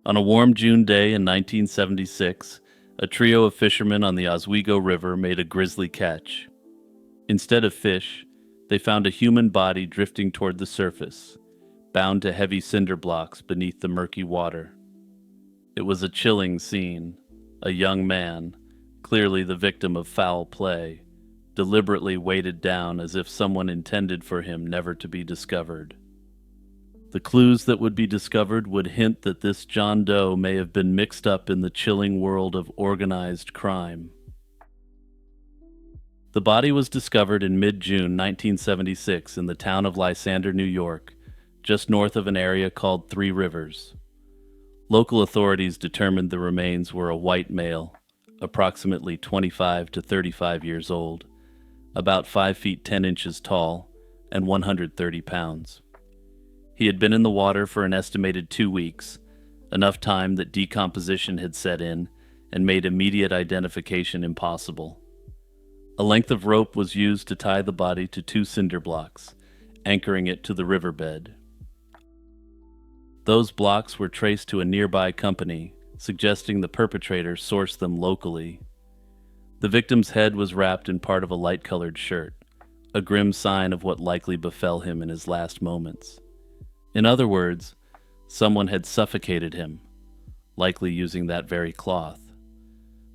On a warm June day in 1976, a trio of fishermen on the Oswego River made a grisly catch. Instead of fish, they found a human body drifting toward the surface, bound to heavy cinder blocks beneath the murky water. It was a chilling scene. A young man, clearly the victim of foul play, deliberately weighted down as if someone intended for him never to be discovered. The clues that would be discovered would hint that this John Doe may have been mixed up in the chilling world of organized crime. The body was discovered in mid-June 1976 in the town of Lysander, New York, just north of an area called Three Rivers. Local authorities determined the remains were a white male, approximately 25 to 35 years old, about 5 feet 10 inches tall, and 130 pounds. He had been in the water for an estimated 2 weeks, enough time that decomposition had set in and made immediate identification impossible. A length of rope was used to tie the body to 2 cinder blocks, anchoring it to the riverbed. Those blocks were traced to a nearby company, suggesting the perpetrator sourced them locally. The victim's head was wrapped in part of a light-colored shirt, a grim sign of what likely befell him in his last moments. In other words, someone had suffocated him, likely using that very cloth,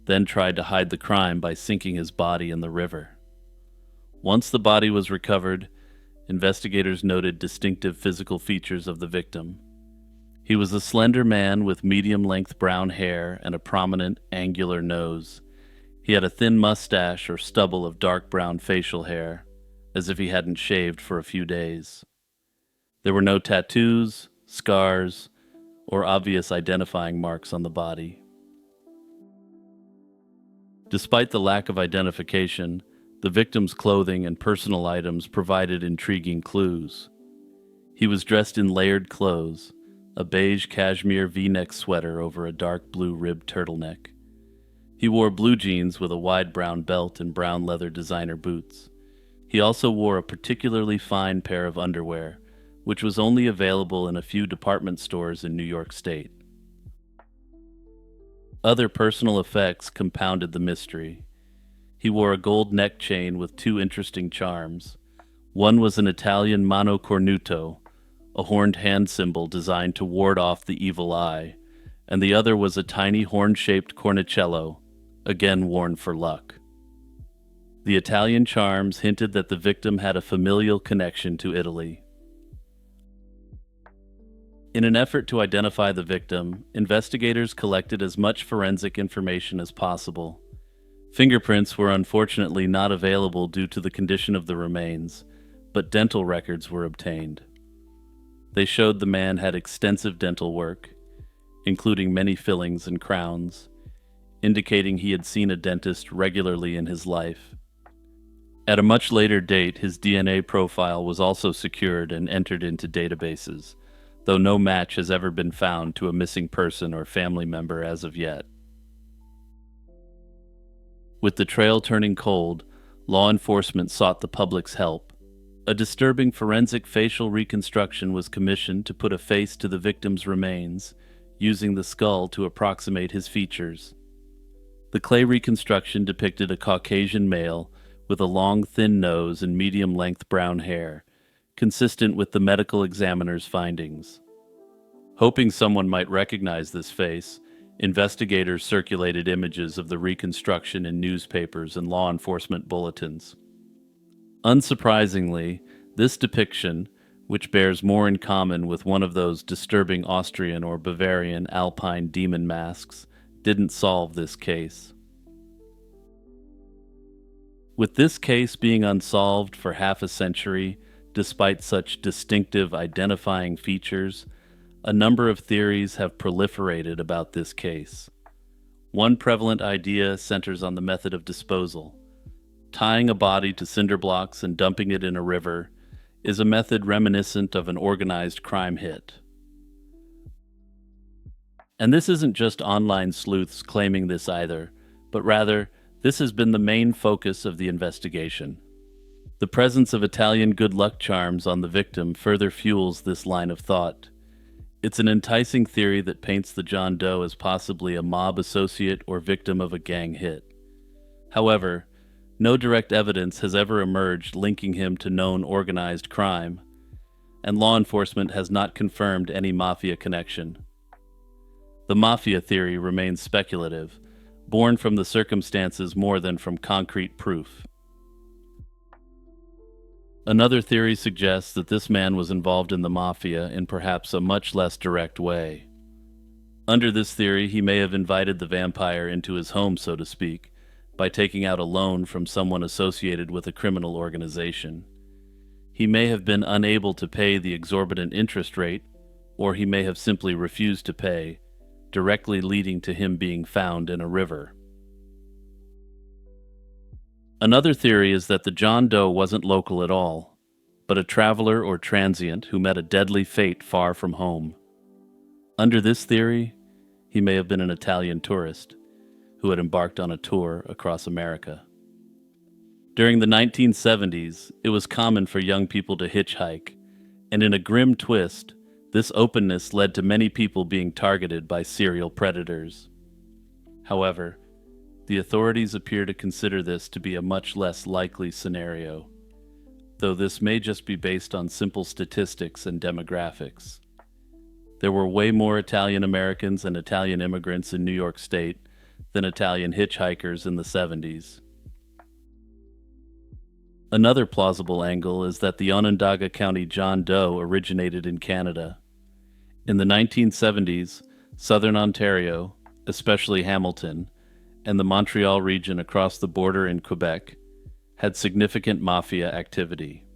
then tried to hide the crime by sinking his body in the river. Once the body was recovered, investigators noted distinctive physical features of the victim. He was a slender man with medium-length brown hair and a prominent, angular nose. He had a thin mustache or stubble of dark brown facial hair, as if he hadn't shaved for a few days. There were no tattoos, scars, or obvious identifying marks on the body. Despite the lack of identification, the victim's clothing and personal items provided intriguing clues. He was dressed in layered clothes, a beige cashmere V-neck sweater over a dark blue ribbed turtleneck. He wore blue jeans with a wide brown belt and brown leather designer boots. He also wore a particularly fine pair of underwear, which was only available in a few department stores in New York State. Other personal effects compounded the mystery. He wore a gold neck chain with 2 interesting charms. One was an Italian mano cornuto, a horned hand symbol designed to ward off the evil eye, and the other was a tiny horn-shaped cornicello, again worn for luck. The Italian charms hinted that the victim had a familial connection to Italy. In an effort to identify the victim, investigators collected as much forensic information as possible. Fingerprints were unfortunately not available due to the condition of the remains, but dental records were obtained. They showed the man had extensive dental work, including many fillings and crowns, indicating he had seen a dentist regularly in his life. At a much later date, his DNA profile was also secured and entered into databases, though no match has ever been found to a missing person or family member as of yet. With the trail turning cold, law enforcement sought the public's help. A disturbing forensic facial reconstruction was commissioned to put a face to the victim's remains, using the skull to approximate his features. The clay reconstruction depicted a Caucasian male with a long, thin nose and medium-length brown hair, consistent with the medical examiner's findings. Hoping someone might recognize this face, investigators circulated images of the reconstruction in newspapers and law enforcement bulletins. Unsurprisingly, this depiction, which bears more in common with one of those disturbing Austrian or Bavarian alpine demon masks, didn't solve this case. With this case being unsolved for half a century, despite such distinctive identifying features, a number of theories have proliferated about this case. One prevalent idea centers on the method of disposal. Tying a body to cinder blocks and dumping it in a river is a method reminiscent of an organized crime hit. And this isn't just online sleuths claiming this either, but rather, this has been the main focus of the investigation. The presence of Italian good luck charms on the victim further fuels this line of thought. It's an enticing theory that paints the John Doe as possibly a mob associate or victim of a gang hit. However, no direct evidence has ever emerged linking him to known organized crime, and law enforcement has not confirmed any mafia connection. The mafia theory remains speculative, born from the circumstances more than from concrete proof. Another theory suggests that this man was involved in the mafia in perhaps a much less direct way. Under this theory, he may have invited the vampire into his home, so to speak, by taking out a loan from someone associated with a criminal organization. He may have been unable to pay the exorbitant interest rate, or he may have simply refused to pay, directly leading to him being found in a river. Another theory is that the John Doe wasn't local at all, but a traveler or transient who met a deadly fate far from home. Under this theory, he may have been an Italian tourist who had embarked on a tour across America. During the 1970s, it was common for young people to hitchhike, and in a grim twist, this openness led to many people being targeted by serial predators. However, the authorities appear to consider this to be a much less likely scenario, though this may just be based on simple statistics and demographics. There were way more Italian Americans and Italian immigrants in New York State than Italian hitchhikers in the 70s. Another plausible angle is that the Onondaga County John Doe originated in Canada. In the 1970s, southern Ontario, especially Hamilton, and the Montreal region across the border in Quebec, had significant mafia activity.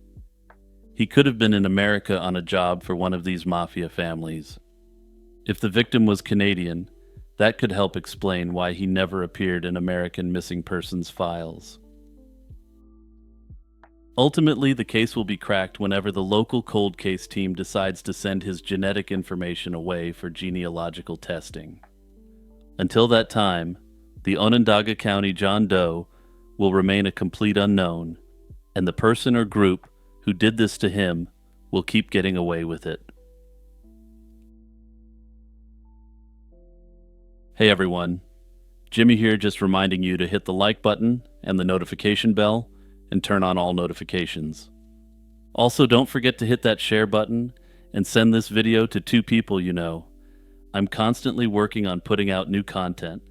He could have been in America on a job for one of these mafia families. If the victim was Canadian, that could help explain why he never appeared in American missing persons files. Ultimately, the case will be cracked whenever the local cold case team decides to send his genetic information away for genealogical testing. Until that time, the Onondaga County John Doe will remain a complete unknown, and the person or group who did this to him will keep getting away with it. Hey everyone, Jimmy here, just reminding you to hit the like button and the notification bell and turn on all notifications. Also, don't forget to hit that share button and send this video to 2 people you know. I'm constantly working on putting out new content,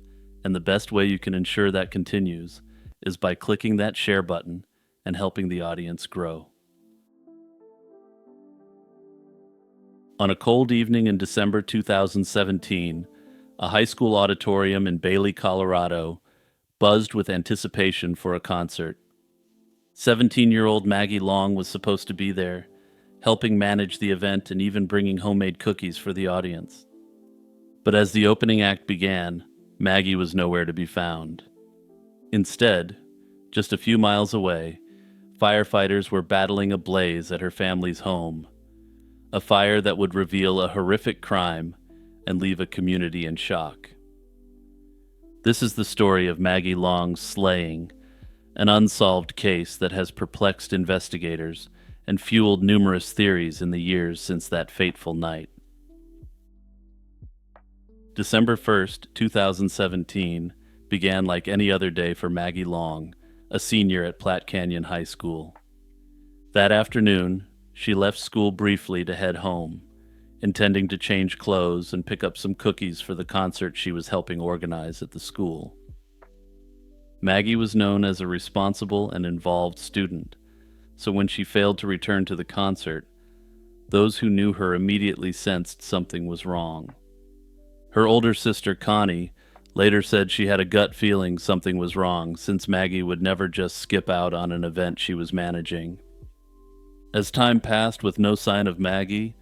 and the best way you can ensure that continues is by clicking that share button and helping the audience grow. On a cold evening in December 2017, a high school auditorium in Bailey, Colorado, buzzed with anticipation for a concert. 17-year-old Maggie Long was supposed to be there, helping manage the event and even bringing homemade cookies for the audience. But as the opening act began, Maggie was nowhere to be found. Instead, just a few miles away, firefighters were battling a blaze at her family's home, a fire that would reveal a horrific crime and leave a community in shock. This is the story of Maggie Long's slaying, an unsolved case that has perplexed investigators and fueled numerous theories in the years since that fateful night. December 1st, 2017 began like any other day for Maggie Long, a senior at Platte Canyon High School. That afternoon, she left school briefly to head home, intending to change clothes and pick up some cookies for the concert she was helping organize at the school. Maggie was known as a responsible and involved student, so when she failed to return to the concert, those who knew her immediately sensed something was wrong. Her older sister, Connie, later said she had a gut feeling something was wrong, since Maggie would never just skip out on an event she was managing. As time passed with no sign of Maggie,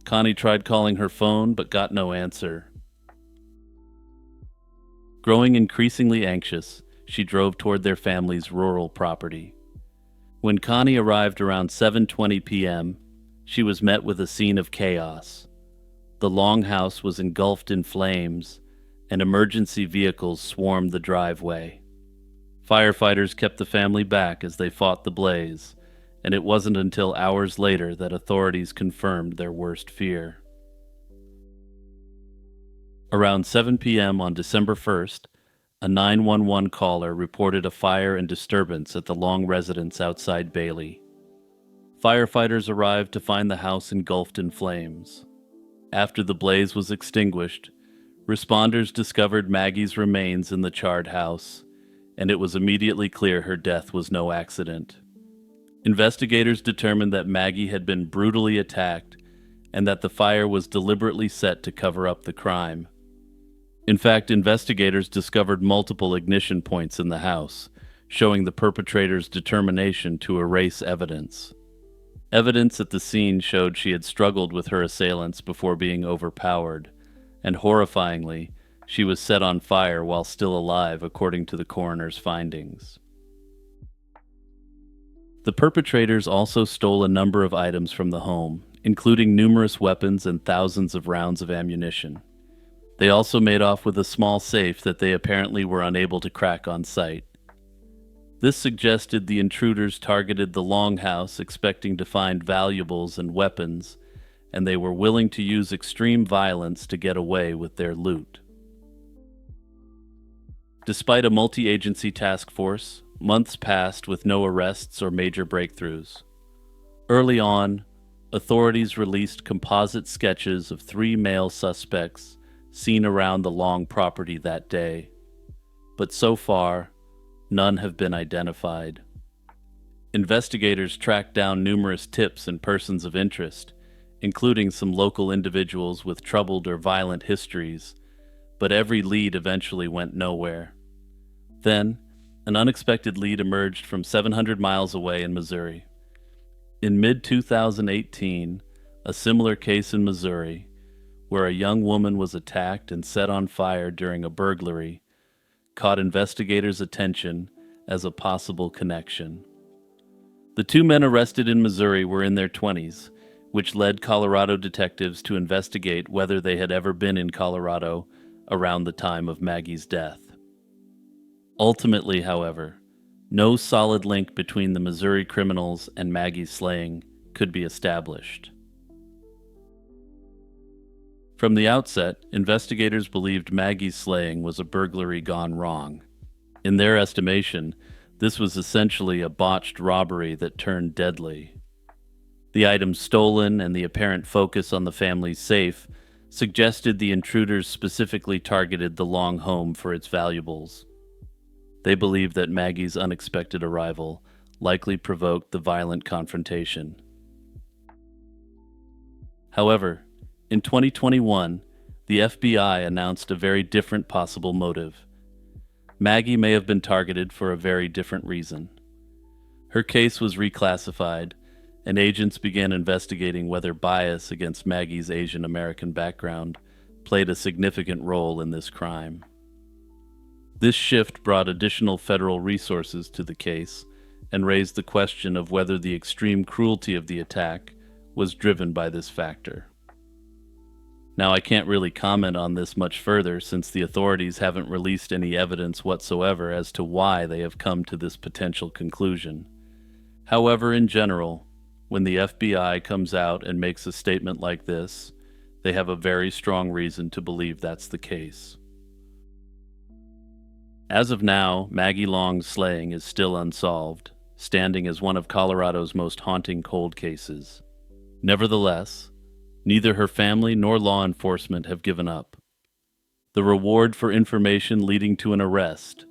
Connie tried calling her phone but got no answer. Growing increasingly anxious, she drove toward their family's rural property. When Connie arrived around 7:20 p.m., she was met with a scene of chaos. The Long house was engulfed in flames, and emergency vehicles swarmed the driveway. Firefighters kept the family back as they fought the blaze, and it wasn't until hours later that authorities confirmed their worst fear. Around 7 p.m. on December 1st, a 911 caller reported a fire and disturbance at the Long residence outside Bailey. Firefighters arrived to find the house engulfed in flames. After the blaze was extinguished, responders discovered Maggie's remains in the charred house, and it was immediately clear her death was no accident. Investigators determined that Maggie had been brutally attacked and that the fire was deliberately set to cover up the crime. In fact, investigators discovered multiple ignition points in the house, showing the perpetrator's determination to erase evidence. Evidence at the scene showed she had struggled with her assailants before being overpowered, and horrifyingly, she was set on fire while still alive, according to the coroner's findings. The perpetrators also stole a number of items from the home, including numerous weapons and thousands of rounds of ammunition. They also made off with a small safe that they apparently were unable to crack on site. This suggested the intruders targeted the longhouse expecting to find valuables and weapons, and they were willing to use extreme violence to get away with their loot. Despite a multi-agency task force, months passed with no arrests or major breakthroughs. Early on, authorities released composite sketches of 3 male suspects seen around the Long property that day, but so far, none have been identified. Investigators tracked down numerous tips and persons of interest, including some local individuals with troubled or violent histories, but every lead eventually went nowhere. Then, an unexpected lead emerged from 700 miles away in Missouri. In mid-2018, a similar case in Missouri, where a young woman was attacked and set on fire during a burglary, caught investigators' attention as a possible connection. The 2 men arrested in Missouri were in their 20s, which led Colorado detectives to investigate whether they had ever been in Colorado around the time of Maggie's death. Ultimately, however, no solid link between the Missouri criminals and Maggie's slaying could be established. From the outset, investigators believed Maggie's slaying was a burglary gone wrong. In their estimation, this was essentially a botched robbery that turned deadly. The items stolen and the apparent focus on the family's safe suggested the intruders specifically targeted the Long home for its valuables. They believed that Maggie's unexpected arrival likely provoked the violent confrontation. However, in 2021, the FBI announced a very different possible motive. Maggie may have been targeted for a very different reason. Her case was reclassified, and agents began investigating whether bias against Maggie's Asian American background played a significant role in this crime. This shift brought additional federal resources to the case and raised the question of whether the extreme cruelty of the attack was driven by this factor. Now, I can't really comment on this much further since the authorities haven't released any evidence whatsoever as to why they have come to this potential conclusion. However, in general, when the FBI comes out and makes a statement like this, they have a very strong reason to believe that's the case. As of now, Maggie Long's slaying is still unsolved, standing as one of Colorado's most haunting cold cases. Nevertheless, neither her family nor law enforcement have given up. The reward for information leading to an arrest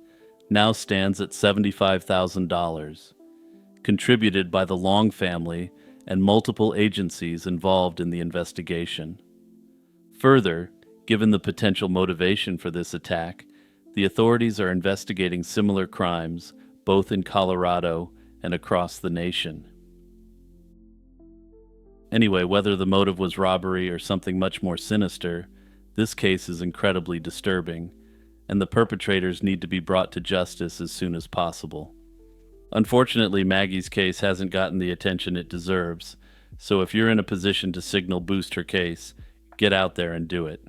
now stands at $75,000, contributed by the Long family and multiple agencies involved in the investigation. Further, given the potential motivation for this attack, the authorities are investigating similar crimes both in Colorado and across the nation. Anyway, whether the motive was robbery or something much more sinister, this case is incredibly disturbing, and the perpetrators need to be brought to justice as soon as possible. Unfortunately, Maggie's case hasn't gotten the attention it deserves, so if you're in a position to signal boost her case, get out there and do it.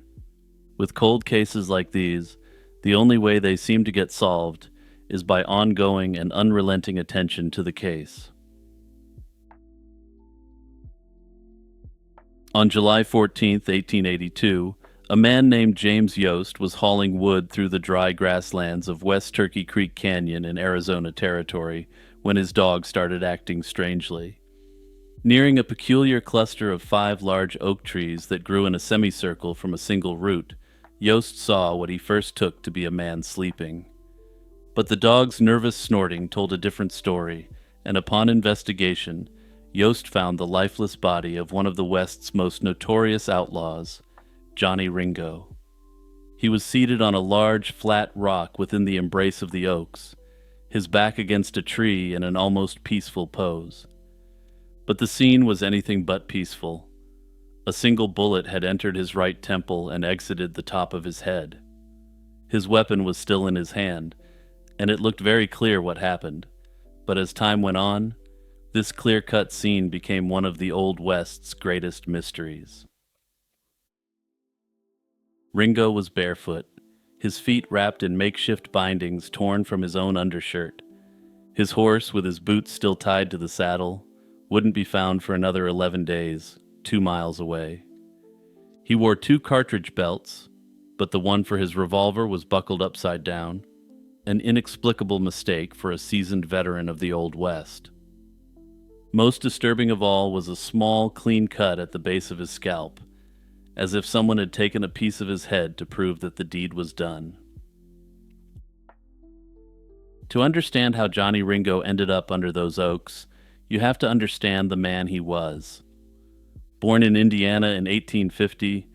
With cold cases like these, the only way they seem to get solved is by ongoing and unrelenting attention to the case. On July 14, 1882, A man named James Yost was hauling wood through the dry grasslands of West Turkey Creek Canyon in Arizona Territory when his dog started acting strangely. Nearing a peculiar cluster of 5 large oak trees that grew in a semicircle from a single root, Yost saw what he first took to be a man sleeping. But the dog's nervous snorting told a different story, and upon investigation, Yost found the lifeless body of one of the West's most notorious outlaws, Johnny Ringo. He was seated on a large, flat rock within the embrace of the oaks, his back against a tree in an almost peaceful pose. But the scene was anything but peaceful. A single bullet had entered his right temple and exited the top of his head. His weapon was still in his hand, and it looked very clear what happened. But as time went on, this clear-cut scene became one of the Old West's greatest mysteries. Ringo was barefoot, his feet wrapped in makeshift bindings torn from his own undershirt. His horse, with his boots still tied to the saddle, wouldn't be found for another 11 days, 2 miles away. He wore 2 cartridge belts, but the one for his revolver was buckled upside down, an inexplicable mistake for a seasoned veteran of the Old West. Most disturbing of all was a small, clean cut at the base of his scalp, as if someone had taken a piece of his head to prove that the deed was done. To understand how Johnny Ringo ended up under those oaks, you have to understand the man he was. Born in Indiana in 1850,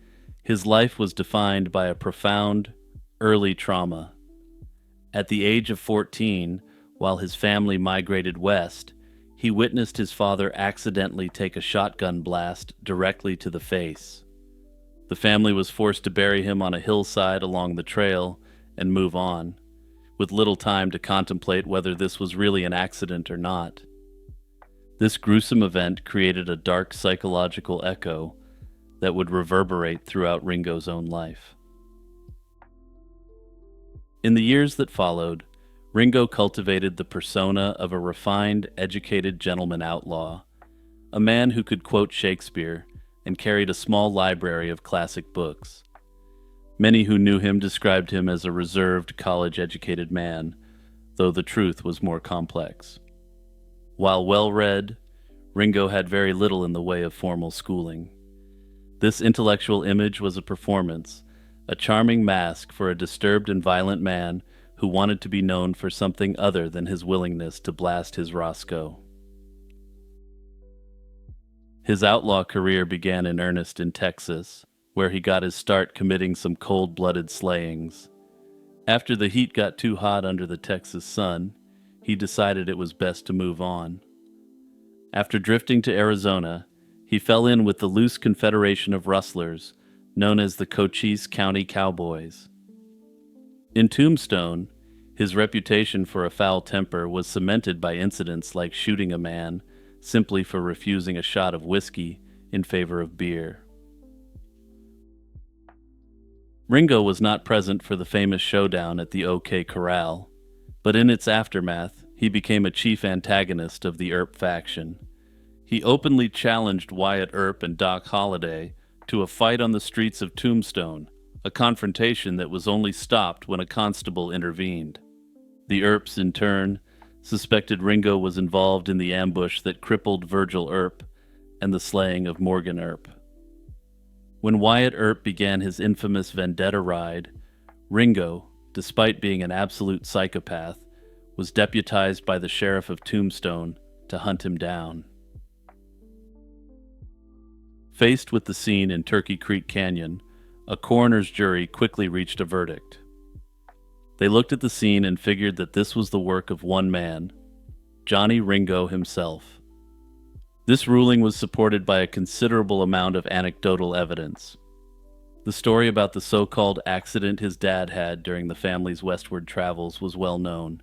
his life was defined by a profound, early trauma. At the age of 14, while his family migrated west, he witnessed his father accidentally take a shotgun blast directly to the face. The family was forced to bury him on a hillside along the trail and move on, with little time to contemplate whether this was really an accident or not. This gruesome event created a dark psychological echo that would reverberate throughout Ringo's own life. In the years that followed, Ringo cultivated the persona of a refined, educated gentleman outlaw, a man who could quote Shakespeare and carried a small library of classic books. Many who knew him described him as a reserved, college-educated man, though the truth was more complex. While well-read, Ringo had very little in the way of formal schooling. This intellectual image was a performance, a charming mask for a disturbed and violent man who wanted to be known for something other than his willingness to blast his Roscoe. His outlaw career began in earnest in Texas, where he got his start committing some cold-blooded slayings. After the heat got too hot under the Texas sun, he decided it was best to move on. After drifting to Arizona, he fell in with the loose confederation of rustlers known as the Cochise County Cowboys. In Tombstone, his reputation for a foul temper was cemented by incidents like shooting a man simply for refusing a shot of whiskey in favor of beer. Ringo was not present for the famous showdown at the OK Corral, but in its aftermath, he became a chief antagonist of the Earp faction. He openly challenged Wyatt Earp and Doc Holliday to a fight on the streets of Tombstone, a confrontation that was only stopped when a constable intervened. The Earps, in turn, suspected Ringo was involved in the ambush that crippled Virgil Earp and the slaying of Morgan Earp. When Wyatt Earp began his infamous vendetta ride, Ringo, despite being an absolute psychopath, was deputized by the sheriff of Tombstone to hunt him down. Faced with the scene in Turkey Creek Canyon, a coroner's jury quickly reached a verdict. They looked at the scene and figured that this was the work of one man, Johnny Ringo himself. This ruling was supported by a considerable amount of anecdotal evidence. The story about the so-called accident his dad had during the family's westward travels was well known,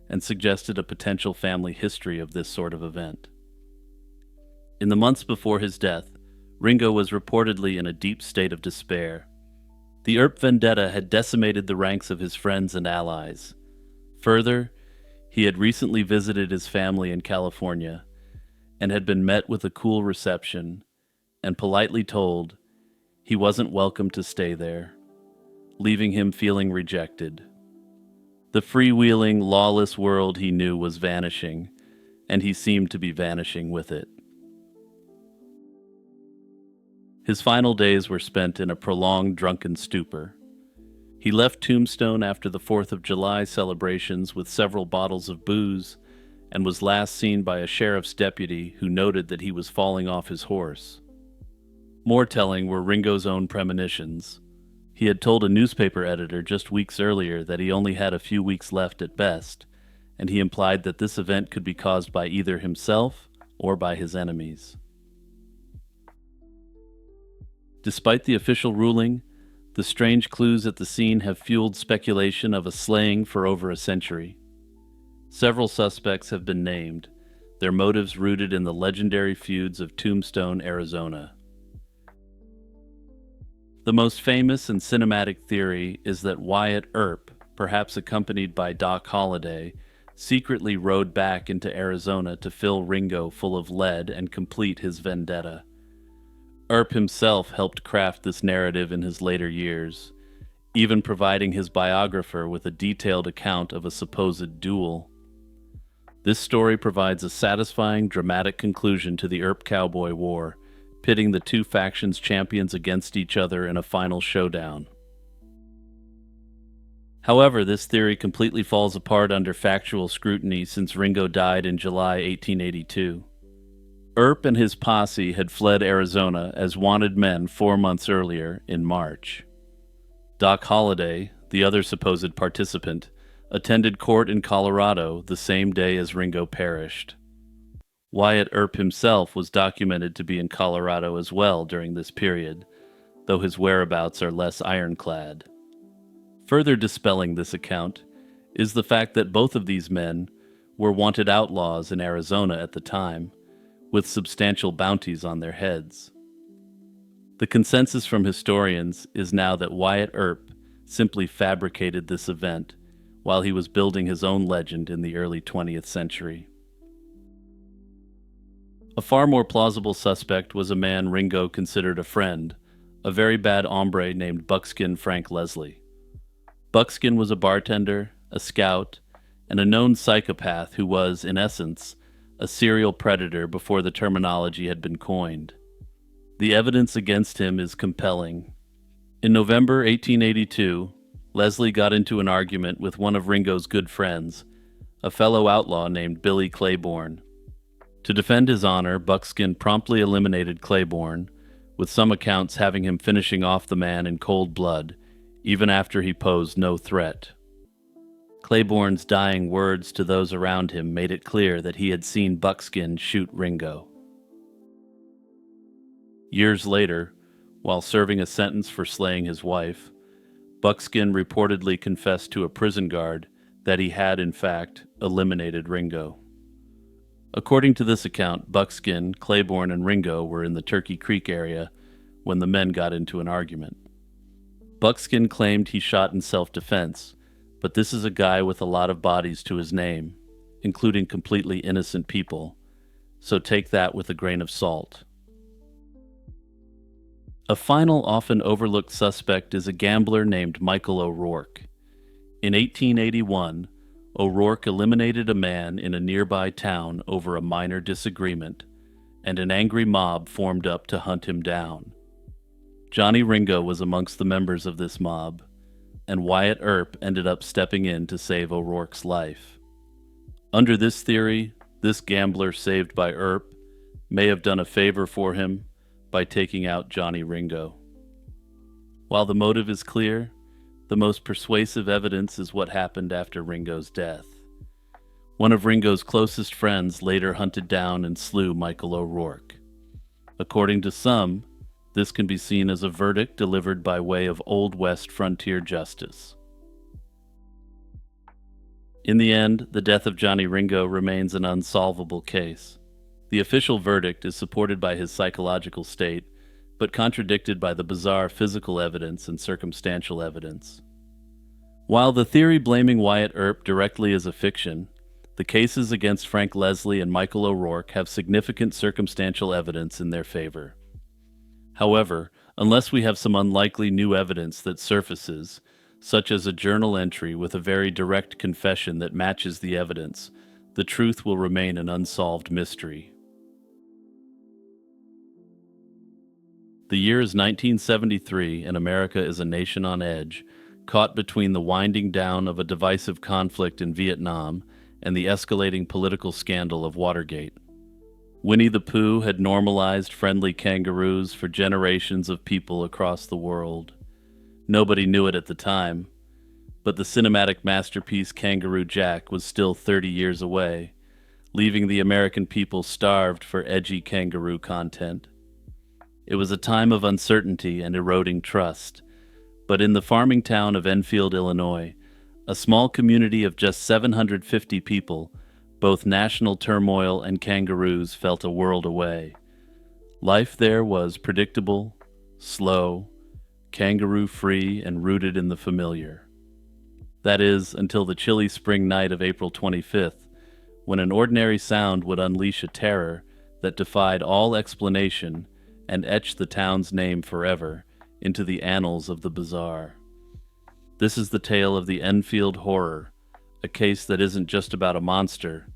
and suggested a potential family history of this sort of event. In the months before his death, Ringo was reportedly in a deep state of despair. The Earp vendetta had decimated the ranks of his friends and allies. Further, he had recently visited his family in California and had been met with a cool reception and politely told He wasn't welcome to stay there, leaving him feeling rejected. The freewheeling, lawless world he knew was vanishing, and he seemed to be vanishing with it. His final days were spent in a prolonged drunken stupor. He left Tombstone after the 4th of July celebrations with several bottles of booze and was last seen by a sheriff's deputy who noted that he was falling off his horse. More telling were Ringo's own premonitions. He had told a newspaper editor just weeks earlier that he only had a few weeks left at best, and he implied that this event could be caused by either himself or by his enemies. Despite the official ruling, the strange clues at the scene have fueled speculation of a slaying for over a century. Several suspects have been named, their motives rooted in the legendary feuds of Tombstone, Arizona. The most famous and cinematic theory is that Wyatt Earp, perhaps accompanied by Doc Holliday, secretly rode back into Arizona to fill Ringo full of lead and complete his vendetta. Earp himself helped craft this narrative in his later years, even providing his biographer with a detailed account of a supposed duel. This story provides a satisfying, dramatic conclusion to the Earp Cowboy War, pitting the two factions' champions against each other in a final showdown. However, this theory completely falls apart under factual scrutiny since Ringo died in July 1882. Earp and his posse had fled Arizona as wanted men 4 months earlier, in March. Doc Holliday, the other supposed participant, attended court in Colorado the same day as Ringo perished. Wyatt Earp himself was documented to be in Colorado as well during this period, though his whereabouts are less ironclad. Further dispelling this account is the fact that both of these men were wanted outlaws in Arizona at the time, with substantial bounties on their heads. The consensus from historians is now that Wyatt Earp simply fabricated this event while he was building his own legend in the early 20th century. A far more plausible suspect was a man Ringo considered a friend, a very bad hombre named Buckskin Frank Leslie. Buckskin was a bartender, a scout, and a known psychopath who was, in essence, a serial predator before the terminology had been coined. The evidence against him is compelling. In November 1882, Leslie got into an argument with one of Ringo's good friends, a fellow outlaw named Billy Claiborne. To defend his honor, Buckskin promptly eliminated Claiborne, with some accounts having him finishing off the man in cold blood, even after he posed no threat. Claiborne's dying words to those around him made it clear that he had seen Buckskin shoot Ringo. Years later, while serving a sentence for slaying his wife, Buckskin reportedly confessed to a prison guard that he had, in fact, eliminated Ringo. According to this account, Buckskin, Claiborne, and Ringo were in the Turkey Creek area when the men got into an argument. Buckskin claimed he shot in self-defense, but this is a guy with a lot of bodies to his name, including completely innocent people, so take that with a grain of salt. A final, often overlooked suspect is a gambler named Michael O'Rourke. In 1881, O'Rourke eliminated a man in a nearby town over a minor disagreement, and an angry mob formed up to hunt him down. Johnny Ringo was amongst the members of this mob, and Wyatt Earp ended up stepping in to save O'Rourke's life. Under this theory, this gambler saved by Earp may have done a favor for him by taking out Johnny Ringo. While the motive is clear, the most persuasive evidence is what happened after Ringo's death. One of Ringo's closest friends later hunted down and slew Michael O'Rourke. According to some, this can be seen as a verdict delivered by way of Old West frontier justice. In the end, the death of Johnny Ringo remains an unsolvable case. The official verdict is supported by his psychological state, but contradicted by the bizarre physical evidence and circumstantial evidence. While the theory blaming Wyatt Earp directly is a fiction, the cases against Frank Leslie and Michael O'Rourke have significant circumstantial evidence in their favor. However, Unless we have some unlikely new evidence that surfaces, such as a journal entry with a very direct confession that matches the evidence, the truth will remain an unsolved mystery. The year is 1973, and America is a nation on edge, caught between the winding down of a divisive conflict in Vietnam and the escalating political scandal of Watergate. Winnie the Pooh had normalized friendly kangaroos for generations of people across the world. Nobody knew it at the time, but the cinematic masterpiece Kangaroo Jack was still 30 years away, leaving the American people starved for edgy kangaroo content. It was a time of uncertainty and eroding trust, but in the farming town of Enfield, Illinois, a small community of just 750 people, both national turmoil and kangaroos felt a world away. Life there was predictable, slow, kangaroo-free, and rooted in the familiar. That is, until the chilly spring night of April 25th, when an ordinary sound would unleash a terror that defied all explanation and etch the town's name forever into the annals of the bizarre. This is the tale of the Enfield Horror, a case that isn't just about a monster,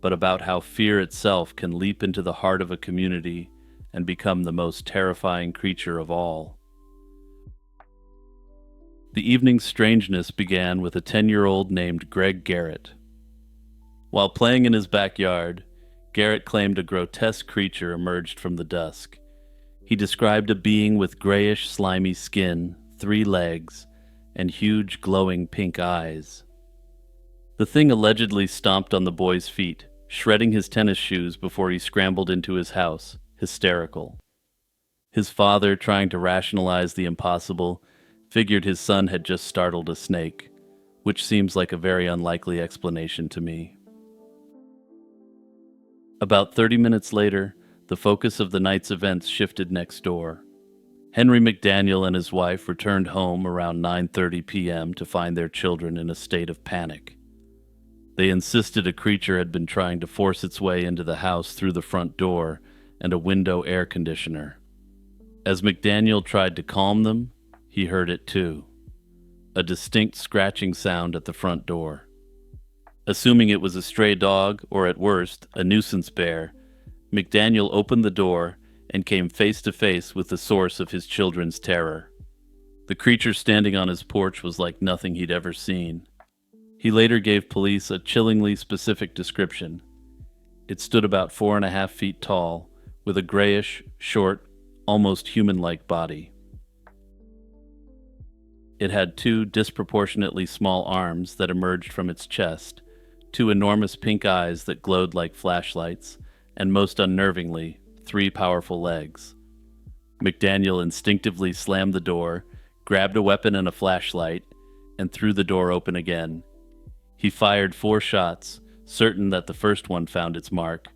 but about how fear itself can leap into the heart of a community and become the most terrifying creature of all. The evening's strangeness began with a 10-year-old named Greg Garrett. While playing in his backyard, Garrett claimed a grotesque creature emerged from the dusk. He described a being with grayish, slimy skin, 3 legs, and huge, glowing pink eyes. The thing allegedly stomped on the boy's feet, shredding his tennis shoes before he scrambled into his house, hysterical. His father, trying to rationalize the impossible, figured his son had just startled a snake, which seems like a very unlikely explanation to me. About 30 minutes later, the focus of the night's events shifted next door. Henry McDaniel and his wife returned home around 9:30 p.m. to find their children in a state of panic. They insisted a creature had been trying to force its way into the house through the front door and a window air conditioner. As McDaniel tried to calm them, he heard it too. A distinct scratching sound at the front door. Assuming it was a stray dog, or at worst, a nuisance bear, McDaniel opened the door and came face to face with the source of his children's terror. The creature standing on his porch was like nothing he'd ever seen. He later gave police a chillingly specific description. It stood about 4.5 feet tall, with a grayish, short, almost human-like body. It had 2 disproportionately small arms that emerged from its chest, 2 enormous pink eyes that glowed like flashlights, and most unnervingly, 3 powerful legs. McDaniel instinctively slammed the door, grabbed a weapon and a flashlight, and threw the door open again. He fired 4 shots, certain that the first one found its mark,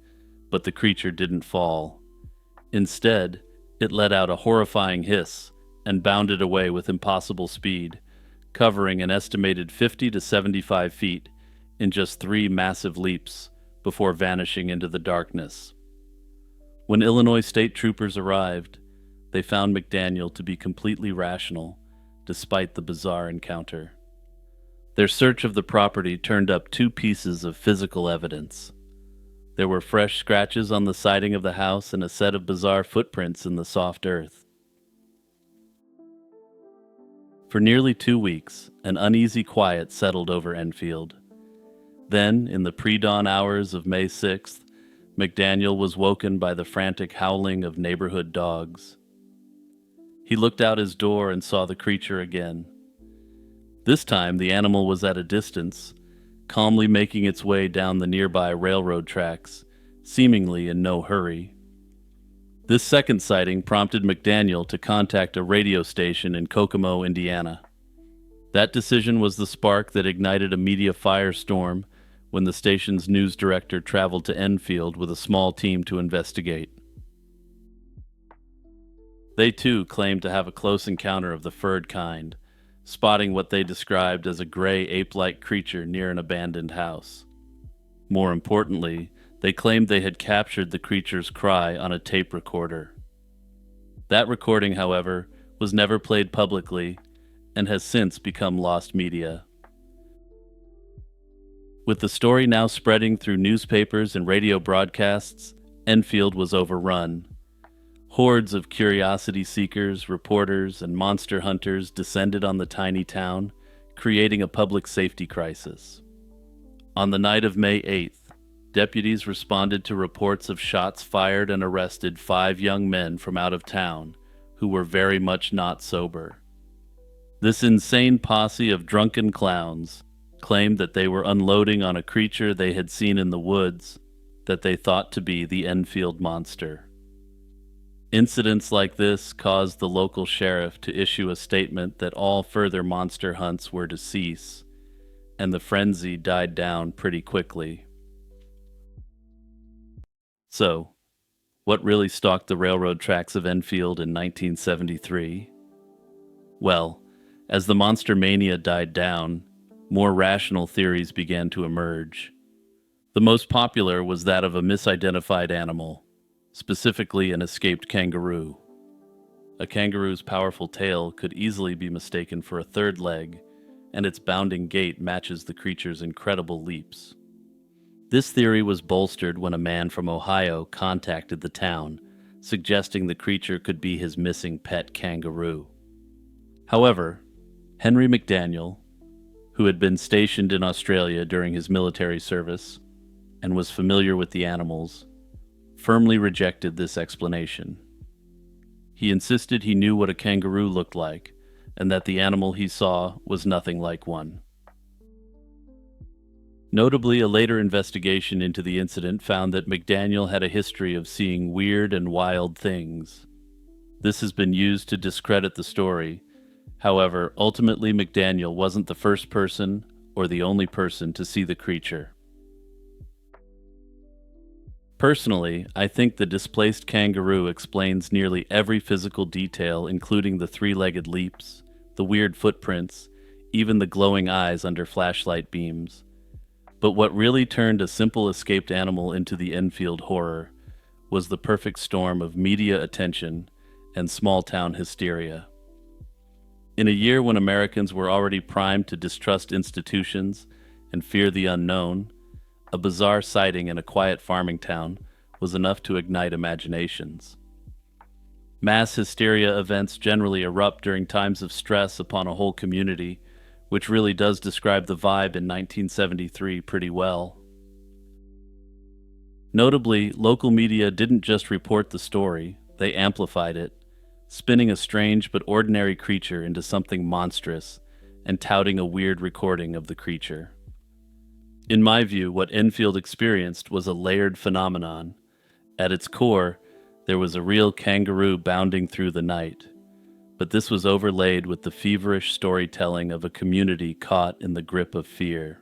but the creature didn't fall. Instead, it let out a horrifying hiss and bounded away with impossible speed, covering an estimated 50 to 75 feet in just 3 massive leaps before vanishing into the darkness. When Illinois state troopers arrived, they found McDaniel to be completely rational, despite the bizarre encounter. Their search of the property turned up 2 pieces of physical evidence. There were fresh scratches on the siding of the house and a set of bizarre footprints in the soft earth. For nearly 2 weeks, an uneasy quiet settled over Enfield. Then, in the pre-dawn hours of May 6th, McDaniel was woken by the frantic howling of neighborhood dogs. He looked out his door and saw the creature again. This time, the animal was at a distance, calmly making its way down the nearby railroad tracks, seemingly in no hurry. This second sighting prompted McDaniel to contact a radio station in Kokomo, Indiana. That decision was the spark that ignited a media firestorm when the station's news director traveled to Enfield with a small team to investigate. They too claimed to have a close encounter of the furred kind, spotting what they described as a gray ape-like creature near an abandoned house. More importantly, they claimed they had captured the creature's cry on a tape recorder. That recording, however, was never played publicly and has since become lost media. With the story now spreading through newspapers and radio broadcasts, Enfield was overrun. Hordes of curiosity seekers, reporters, and monster hunters descended on the tiny town, creating a public safety crisis. On the night of May 8th, deputies responded to reports of shots fired and arrested 5 young men from out of town who were very much not sober. This insane posse of drunken clowns claimed that they were unloading on a creature they had seen in the woods that they thought to be the Enfield monster. Incidents like this caused the local sheriff to issue a statement that all further monster hunts were to cease, and the frenzy died down pretty quickly. So, what really stalked the railroad tracks of Enfield in 1973? Well, as the monster mania died down, more rational theories began to emerge. The most popular was that of a misidentified animal, specifically an escaped kangaroo. A kangaroo's powerful tail could easily be mistaken for a third leg, and its bounding gait matches the creature's incredible leaps. This theory was bolstered when a man from Ohio contacted the town, suggesting the creature could be his missing pet kangaroo. However, Henry McDaniel, who had been stationed in Australia during his military service and was familiar with the animals, firmly rejected this explanation. He insisted he knew what a kangaroo looked like, and that the animal he saw was nothing like one. Notably, a later investigation into the incident found that McDaniel had a history of seeing weird and wild things. This has been used to discredit the story. However, ultimately McDaniel wasn't the first person or the only person to see the creature. Personally, I think the displaced kangaroo explains nearly every physical detail, including the 3-legged leaps, the weird footprints, even the glowing eyes under flashlight beams. But what really turned a simple escaped animal into the Enfield horror was the perfect storm of media attention and small-town hysteria. In a year when Americans were already primed to distrust institutions and fear the unknown, a bizarre sighting in a quiet farming town was enough to ignite imaginations. Mass hysteria events generally erupt during times of stress upon a whole community, which really does describe the vibe in 1973 pretty well. Notably, local media didn't just report the story, they amplified it, spinning a strange but ordinary creature into something monstrous and touting a weird recording of the creature. In my view, what Enfield experienced was a layered phenomenon. At its core, there was a real kangaroo bounding through the night, but this was overlaid with the feverish storytelling of a community caught in the grip of fear.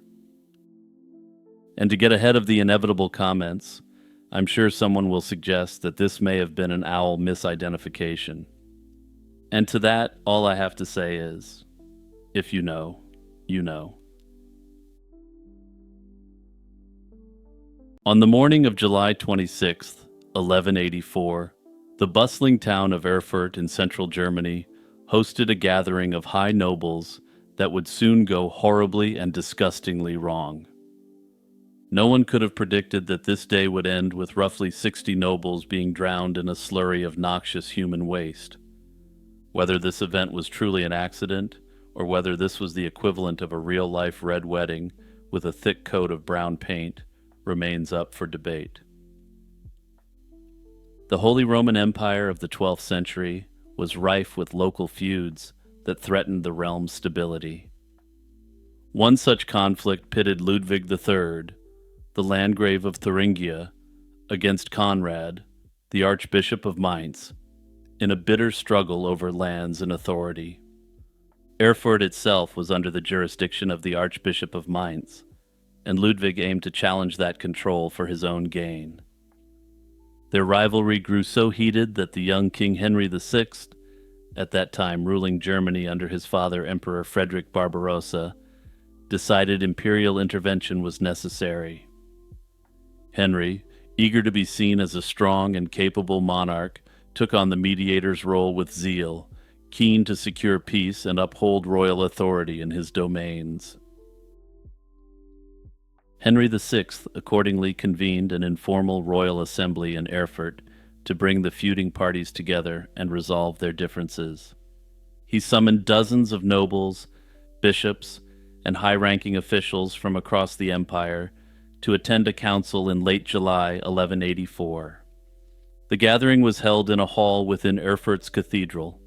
And to get ahead of the inevitable comments, I'm sure someone will suggest that this may have been an owl misidentification. And to that, all I have to say is, if you know, you know. On the morning of July 26th, 1184, the bustling town of Erfurt in central Germany hosted a gathering of high nobles that would soon go horribly and disgustingly wrong. No one could have predicted that this day would end with roughly 60 nobles being drowned in a slurry of noxious human waste. Whether this event was truly an accident, or whether this was the equivalent of a real-life red wedding with a thick coat of brown paint, remains up for debate. The Holy Roman Empire of the 12th century was rife with local feuds that threatened the realm's stability. One such conflict pitted Ludwig III, the Landgrave of Thuringia, against Conrad, the Archbishop of Mainz, in a bitter struggle over lands and authority. Erfurt itself was under the jurisdiction of the Archbishop of Mainz, and Ludwig aimed to challenge that control for his own gain. Their rivalry grew so heated that the young King Henry VI, at that time ruling Germany under his father Emperor Frederick Barbarossa, decided imperial intervention was necessary. Henry, eager to be seen as a strong and capable monarch, took on the mediator's role with zeal, keen to secure peace and uphold royal authority in his domains. Henry VI accordingly convened an informal royal assembly in Erfurt to bring the feuding parties together and resolve their differences. He summoned dozens of nobles, bishops, and high-ranking officials from across the empire to attend a council in late July 1184. The gathering was held in a hall within Erfurt's cathedral,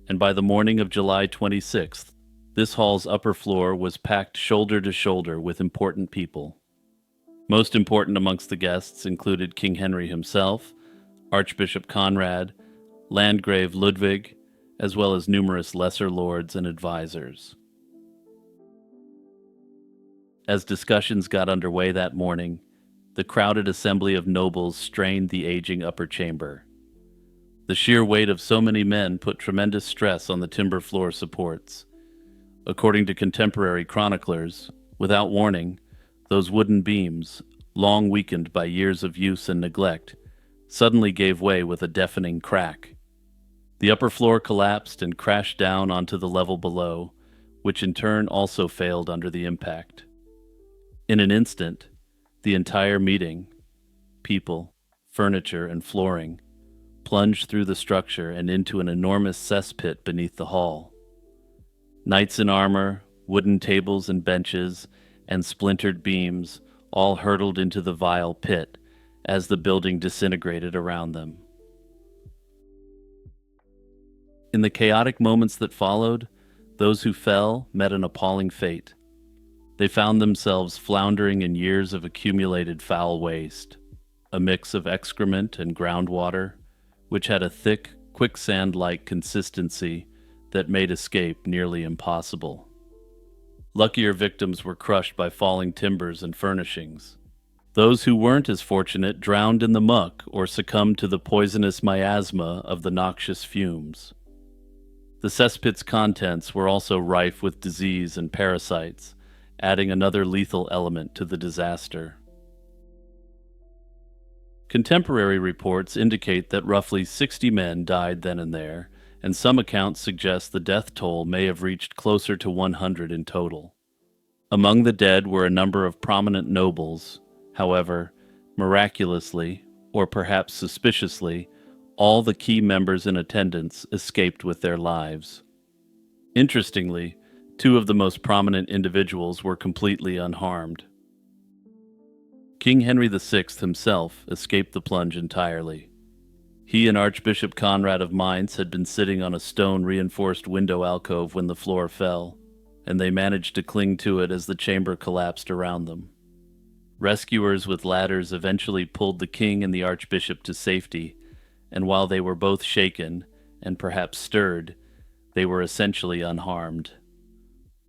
and by the morning of July 26th, this hall's upper floor was packed shoulder to shoulder with important people. Most important amongst the guests included King Henry himself, Archbishop Conrad, Landgrave Ludwig, as well as numerous lesser lords and advisors. As discussions got underway that morning, the crowded assembly of nobles strained the aging upper chamber. The sheer weight of so many men put tremendous stress on the timber floor supports. According to contemporary chroniclers, without warning, those wooden beams, long weakened by years of use and neglect, suddenly gave way with a deafening crack. The upper floor collapsed and crashed down onto the level below, which in turn also failed under the impact. In an instant, the entire meeting, people, furniture, and flooring, plunged through the structure and into an enormous cesspit beneath the hall. Knights in armor, wooden tables and benches, and splintered beams all hurtled into the vile pit as the building disintegrated around them. In the chaotic moments that followed, those who fell met an appalling fate. They found themselves floundering in years of accumulated foul waste, a mix of excrement and groundwater, which had a thick, quicksand-like consistency that made escape nearly impossible. Luckier victims were crushed by falling timbers and furnishings. Those who weren't as fortunate drowned in the muck or succumbed to the poisonous miasma of the noxious fumes. The cesspit's contents were also rife with disease and parasites, adding another lethal element to the disaster. Contemporary reports indicate that roughly 60 men died then and there, and some accounts suggest the death toll may have reached closer to 100 in total. Among the dead were a number of prominent nobles. However, miraculously, or perhaps suspiciously, all the key members in attendance escaped with their lives. Interestingly, two of the most prominent individuals were completely unharmed. King Henry VI himself escaped the plunge entirely. He and Archbishop Conrad of Mainz had been sitting on a stone-reinforced window alcove when the floor fell, and they managed to cling to it as the chamber collapsed around them. Rescuers with ladders eventually pulled the king and the archbishop to safety, and while they were both shaken, and perhaps stirred, they were essentially unharmed.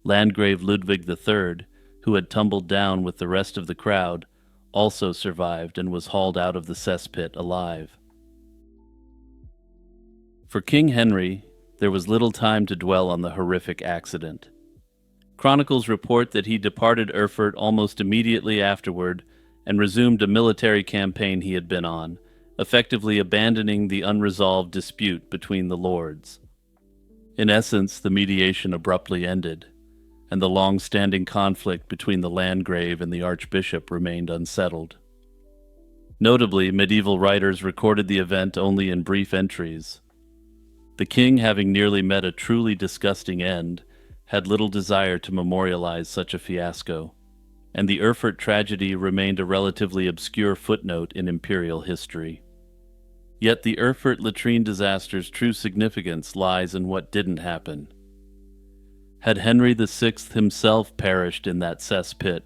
Landgrave Ludwig III, who had tumbled down with the rest of the crowd, also survived and was hauled out of the cesspit alive. For King Henry, there was little time to dwell on the horrific accident. Chronicles report that he departed Erfurt almost immediately afterward and resumed a military campaign he had been on, effectively abandoning the unresolved dispute between the lords. In essence, the mediation abruptly ended, and the long-standing conflict between the Landgrave and the Archbishop remained unsettled. Notably, medieval writers recorded the event only in brief entries. The king, having nearly met a truly disgusting end, had little desire to memorialize such a fiasco, and the Erfurt tragedy remained a relatively obscure footnote in imperial history. Yet the Erfurt latrine disaster's true significance lies in what didn't happen. Had Henry VI himself perished in that cesspit,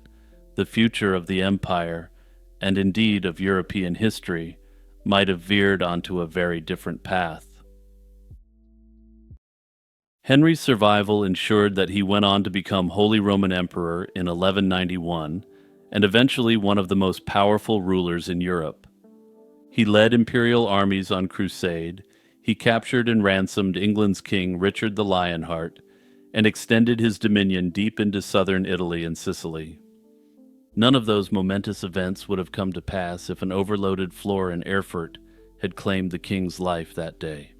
the future of the empire, and indeed of European history, might have veered onto a very different path. Henry's survival ensured that he went on to become Holy Roman Emperor in 1191, and eventually one of the most powerful rulers in Europe. He led imperial armies on crusade, he captured and ransomed England's king Richard the Lionheart, and extended his dominion deep into southern Italy and Sicily. None of those momentous events would have come to pass if an overloaded floor in Erfurt had claimed the king's life that day.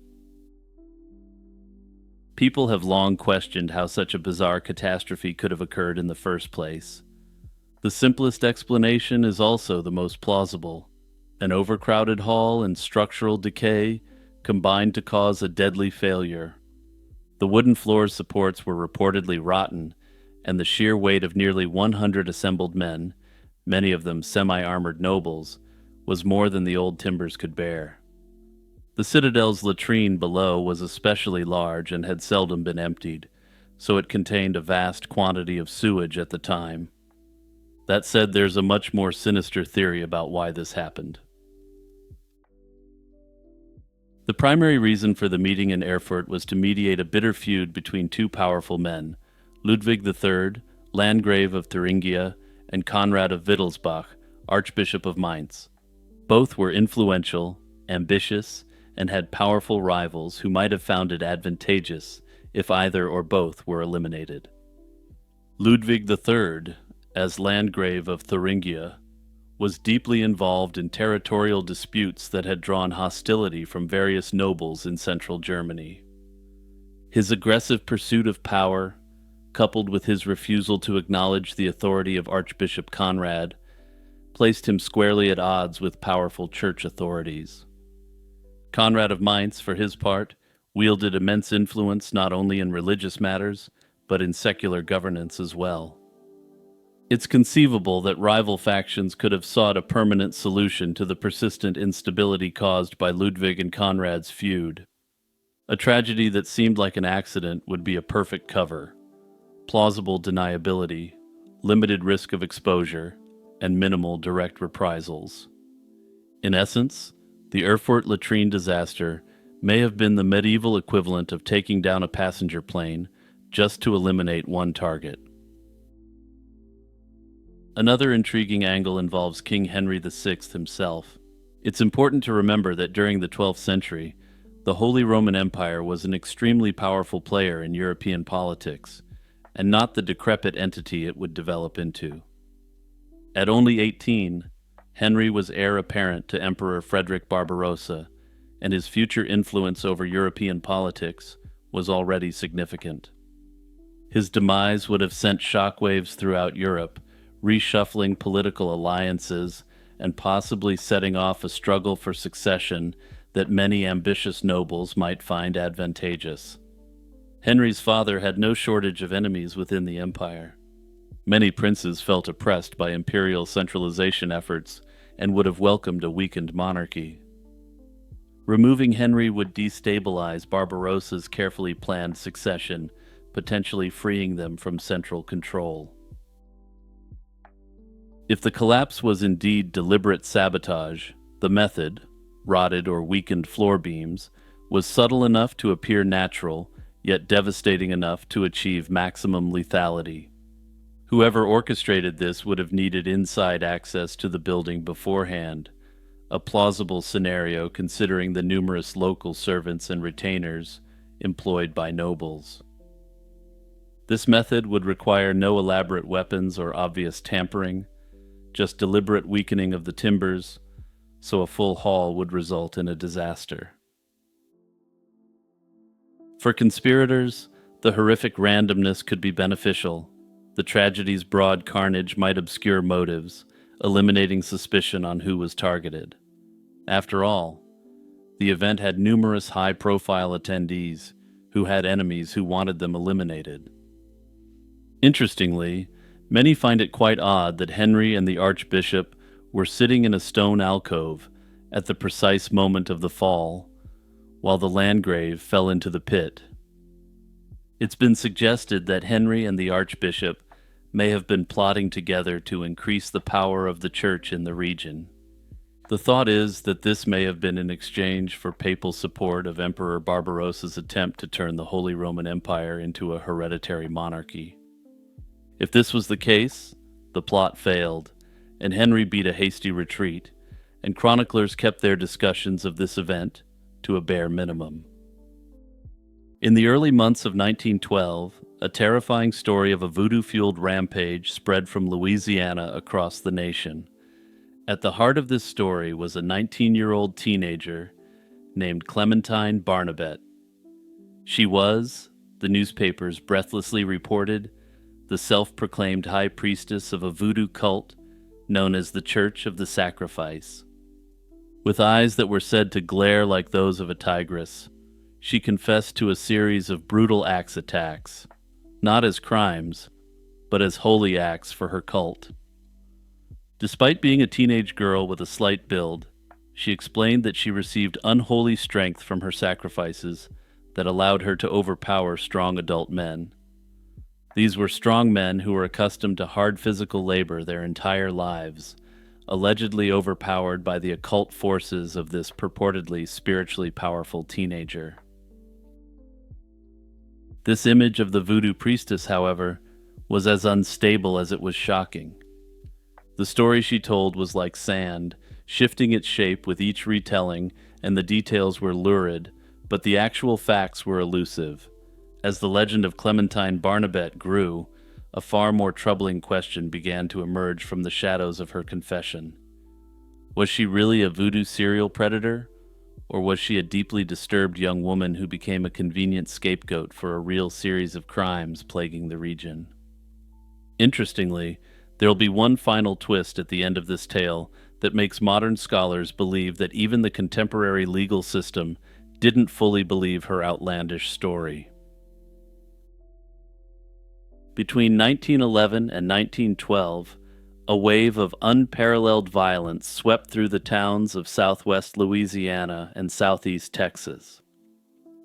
People have long questioned how such a bizarre catastrophe could have occurred in the first place. The simplest explanation is also the most plausible. An overcrowded hall and structural decay combined to cause a deadly failure. The wooden floor's supports were reportedly rotten, and the sheer weight of nearly 100 assembled men, many of them semi-armored nobles, was more than the old timbers could bear. The citadel's latrine below was especially large and had seldom been emptied, so it contained a vast quantity of sewage at the time. That said, there's a much more sinister theory about why this happened. The primary reason for the meeting in Erfurt was to mediate a bitter feud between two powerful men, Ludwig III, Landgrave of Thuringia, and Conrad of Wittelsbach, Archbishop of Mainz. Both were influential, ambitious, and had powerful rivals who might have found it advantageous if either or both were eliminated. Ludwig III, as Landgrave of Thuringia, was deeply involved in territorial disputes that had drawn hostility from various nobles in central Germany. His aggressive pursuit of power, coupled with his refusal to acknowledge the authority of Archbishop Conrad, placed him squarely at odds with powerful church authorities. Conrad of Mainz, for his part, wielded immense influence not only in religious matters, but in secular governance as well. It's conceivable that rival factions could have sought a permanent solution to the persistent instability caused by Ludwig and Conrad's feud. A tragedy that seemed like an accident would be a perfect cover: plausible deniability, limited risk of exposure, and minimal direct reprisals. In essence, the Erfurt latrine disaster may have been the medieval equivalent of taking down a passenger plane just to eliminate one target. Another intriguing angle involves King Henry VI himself. It's important to remember that during the 12th century, the Holy Roman Empire was an extremely powerful player in European politics, and not the decrepit entity it would develop into. At only 18, Henry was heir apparent to Emperor Frederick Barbarossa, and his future influence over European politics was already significant. His demise would have sent shockwaves throughout Europe, reshuffling political alliances and possibly setting off a struggle for succession that many ambitious nobles might find advantageous. Henry's father had no shortage of enemies within the empire. Many princes felt oppressed by imperial centralization efforts and would have welcomed a weakened monarchy. Removing Henry would destabilize Barbarossa's carefully planned succession, potentially freeing them from central control. If the collapse was indeed deliberate sabotage, the method, rotted or weakened floor beams, was subtle enough to appear natural, yet devastating enough to achieve maximum lethality. Whoever orchestrated this would have needed inside access to the building beforehand, a plausible scenario considering the numerous local servants and retainers employed by nobles. This method would require no elaborate weapons or obvious tampering, just deliberate weakening of the timbers, so a full haul would result in a disaster. For conspirators, the horrific randomness could be beneficial. The tragedy's broad carnage might obscure motives, eliminating suspicion on who was targeted. After all, the event had numerous high-profile attendees who had enemies who wanted them eliminated. Interestingly, many find it quite odd that Henry and the Archbishop were sitting in a stone alcove at the precise moment of the fall, while the Landgrave fell into the pit. It's been suggested that Henry and the Archbishop may have been plotting together to increase the power of the Church in the region. The thought is that this may have been in exchange for papal support of Emperor Barbarossa's attempt to turn the Holy Roman Empire into a hereditary monarchy. If this was the case, the plot failed, and Henry beat a hasty retreat, and chroniclers kept their discussions of this event to a bare minimum. In the early months of 1912, a terrifying story of a voodoo-fueled rampage spread from Louisiana across the nation. At the heart of this story was a 19-year-old teenager named Clementine Barnabette. She was, the newspapers breathlessly reported the self-proclaimed high priestess of a voodoo cult known as the Church of the Sacrifice. With eyes that were said to glare like those of a tigress, she confessed to a series of brutal axe attacks, not as crimes, but as holy acts for her cult. Despite being a teenage girl with a slight build, she explained that she received unholy strength from her sacrifices that allowed her to overpower strong adult men. These were strong men who were accustomed to hard physical labor their entire lives, allegedly overpowered by the occult forces of this purportedly spiritually powerful teenager. This image of the voodoo priestess, however, was as unstable as it was shocking. The story she told was like sand, shifting its shape with each retelling, and the details were lurid, but the actual facts were elusive. As the legend of Clementine Barnabette grew, a far more troubling question began to emerge from the shadows of her confession. Was she really a voodoo serial predator, or was she a deeply disturbed young woman who became a convenient scapegoat for a real series of crimes plaguing the region? Interestingly, there'll be one final twist at the end of this tale that makes modern scholars believe that even the contemporary legal system didn't fully believe her outlandish story. Between 1911 and 1912, a wave of unparalleled violence swept through the towns of southwest Louisiana and southeast Texas.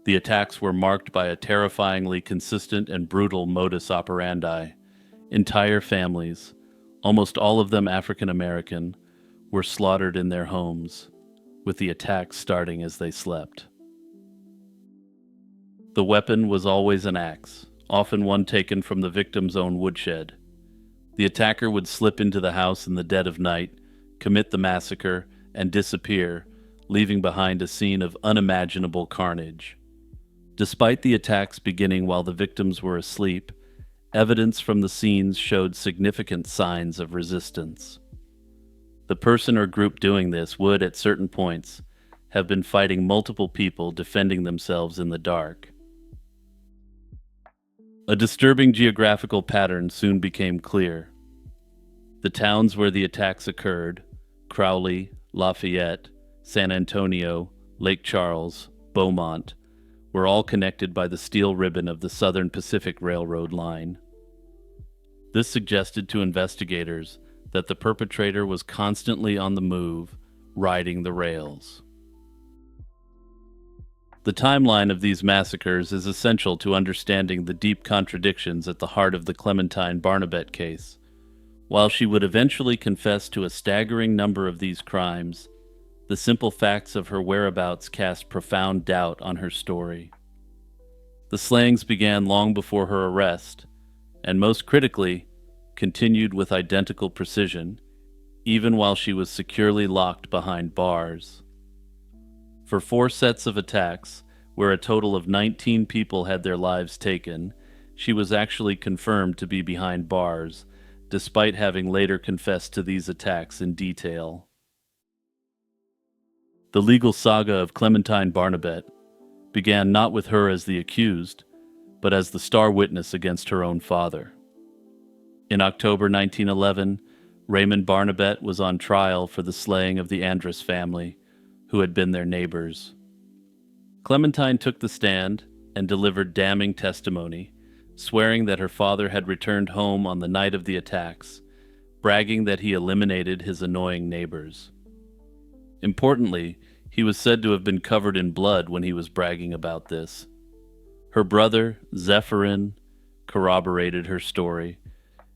The attacks were marked by a terrifyingly consistent and brutal modus operandi. Entire families, almost all of them African American, were slaughtered in their homes, with the attacks starting as they slept. The weapon was always an axe, often one taken from the victim's own woodshed. The attacker would slip into the house in the dead of night, commit the massacre, and disappear, leaving behind a scene of unimaginable carnage. Despite the attacks beginning while the victims were asleep, evidence from the scenes showed significant signs of resistance. The person or group doing this would, at certain points, have been fighting multiple people defending themselves in the dark. A disturbing geographical pattern soon became clear. The towns where the attacks occurred, Crowley, Lafayette, San Antonio, Lake Charles, Beaumont, were all connected by the steel ribbon of the Southern Pacific Railroad line. This suggested to investigators that the perpetrator was constantly on the move, riding the rails. The timeline of these massacres is essential to understanding the deep contradictions at the heart of the Clementine Barnabette case. While she would eventually confess to a staggering number of these crimes, the simple facts of her whereabouts cast profound doubt on her story. The slayings began long before her arrest, and most critically, continued with identical precision, even while she was securely locked behind bars. For 4 sets of attacks, where a total of 19 people had their lives taken, she was actually confirmed to be behind bars, despite having later confessed to these attacks in detail. The legal saga of Clementine Barnabette began not with her as the accused, but as the star witness against her own father. In October 1911, Raymond Barnabette was on trial for the slaying of the Andrus family, who had been their neighbors. Clementine took the stand and delivered damning testimony, swearing that her father had returned home on the night of the attacks, bragging that he eliminated his annoying neighbors. Importantly, he was said to have been covered in blood when he was bragging about this. Her brother, Zephyrin, corroborated her story,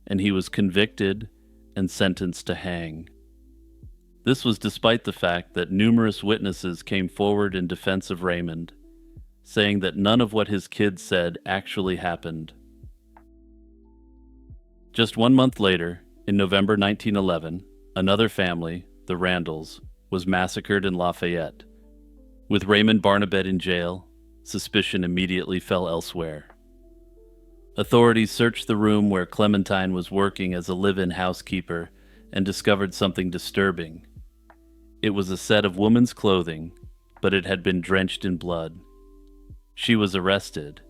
and he was convicted and sentenced to hang. This was despite the fact that numerous witnesses came forward in defense of Raymond, saying that none of what his kids said actually happened. Just 1 month later, in November 1911, another family, the Randalls, was massacred in Lafayette. With Raymond Barnabette in jail, suspicion immediately fell elsewhere. Authorities searched the room where Clementine was working as a live-in housekeeper and discovered something disturbing. It was a set of woman's clothing, but it had been drenched in blood. She was arrested,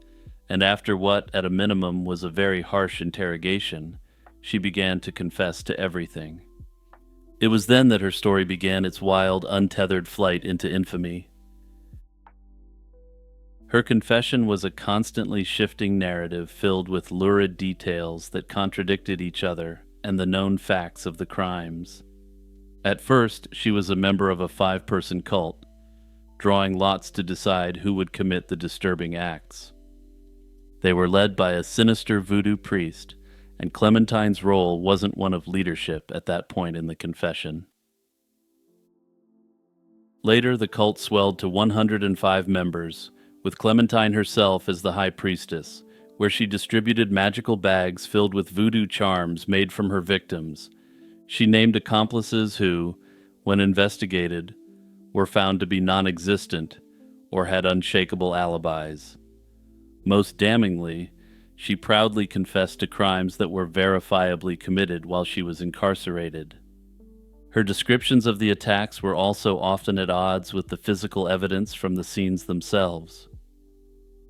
and after what, at a minimum, was a very harsh interrogation, she began to confess to everything. It was then that her story began its wild, untethered flight into infamy. Her confession was a constantly shifting narrative filled with lurid details that contradicted each other and the known facts of the crimes. At first, she was a member of a 5-person cult, drawing lots to decide who would commit the disturbing acts. They were led by a sinister voodoo priest, and Clementine's role wasn't one of leadership at that point in the confession. Later, the cult swelled to 105 members, with Clementine herself as the high priestess, where she distributed magical bags filled with voodoo charms made from her victims. She named accomplices who, when investigated, were found to be non-existent or had unshakable alibis. Most damningly, she proudly confessed to crimes that were verifiably committed while she was incarcerated. Her descriptions of the attacks were also often at odds with the physical evidence from the scenes themselves.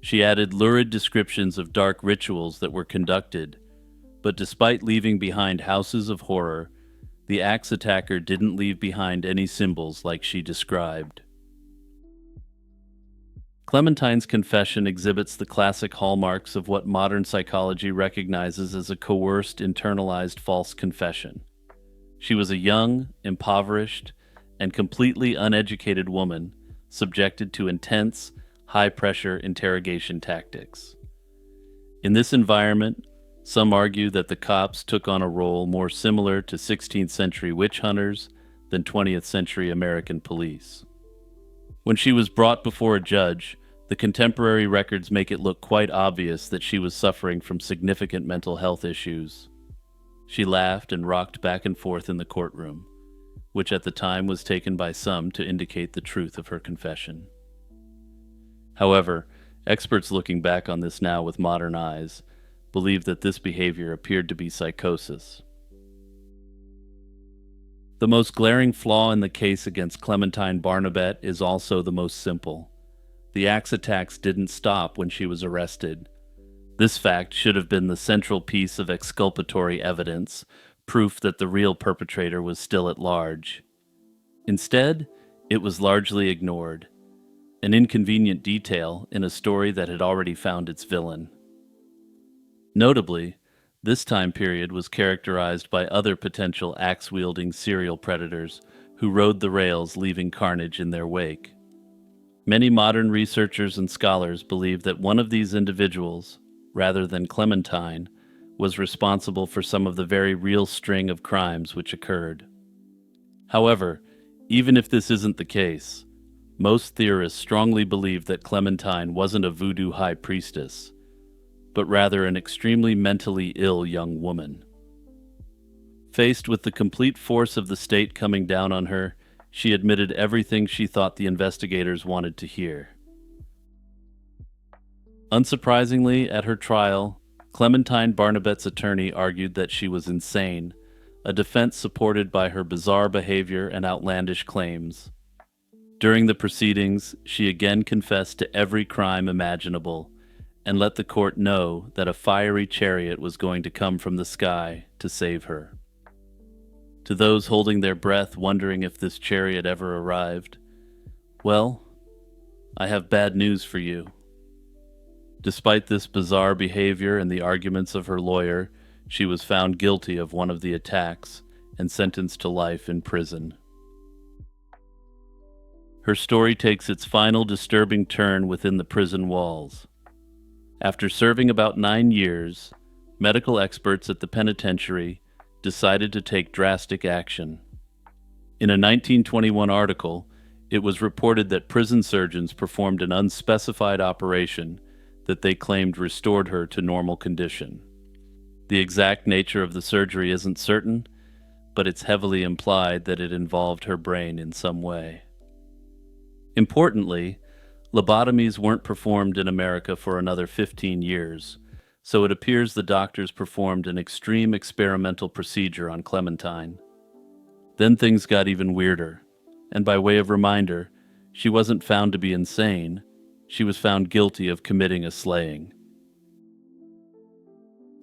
She added lurid descriptions of dark rituals that were conducted, but despite leaving behind houses of horror, the axe attacker didn't leave behind any symbols like she described. Clementine's confession exhibits the classic hallmarks of what modern psychology recognizes as a coerced, internalized false confession. She was a young, impoverished, and completely uneducated woman subjected to intense, high-pressure interrogation tactics. In this environment, some argue that the cops took on a role more similar to 16th century witch hunters than 20th century American police. When she was brought before a judge, the contemporary records make it look quite obvious that she was suffering from significant mental health issues. She laughed and rocked back and forth in the courtroom, which at the time was taken by some to indicate the truth of her confession. However, experts looking back on this now with modern eyes believe that this behavior appeared to be psychosis. The most glaring flaw in the case against Clementine Barnabet is also the most simple. The axe attacks didn't stop when she was arrested. This fact should have been the central piece of exculpatory evidence, proof that the real perpetrator was still at large. Instead, it was largely ignored, an inconvenient detail in a story that had already found its villain. Notably, this time period was characterized by other potential axe-wielding serial predators who rode the rails, leaving carnage in their wake. Many modern researchers and scholars believe that one of these individuals, rather than Clementine, was responsible for some of the very real string of crimes which occurred. However, even if this isn't the case, most theorists strongly believe that Clementine wasn't a voodoo high priestess, but rather an extremely mentally ill young woman. Faced with the complete force of the state coming down on her, she admitted everything she thought the investigators wanted to hear. Unsurprisingly, at her trial, Clementine Barnabet's attorney argued that she was insane, a defense supported by her bizarre behavior and outlandish claims. During the proceedings, she again confessed to every crime imaginable, and let the court know that a fiery chariot was going to come from the sky to save her. To those holding their breath, wondering if this chariot ever arrived, well, I have bad news for you. Despite this bizarre behavior and the arguments of her lawyer, she was found guilty of one of the attacks and sentenced to life in prison. Her story takes its final disturbing turn within the prison walls. After serving about 9 years, medical experts at the penitentiary decided to take drastic action. In a 1921 article, it was reported that prison surgeons performed an unspecified operation that they claimed restored her to normal condition. The exact nature of the surgery isn't certain, but it's heavily implied that it involved her brain in some way. Importantly, lobotomies weren't performed in America for another 15 years, so it appears the doctors performed an extreme experimental procedure on Clementine. Then things got even weirder, and by way of reminder, she wasn't found to be insane, she was found guilty of committing a slaying.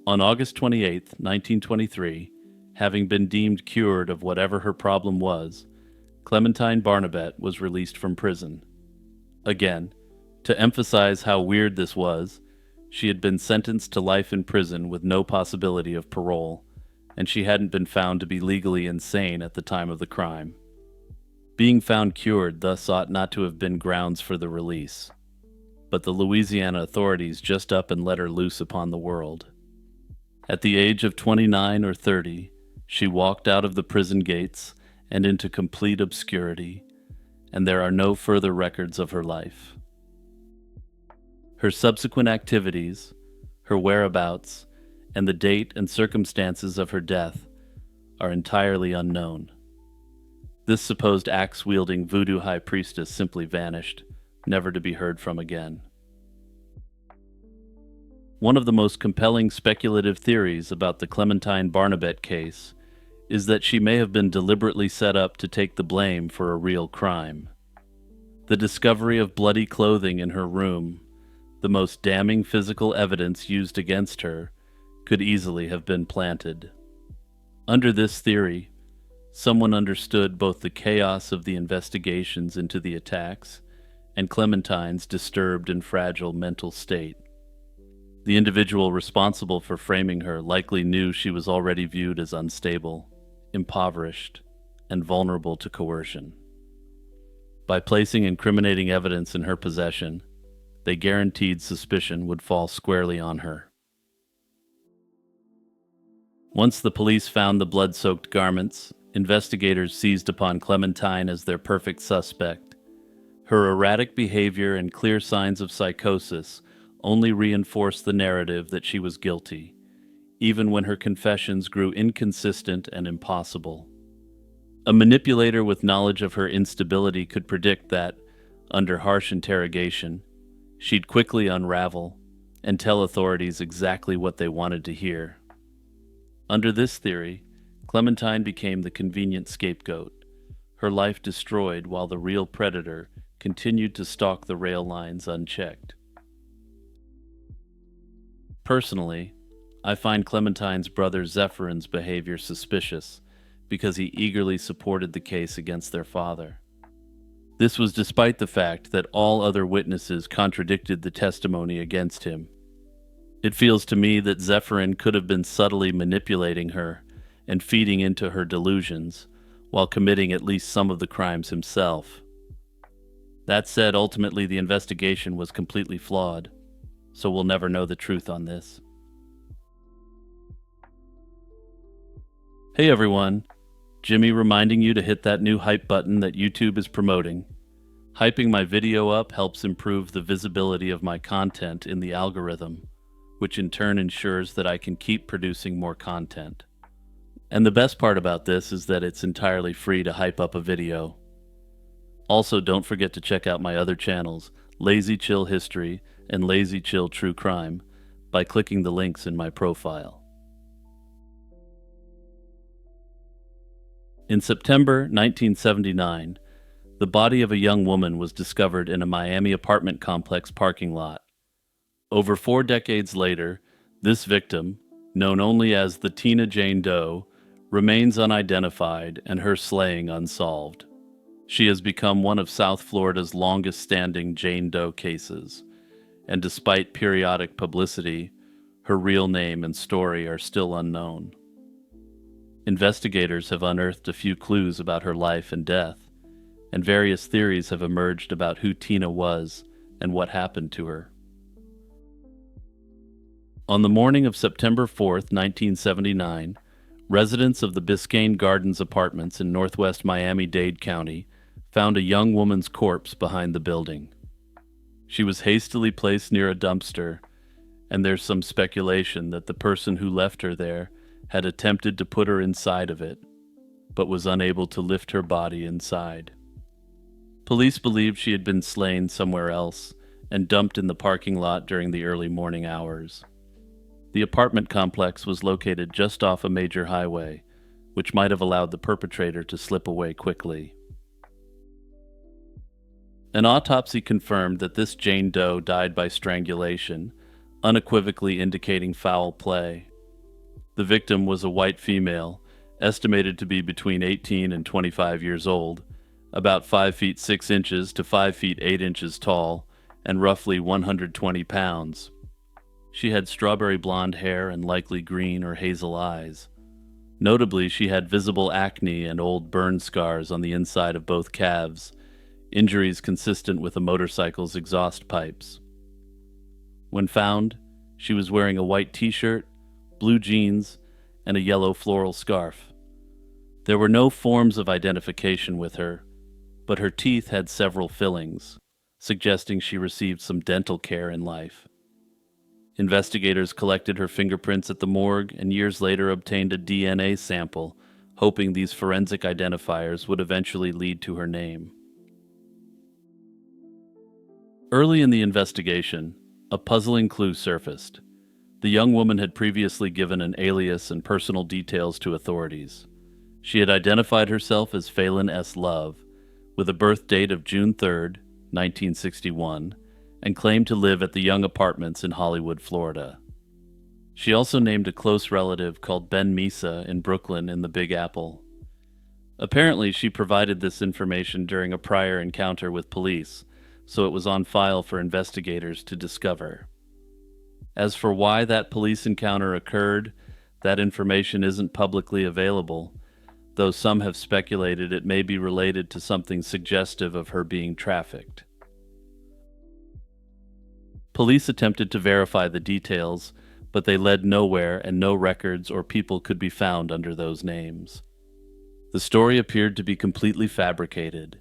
On August 28, 1923, having been deemed cured of whatever her problem was, Clementine Barnabette was released from prison. Again, to emphasize how weird this was, she had been sentenced to life in prison with no possibility of parole, and she hadn't been found to be legally insane at the time of the crime. Being found cured thus ought not to have been grounds for the release. But the Louisiana authorities just up and let her loose upon the world. At the age of 29 or 30, she walked out of the prison gates and into complete obscurity, and there are no further records of her life. Her subsequent activities, her whereabouts, and the date and circumstances of her death are entirely unknown. This supposed axe-wielding voodoo high priestess simply vanished, never to be heard from again. One of the most compelling speculative theories about the Clementine Barnabette case is that she may have been deliberately set up to take the blame for a real crime. The discovery of bloody clothing in her room, the most damning physical evidence used against her, could easily have been planted. Under this theory, someone understood both the chaos of the investigations into the attacks and Clementine's disturbed and fragile mental state. The individual responsible for framing her likely knew she was already viewed as unstable, impoverished, and vulnerable to coercion. By placing incriminating evidence in her possession, they guaranteed suspicion would fall squarely on her. Once the police found the blood-soaked garments, investigators seized upon Clementine as their perfect suspect. Her erratic behavior and clear signs of psychosis only reinforced the narrative that she was guilty, even when her confessions grew inconsistent and impossible. A manipulator with knowledge of her instability could predict that, under harsh interrogation, she'd quickly unravel and tell authorities exactly what they wanted to hear. Under this theory, Clementine became the convenient scapegoat, her life destroyed while the real predator continued to stalk the rail lines unchecked. Personally, I find Clementine's brother Zephyrin's behavior suspicious because he eagerly supported the case against their father. This was despite the fact that all other witnesses contradicted the testimony against him. It feels to me that Zephyrin could have been subtly manipulating her and feeding into her delusions while committing at least some of the crimes himself. That said, ultimately the investigation was completely flawed, so we'll never know the truth on this. Hey everyone, Jimmy reminding you to hit that new hype button that YouTube is promoting. Hyping my video up helps improve the visibility of my content in the algorithm, which in turn ensures that I can keep producing more content. And the best part about this is that it's entirely free to hype up a video. Also, don't forget to check out my other channels, Lazy Chill History and Lazy Chill True Crime, by clicking the links in my profile. In September 1979, the body of a young woman was discovered in a Miami apartment complex parking lot. Over 4 decades later, this victim, known only as the Tina Jane Doe, remains unidentified and her slaying unsolved. She has become one of South Florida's longest-standing Jane Doe cases, and despite periodic publicity, her real name and story are still unknown. Investigators have unearthed a few clues about her life and death, and various theories have emerged about who Tina was and what happened to her. On the morning of September 4th, 1979, residents of the Biscayne Gardens apartments in northwest Miami-Dade County found a young woman's corpse behind the building. She was hastily placed near a dumpster, and there's some speculation that the person who left her there had attempted to put her inside of it, but was unable to lift her body inside. Police believed she had been slain somewhere else and dumped in the parking lot during the early morning hours. The apartment complex was located just off a major highway, which might have allowed the perpetrator to slip away quickly. An autopsy confirmed that this Jane Doe died by strangulation, unequivocally indicating foul play. The victim was a white female, estimated to be between 18 and 25 years old, about 5 feet 6 inches to 5 feet 8 inches tall, and roughly 120 pounds. She had strawberry blonde hair and likely green or hazel eyes. Notably, she had visible acne and old burn scars on the inside of both calves, injuries consistent with a motorcycle's exhaust pipes. When found, she was wearing a white t-shirt, blue jeans, and a yellow floral scarf. There were no forms of identification with her, but her teeth had several fillings, suggesting she received some dental care in life. Investigators collected her fingerprints at the morgue and years later obtained a DNA sample, hoping these forensic identifiers would eventually lead to her name. Early in the investigation, a puzzling clue surfaced. The young woman had previously given an alias and personal details to authorities. She had identified herself as Phelan S. Love, with a birth date of June 3, 1961, and claimed to live at the Young Apartments in Hollywood, Florida. She also named a close relative called Ben Misa in Brooklyn in the Big Apple. Apparently, she provided this information during a prior encounter with police, so it was on file for investigators to discover. As for why that police encounter occurred, that information isn't publicly available, though some have speculated it may be related to something suggestive of her being trafficked. Police attempted to verify the details, but they led nowhere and no records or people could be found under those names. The story appeared to be completely fabricated.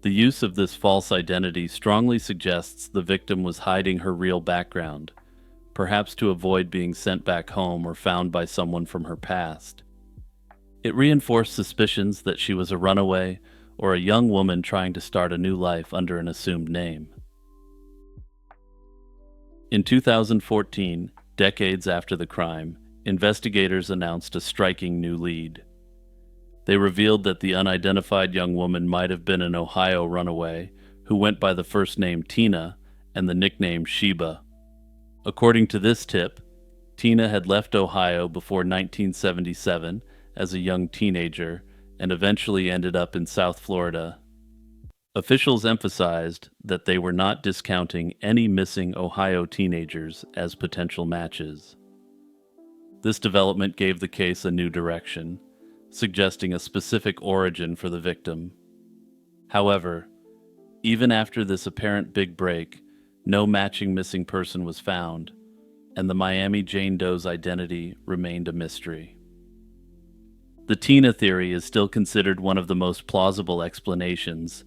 The use of this false identity strongly suggests the victim was hiding her real background, perhaps to avoid being sent back home or found by someone from her past. It reinforced suspicions that she was a runaway or a young woman trying to start a new life under an assumed name. In 2014, decades after the crime, investigators announced a striking new lead. They revealed that the unidentified young woman might have been an Ohio runaway who went by the first name Tina and the nickname Sheba. According to this tip, Tina had left Ohio before 1977 as a young teenager and eventually ended up in South Florida. Officials emphasized that they were not discounting any missing Ohio teenagers as potential matches. This development gave the case a new direction, suggesting a specific origin for the victim. However, even after this apparent big break, no matching missing person was found, and the Miami Jane Doe's identity remained a mystery. The Tina theory is still considered one of the most plausible explanations,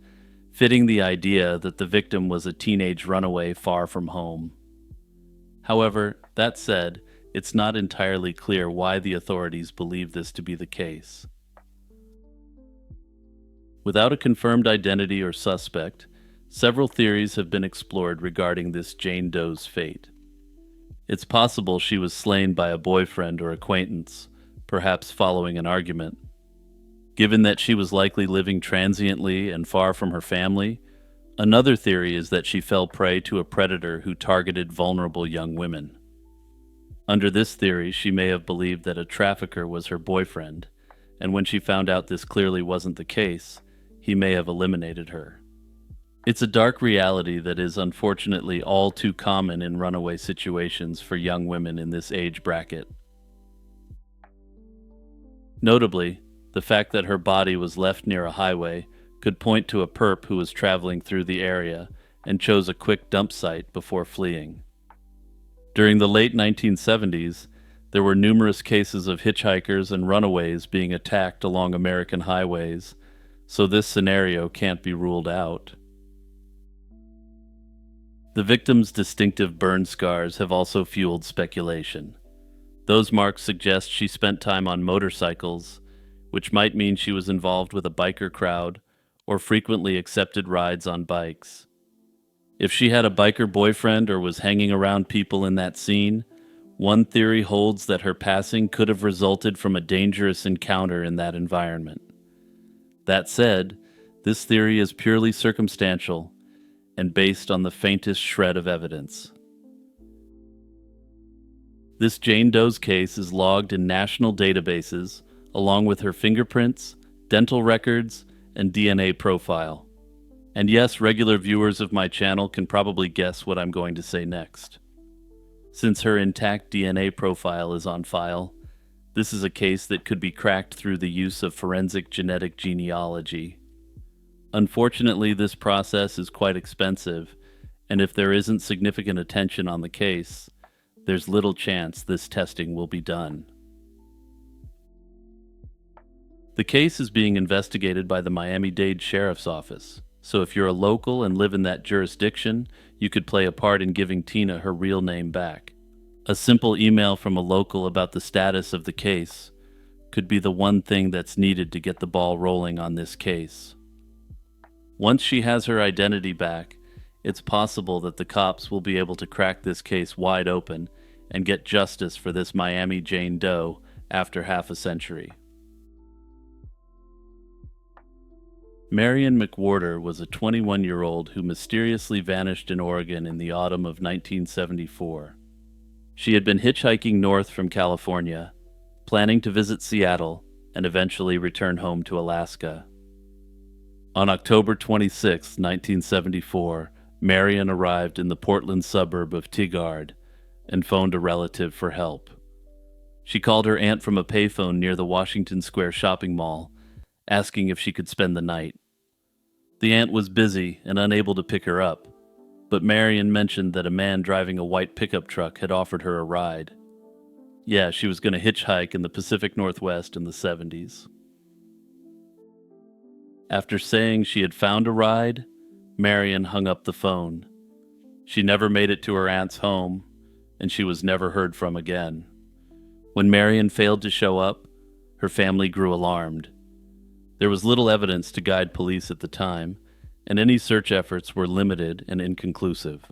fitting the idea that the victim was a teenage runaway far from home. However, that said, it's not entirely clear why the authorities believe this to be the case. Without a confirmed identity or suspect, several theories have been explored regarding this Jane Doe's fate. It's possible she was slain by a boyfriend or acquaintance, perhaps following an argument. Given that she was likely living transiently and far from her family, another theory is that she fell prey to a predator who targeted vulnerable young women. Under this theory, she may have believed that a trafficker was her boyfriend, and when she found out this clearly wasn't the case, he may have eliminated her. It's a dark reality that is unfortunately all too common in runaway situations for young women in this age bracket. Notably, the fact that her body was left near a highway could point to a perp who was traveling through the area and chose a quick dump site before fleeing. During the late 1970s, there were numerous cases of hitchhikers and runaways being attacked along American highways, so this scenario can't be ruled out. The victim's distinctive burn scars have also fueled speculation. Those marks suggest she spent time on motorcycles, which might mean she was involved with a biker crowd or frequently accepted rides on bikes. If she had a biker boyfriend or was hanging around people in that scene, one theory holds that her passing could have resulted from a dangerous encounter in that environment. That said, this theory is purely circumstantial and based on the faintest shred of evidence. This Jane Doe's case is logged in national databases, along with her fingerprints, dental records, and DNA profile. And yes, regular viewers of my channel can probably guess what I'm going to say next. Since her intact DNA profile is on file, this is a case that could be cracked through the use of forensic genetic genealogy. Unfortunately, this process is quite expensive, and if there isn't significant attention on the case, there's little chance this testing will be done. The case is being investigated by the Miami-Dade Sheriff's Office, so if you're a local and live in that jurisdiction, you could play a part in giving Tina her real name back. A simple email from a local about the status of the case could be the one thing that's needed to get the ball rolling on this case. Once she has her identity back, it's possible that the cops will be able to crack this case wide open and get justice for this Miami Jane Doe after half a century. Marion McWhorter was a 21-year-old who mysteriously vanished in Oregon in the autumn of 1974. She had been hitchhiking north from California, planning to visit Seattle and eventually return home to Alaska. On October 26, 1974, Marion arrived in the Portland suburb of Tigard and phoned a relative for help. She called her aunt from a payphone near the Washington Square shopping mall, asking if she could spend the night. The aunt was busy and unable to pick her up, but Marion mentioned that a man driving a white pickup truck had offered her a ride. Yeah, she was going to hitchhike in the Pacific Northwest in the 70s. After saying she had found a ride, Marion hung up the phone. She never made it to her aunt's home, and she was never heard from again. When Marion failed to show up, her family grew alarmed. There was little evidence to guide police at the time, and any search efforts were limited and inconclusive.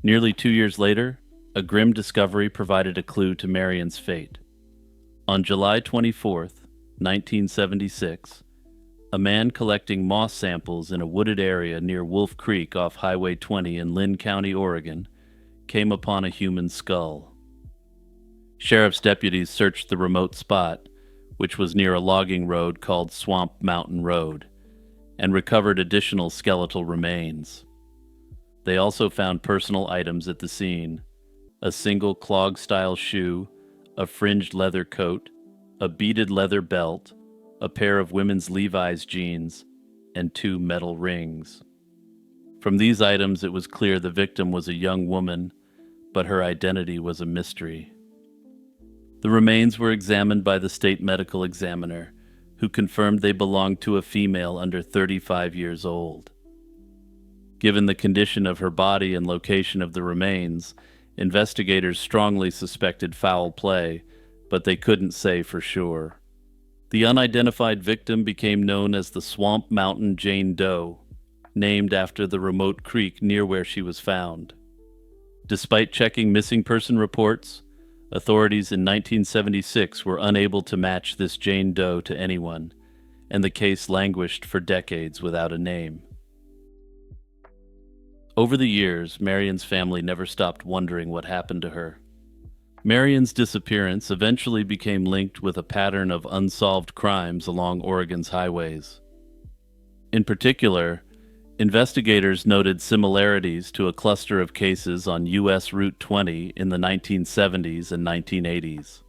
Nearly 2 years later, a grim discovery provided a clue to Marion's fate. On July 24, 1976, a man collecting moss samples in a wooded area near Wolf Creek off Highway 20 in Lynn County, Oregon, came upon a human skull. Sheriff's deputies searched the remote spot, which was near a logging road called Swamp Mountain Road, and recovered additional skeletal remains. They also found personal items at the scene: a single clog-style shoe, a fringed leather coat, a beaded leather belt, a pair of women's Levi's jeans, and 2 metal rings. From these items, it was clear the victim was a young woman, but her identity was a mystery. The remains were examined by the state medical examiner, who confirmed they belonged to a female under 35 years old. Given the condition of her body and location of the remains, investigators strongly suspected foul play, but they couldn't say for sure. The unidentified victim became known as the Swamp Mountain Jane Doe, named after the remote creek near where she was found. Despite checking missing person reports, authorities in 1976 were unable to match this Jane Doe to anyone, and the case languished for decades without a name. Over the years, Marion's family never stopped wondering what happened to her. Marion's disappearance eventually became linked with a pattern of unsolved crimes along Oregon's highways. In particular, investigators noted similarities to a cluster of cases on U.S. Route 20 in the 1970s and 1980s.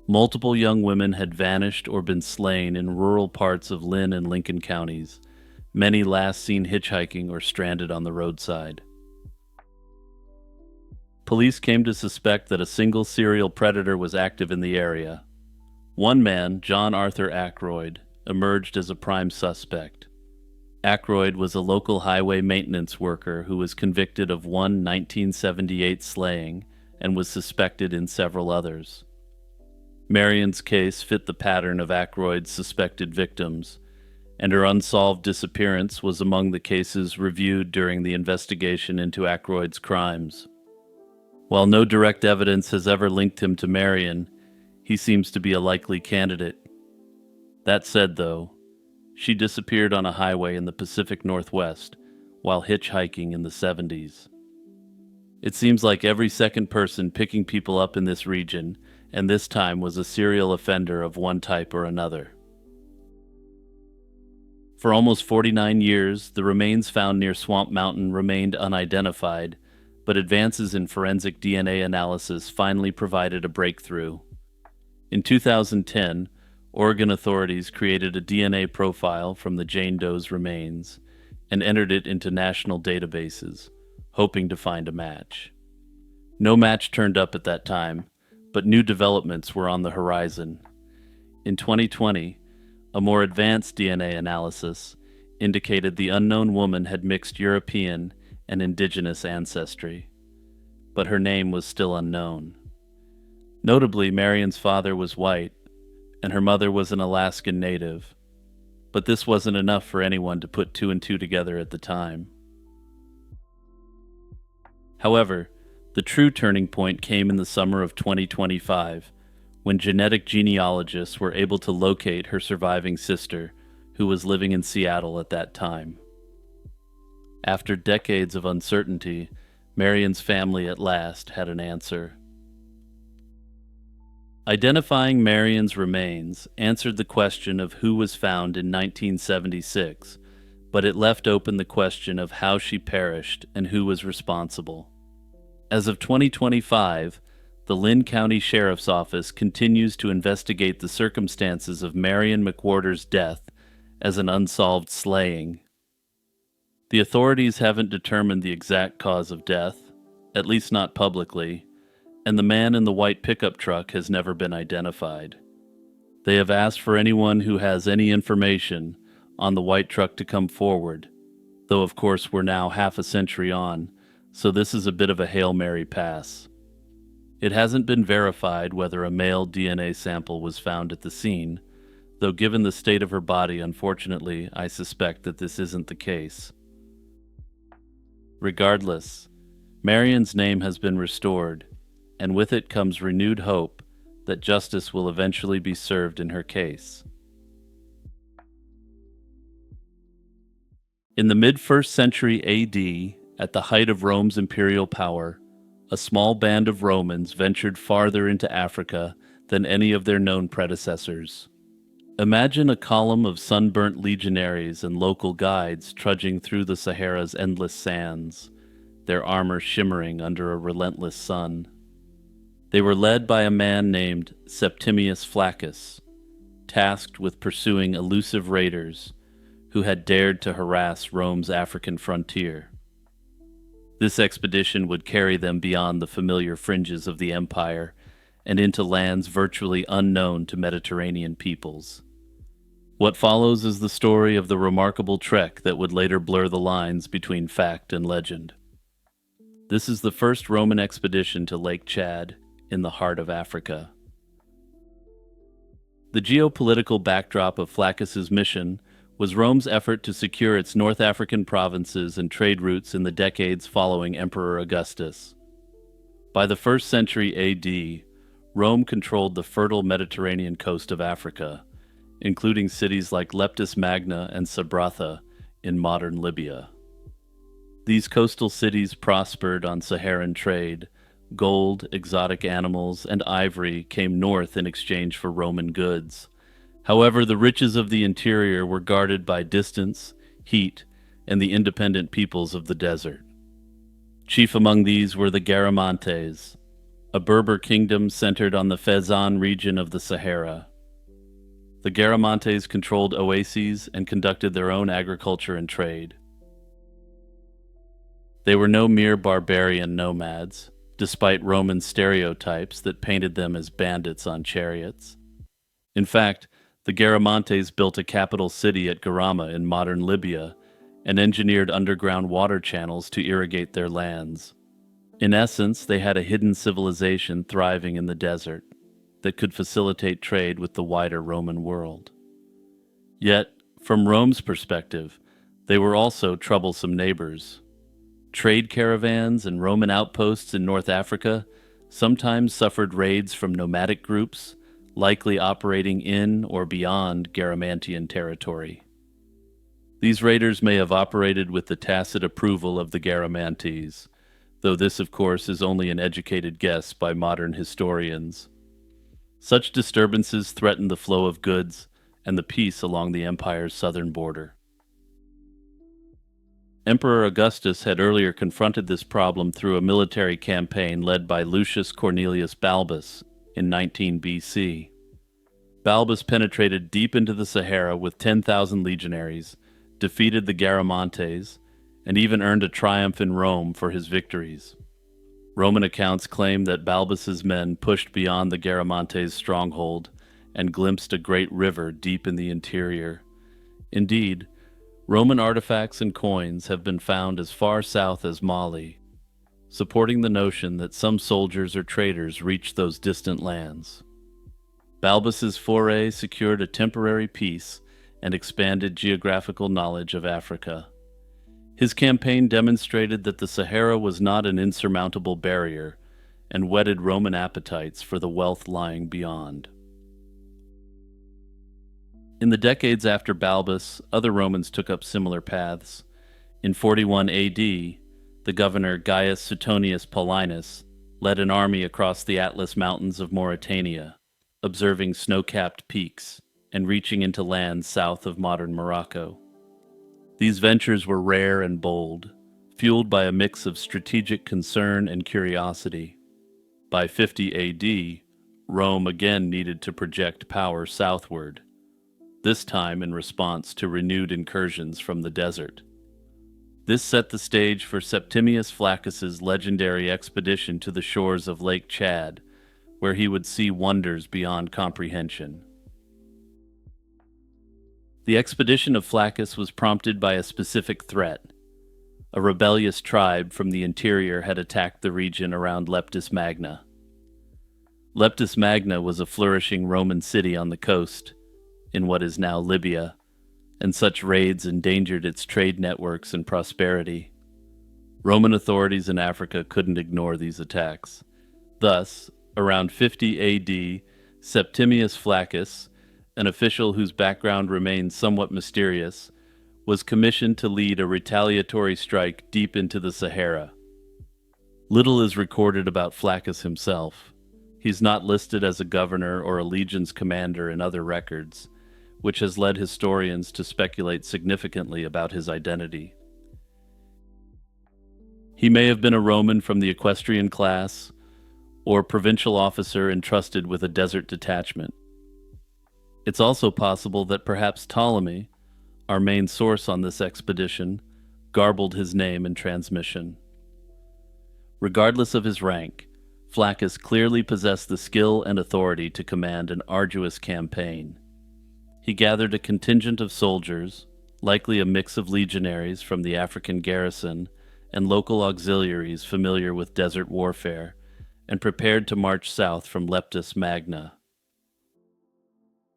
Multiple young women had vanished or been slain in rural parts of Lynn and Lincoln counties, many last seen hitchhiking or stranded on the roadside. Police came to suspect that a single serial predator was active in the area. One man, John Arthur Ackroyd, emerged as a prime suspect. Ackroyd was a local highway maintenance worker who was convicted of one 1978 slaying and was suspected in several others. Marion's case fit the pattern of Ackroyd's suspected victims, and her unsolved disappearance was among the cases reviewed during the investigation into Ackroyd's crimes. While no direct evidence has ever linked him to Marion, he seems to be a likely candidate. That said, though, she disappeared on a highway in the Pacific Northwest while hitchhiking in the 70s. It seems like every second person picking people up in this region, and this time was a serial offender of one type or another. For almost 49 years, the remains found near Swamp Mountain remained unidentified, but advances in forensic DNA analysis finally provided a breakthrough. In 2010, Oregon authorities created a DNA profile from the Jane Doe's remains and entered it into national databases, hoping to find a match. No match turned up at that time, but new developments were on the horizon. In 2020, a more advanced DNA analysis indicated the unknown woman had mixed European and indigenous ancestry, but her name was still unknown. Notably, Marion's father was white, and her mother was an Alaskan native, but this wasn't enough for anyone to put two and two together at the time. However, the true turning point came in the summer of 2025, when genetic genealogists were able to locate her surviving sister, who was living in Seattle at that time. After decades of uncertainty, Marion's family at last had an answer. Identifying Marion's remains answered the question of who was found in 1976, but it left open the question of how she perished and who was responsible. As of 2025, the Lynn County Sheriff's Office continues to investigate the circumstances of Marion McWhorter's death as an unsolved slaying. The authorities haven't determined the exact cause of death, at least not publicly, and the man in the white pickup truck has never been identified. They have asked for anyone who has any information on the white truck to come forward, though of course we're now half a century on, so this is a bit of a Hail Mary pass. It hasn't been verified whether a male DNA sample was found at the scene, though given the state of her body, unfortunately, I suspect that this isn't the case. Regardless, Marion's name has been restored, and with it comes renewed hope that justice will eventually be served in her case. In the mid-1st century AD, at the height of Rome's imperial power, a small band of Romans ventured farther into Africa than any of their known predecessors. Imagine a column of sunburnt legionaries and local guides trudging through the Sahara's endless sands, their armor shimmering under a relentless sun. They were led by a man named Septimius Flaccus, tasked with pursuing elusive raiders who had dared to harass Rome's African frontier. This expedition would carry them beyond the familiar fringes of the empire and into lands virtually unknown to Mediterranean peoples. What follows is the story of the remarkable trek that would later blur the lines between fact and legend. This is the first Roman expedition to Lake Chad, in the heart of Africa. The geopolitical backdrop of Flaccus's mission was Rome's effort to secure its North African provinces and trade routes in the decades following Emperor Augustus. By the 1st century AD, Rome controlled the fertile Mediterranean coast of Africa, including cities like Leptis Magna and Sabratha in modern Libya. These coastal cities prospered on Saharan trade. Gold, exotic animals, and ivory came north in exchange for Roman goods. However, the riches of the interior were guarded by distance, heat, and the independent peoples of the desert. Chief among these were the Garamantes, a Berber kingdom centered on the Fezzan region of the Sahara. The Garamantes controlled oases and conducted their own agriculture and trade. They were no mere barbarian nomads, despite Roman stereotypes that painted them as bandits on chariots. In fact, the Garamantes built a capital city at Garama in modern Libya and engineered underground water channels to irrigate their lands. In essence, they had a hidden civilization thriving in the desert that could facilitate trade with the wider Roman world. Yet, from Rome's perspective, they were also troublesome neighbors. Trade caravans and Roman outposts in North Africa sometimes suffered raids from nomadic groups, likely operating in or beyond Garamantian territory. These raiders may have operated with the tacit approval of the Garamantes, though this, of course, is only an educated guess by modern historians. Such disturbances threatened the flow of goods and the peace along the empire's southern border. Emperor Augustus had earlier confronted this problem through a military campaign led by Lucius Cornelius Balbus in 19 BC. Balbus penetrated deep into the Sahara with 10,000 legionaries, defeated the Garamantes, and even earned a triumph in Rome for his victories. Roman accounts claim that Balbus's men pushed beyond the Garamantes' stronghold and glimpsed a great river deep in the interior. Indeed, Roman artifacts and coins have been found as far south as Mali, supporting the notion that some soldiers or traders reached those distant lands. Balbus's foray secured a temporary peace and expanded geographical knowledge of Africa. His campaign demonstrated that the Sahara was not an insurmountable barrier and whetted Roman appetites for the wealth lying beyond. In the decades after Balbus, other Romans took up similar paths. In 41 AD, the governor Gaius Suetonius Paulinus led an army across the Atlas Mountains of Mauritania, observing snow-capped peaks and reaching into lands south of modern Morocco. These ventures were rare and bold, fueled by a mix of strategic concern and curiosity. By 50 AD, Rome again needed to project power southward, this time in response to renewed incursions from the desert. This set the stage for Septimius Flaccus's legendary expedition to the shores of Lake Chad, where he would see wonders beyond comprehension. The expedition of Flaccus was prompted by a specific threat. A rebellious tribe from the interior had attacked the region around Leptis Magna. Leptis Magna was a flourishing Roman city on the coast, in what is now Libya, and such raids endangered its trade networks and prosperity. Roman authorities in Africa couldn't ignore these attacks. Thus, around 50 AD, Septimius Flaccus, an official whose background remains somewhat mysterious, was commissioned to lead a retaliatory strike deep into the Sahara. Little is recorded about Flaccus himself. He's not listed as a governor or a legion's commander in other records, which has led historians to speculate significantly about his identity. He may have been a Roman from the equestrian class, or provincial officer entrusted with a desert detachment. It's also possible that perhaps Ptolemy, our main source on this expedition, garbled his name in transmission. Regardless of his rank, Flaccus clearly possessed the skill and authority to command an arduous campaign. He gathered a contingent of soldiers, likely a mix of legionaries from the African garrison and local auxiliaries familiar with desert warfare, and prepared to march south from Leptis Magna.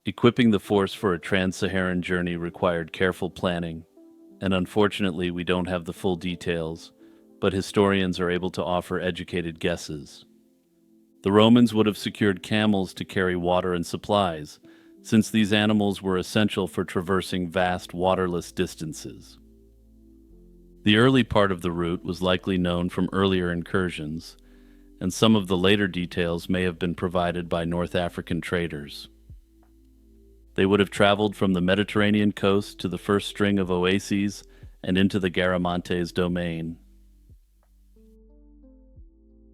Equipping the force for a trans-Saharan journey required careful planning, and unfortunately we don't have the full details, but historians are able to offer educated guesses. The Romans would have secured camels to carry water and supplies, since these animals were essential for traversing vast waterless distances. The early part of the route was likely known from earlier incursions, and some of the later details may have been provided by North African traders. They would have traveled from the Mediterranean coast to the first string of oases and into the Garamantes domain.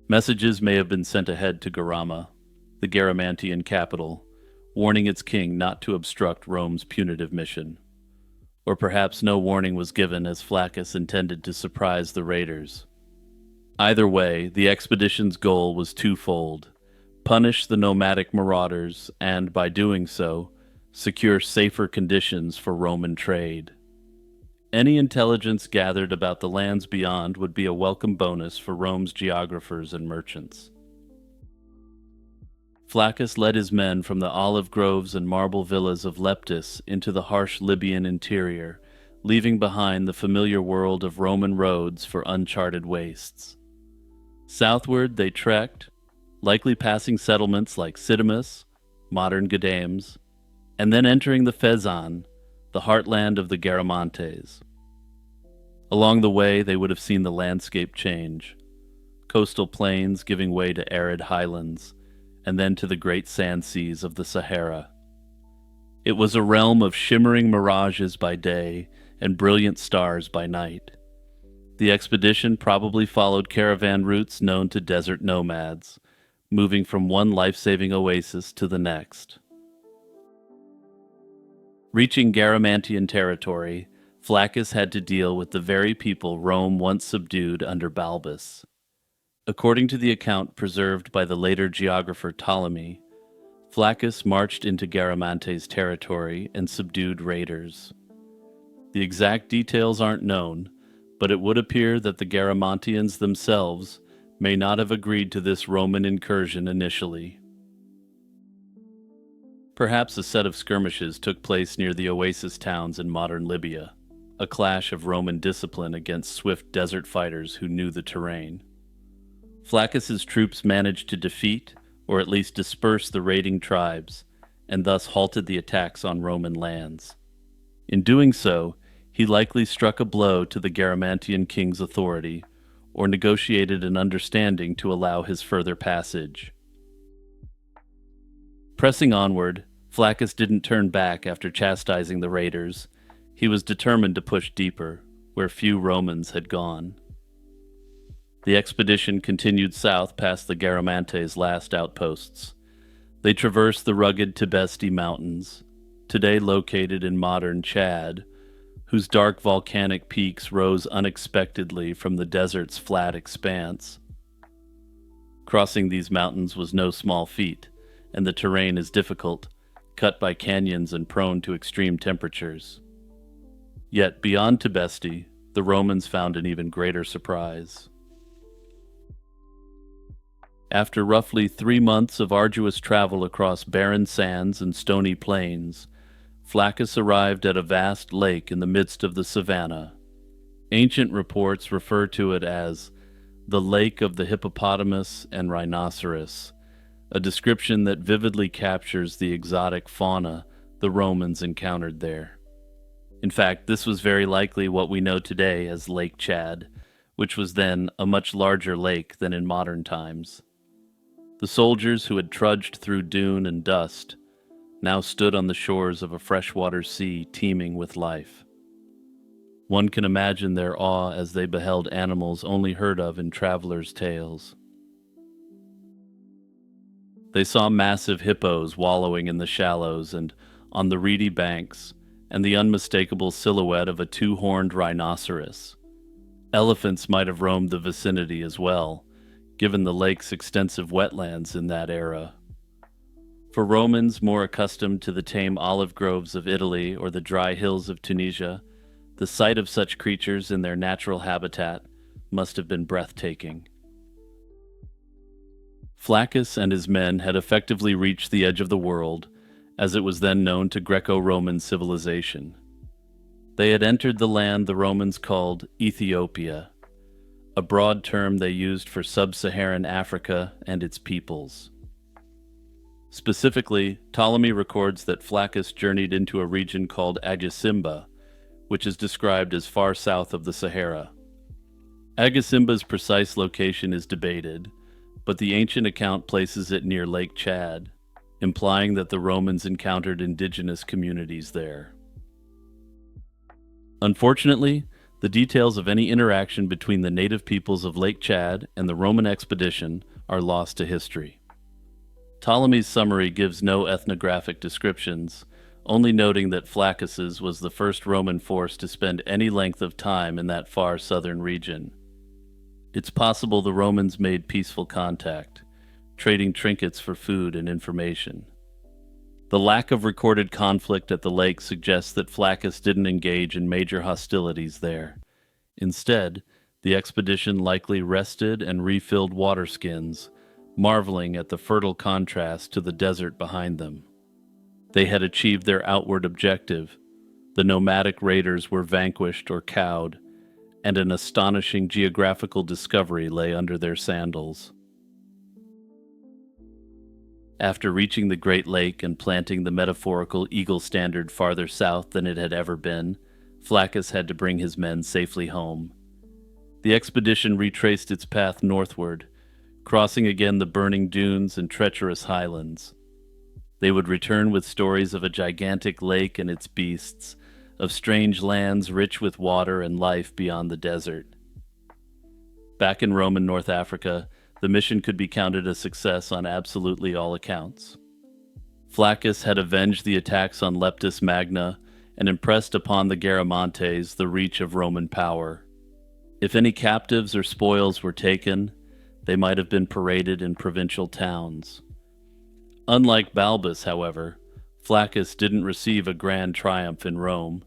Messages may have been sent ahead to Garama, the Garamantian capital, warning its king not to obstruct Rome's punitive mission. Or perhaps no warning was given as Flaccus intended to surprise the raiders. Either way, the expedition's goal was twofold: punish the nomadic marauders and, by doing so, secure safer conditions for Roman trade. Any intelligence gathered about the lands beyond would be a welcome bonus for Rome's geographers and merchants. Flaccus led his men from the olive groves and marble villas of Leptis into the harsh Libyan interior, leaving behind the familiar world of Roman roads for uncharted wastes. Southward they trekked, likely passing settlements like Sidimus, modern Gadames, and then entering the Fezzan, the heartland of the Garamantes. Along the way, they would have seen the landscape change. coastal plains giving way to arid highlands, and then to the great sand seas of the Sahara. It was a realm of shimmering mirages by day and brilliant stars by night. The expedition probably followed caravan routes known to desert nomads, moving from one life-saving oasis to the next. Reaching Garamantian territory, Flaccus had to deal with the very people Rome once subdued under Balbus. According to the account preserved by the later geographer Ptolemy, Flaccus marched into Garamantes territory and subdued raiders. The exact details aren't known, but it would appear that the Garamantians themselves may not have agreed to this Roman incursion initially. Perhaps a set of skirmishes took place near the oasis towns in modern Libya, a clash of Roman discipline against swift desert fighters who knew the terrain. Flaccus's troops managed to defeat, or at least disperse the raiding tribes, and thus halted the attacks on Roman lands. In doing so, he likely struck a blow to the Garamantian king's authority, or negotiated an understanding to allow his further passage. Pressing onward, Flaccus didn't turn back after chastising the raiders. He was determined to push deeper, where few Romans had gone. The expedition continued south past the Garamantes' last outposts. They traversed the rugged Tibesti Mountains, today located in modern Chad, whose dark volcanic peaks rose unexpectedly from the desert's flat expanse. Crossing these mountains was no small feat, and the terrain is difficult, cut by canyons and prone to extreme temperatures. Yet beyond Tibesti, the Romans found an even greater surprise. After roughly 3 months of arduous travel across barren sands and stony plains, Flaccus arrived at a vast lake in the midst of the savannah. Ancient reports refer to it as the Lake of the Hippopotamus and Rhinoceros, a description that vividly captures the exotic fauna the Romans encountered there. In fact, this was very likely what we know today as Lake Chad, which was then a much larger lake than in modern times. The soldiers who had trudged through dune and dust now stood on the shores of a freshwater sea teeming with life. One can imagine their awe as they beheld animals only heard of in travelers' tales. They saw massive hippos wallowing in the shallows and on the reedy banks, and the unmistakable silhouette of a two-horned rhinoceros. Elephants might have roamed the vicinity as well, given the lake's extensive wetlands in that era. For Romans more accustomed to the tame olive groves of Italy or the dry hills of Tunisia, the sight of such creatures in their natural habitat must have been breathtaking. Flaccus and his men had effectively reached the edge of the world, as it was then known to Greco-Roman civilization. They had entered the land the Romans called Ethiopia, a broad term they used for sub-Saharan Africa and its peoples. Specifically, Ptolemy records that Flaccus journeyed into a region called Agasimba, which is described as far south of the Sahara. Agasimba's precise location is debated, but the ancient account places it near Lake Chad, implying that the Romans encountered indigenous communities there. Unfortunately, the details of any interaction between the native peoples of Lake Chad and the Roman expedition are lost to history. Ptolemy's summary gives no ethnographic descriptions, only noting that Flaccus's was the first Roman force to spend any length of time in that far southern region. It's possible the Romans made peaceful contact, trading trinkets for food and information. The lack of recorded conflict at the lake suggests that Flaccus didn't engage in major hostilities there. Instead, the expedition likely rested and refilled water skins, marveling at the fertile contrast to the desert behind them. They had achieved their outward objective. The nomadic raiders were vanquished or cowed, and an astonishing geographical discovery lay under their sandals. After reaching the Great Lake and planting the metaphorical eagle standard farther south than it had ever been, Flaccus had to bring his men safely home. The expedition retraced its path northward, crossing again the burning dunes and treacherous highlands. They would return with stories of a gigantic lake and its beasts, of strange lands rich with water and life beyond the desert. Back in Roman North Africa, the mission could be counted a success on absolutely all accounts. Flaccus had avenged the attacks on Leptis Magna and impressed upon the Garamantes the reach of Roman power. If any captives or spoils were taken, they might have been paraded in provincial towns. Unlike Balbus, however, Flaccus didn't receive a grand triumph in Rome,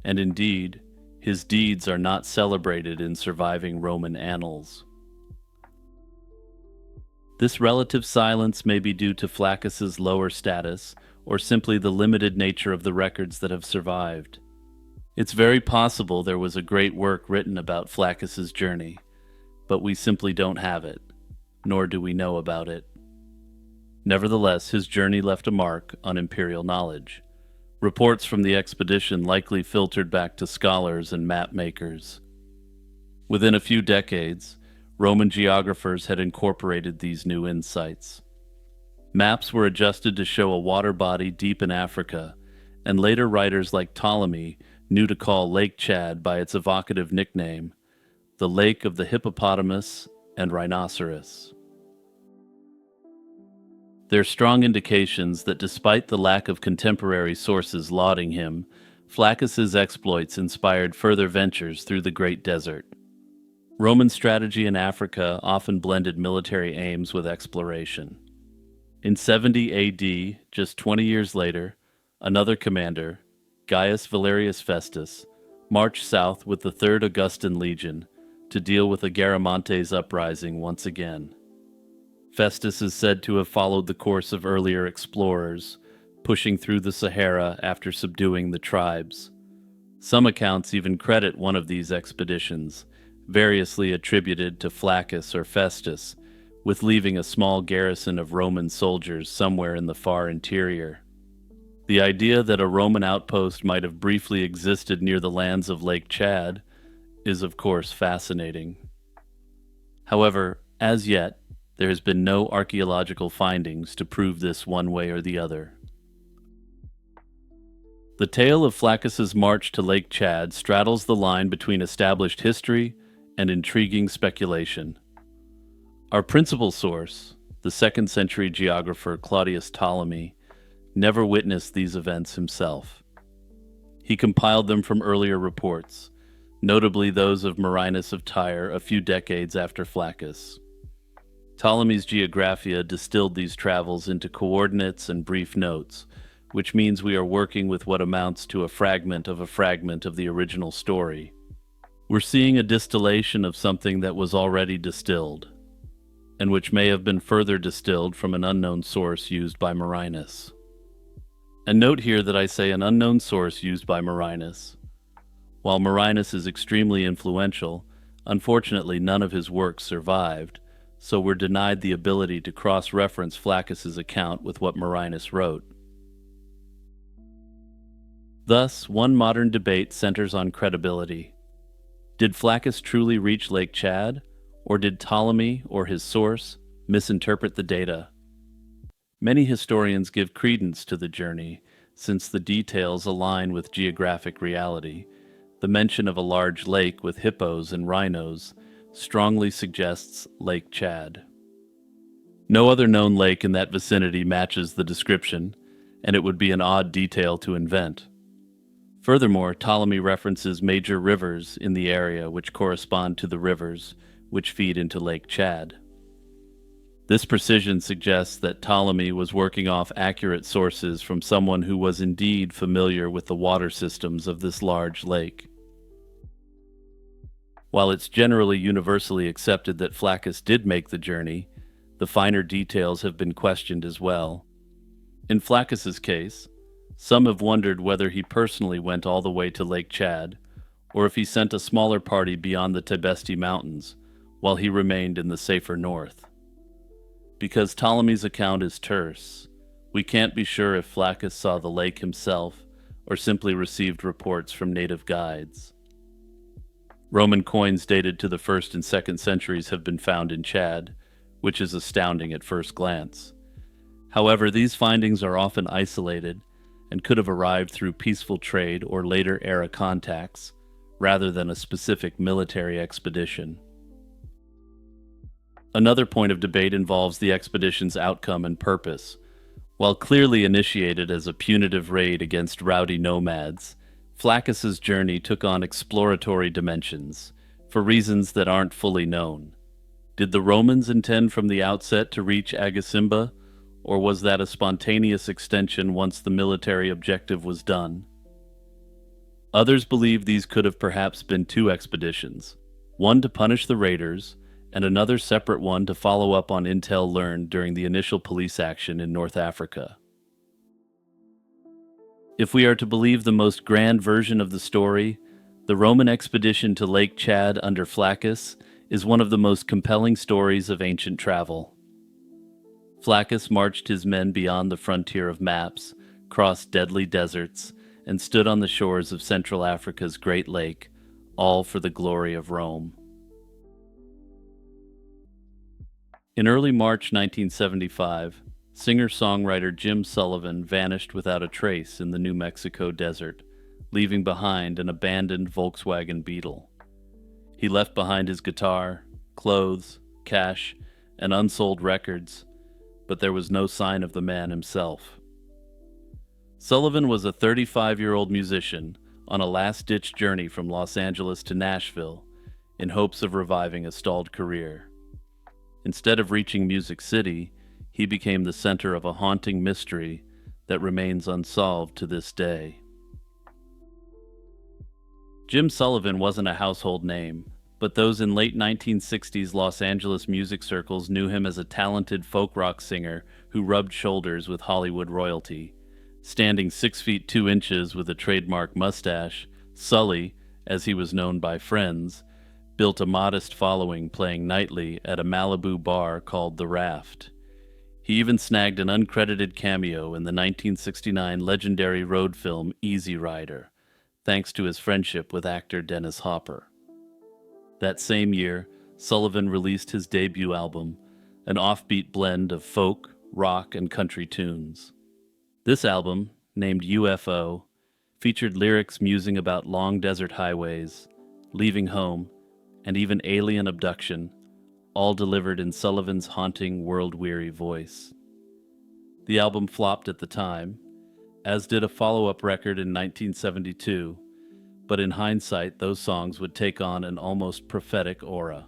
and indeed, his deeds are not celebrated in surviving Roman annals. This relative silence may be due to Flaccus's lower status, or simply the limited nature of the records that have survived. It's very possible there was a great work written about Flaccus's journey, but we simply don't have it, nor do we know about it. Nevertheless, his journey left a mark on imperial knowledge. Reports from the expedition likely filtered back to scholars and map makers. Within a few decades, Roman geographers had incorporated these new insights. Maps were adjusted to show a water body deep in Africa, and later writers like Ptolemy knew to call Lake Chad by its evocative nickname, the Lake of the Hippopotamus and Rhinoceros. There are strong indications that despite the lack of contemporary sources lauding him, Flaccus's exploits inspired further ventures through the Great Desert. Roman strategy in Africa often blended military aims with exploration. In 70 AD, just 20 years later, another commander, Gaius Valerius Festus, marched south with the 3rd Augustan Legion to deal with the Garamantes uprising once again. Festus is said to have followed the course of earlier explorers, pushing through the Sahara after subduing the tribes. Some accounts even credit one of these expeditions, variously attributed to Flaccus or Festus, with leaving a small garrison of Roman soldiers somewhere in the far interior. The idea that a Roman outpost might have briefly existed near the lands of Lake Chad is, of course, fascinating. However, as yet, there has been no archaeological findings to prove this one way or the other. The tale of Flaccus's march to Lake Chad straddles the line between established history and intriguing speculation. Our principal source, the 2nd century geographer Claudius Ptolemy, never witnessed these events himself. He compiled them from earlier reports, notably those of Marinus of Tyre a few decades after Flaccus. Ptolemy's Geographia distilled these travels into coordinates and brief notes, which means we are working with what amounts to a fragment of the original story. We're seeing a distillation of something that was already distilled, and which may have been further distilled from an unknown source used by Marinus. And note here that I say an unknown source used by Marinus. While Marinus is extremely influential, unfortunately none of his works survived, so we're denied the ability to cross-reference Flaccus's account with what Marinus wrote. Thus, one modern debate centers on credibility. Did Flaccus truly reach Lake Chad, or did Ptolemy or his source misinterpret the data? Many historians give credence to the journey, since the details align with geographic reality. The mention of a large lake with hippos and rhinos strongly suggests Lake Chad. No other known lake in that vicinity matches the description, and it would be an odd detail to invent. Furthermore, Ptolemy references major rivers in the area which correspond to the rivers which feed into Lake Chad. This precision suggests that Ptolemy was working off accurate sources from someone who was indeed familiar with the water systems of this large lake. While it's generally universally accepted that Flaccus did make the journey, the finer details have been questioned as well. In Flaccus's case, some have wondered whether he personally went all the way to Lake Chad, or if he sent a smaller party beyond the Tibesti Mountains, while he remained in the safer north. Because Ptolemy's account is terse, we can't be sure if Flaccus saw the lake himself, or simply received reports from native guides. Roman coins dated to the 1st and 2nd centuries have been found in Chad, which is astounding at first glance. However, these findings are often isolated and could have arrived through peaceful trade or later era contacts, rather than a specific military expedition. Another point of debate involves the expedition's outcome and purpose. While clearly initiated as a punitive raid against rowdy nomads, Flaccus's journey took on exploratory dimensions, for reasons that aren't fully known. Did the Romans intend from the outset to reach Agasimba, or was that a spontaneous extension once the military objective was done? Others believe these could have perhaps been two expeditions, one to punish the raiders, and another separate one to follow up on intel learned during the initial police action in North Africa. If we are to believe the most grand version of the story, the Roman expedition to Lake Chad under Flaccus is one of the most compelling stories of ancient travel. Flaccus marched his men beyond the frontier of maps, crossed deadly deserts, and stood on the shores of Central Africa's Great Lake, all for the glory of Rome. In early March 1975, singer-songwriter Jim Sullivan vanished without a trace in the New Mexico desert, leaving behind an abandoned Volkswagen Beetle. He left behind his guitar, clothes, cash, and unsold records, but there was no sign of the man himself. Sullivan was a 35-year-old musician on a last-ditch journey from Los Angeles to Nashville in hopes of reviving a stalled career. Instead of reaching Music City, he became the center of a haunting mystery that remains unsolved to this day. Jim Sullivan wasn't a household name, but those in late 1960s Los Angeles music circles knew him as a talented folk rock singer who rubbed shoulders with Hollywood royalty. Standing 6 feet 2 inches with a trademark mustache, Sully, as he was known by friends, built a modest following playing nightly at a Malibu bar called The Raft. He even snagged an uncredited cameo in the 1969 legendary road film Easy Rider, thanks to his friendship with actor Dennis Hopper. That same year, Sullivan released his debut album, an offbeat blend of folk, rock, and country tunes. This album, named UFO, featured lyrics musing about long desert highways, leaving home, and even alien abduction, all delivered in Sullivan's haunting, world-weary voice. The album flopped at the time, as did a follow-up record in 1972, but in hindsight, those songs would take on an almost prophetic aura.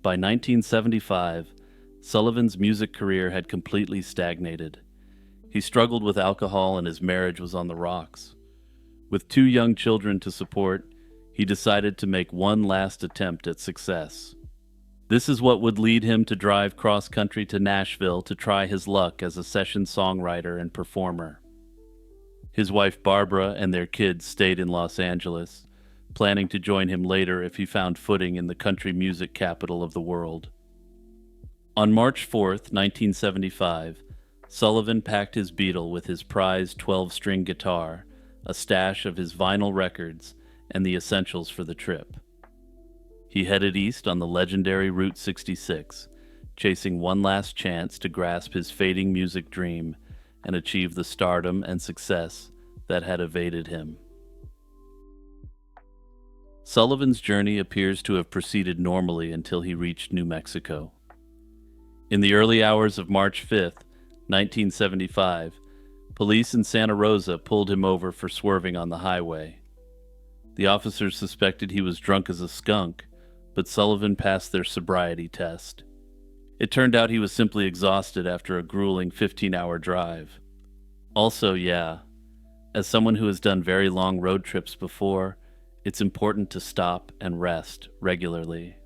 By 1975, Sullivan's music career had completely stagnated. He struggled with alcohol and his marriage was on the rocks. With 2 young children to support, he decided to make one last attempt at success. This is what would lead him to drive cross-country to Nashville to try his luck as a session songwriter and performer. His wife Barbara and their kids stayed in Los Angeles, planning to join him later if he found footing in the country music capital of the world. On March 4th, 1975, Sullivan packed his Beetle with his prized 12-string guitar, a stash of his vinyl records, and the essentials for the trip. He headed east on the legendary Route 66, chasing one last chance to grasp his fading music dream and achieve the stardom and success that had evaded him. Sullivan's journey appears to have proceeded normally until he reached New Mexico. In the early hours of March 5th, 1975, police in Santa Rosa pulled him over for swerving on the highway. The officers suspected he was drunk as a skunk, but Sullivan passed their sobriety test. It turned out he was simply exhausted after a grueling 15-hour drive. Also, as someone who has done very long road trips before, it's important to stop and rest regularly.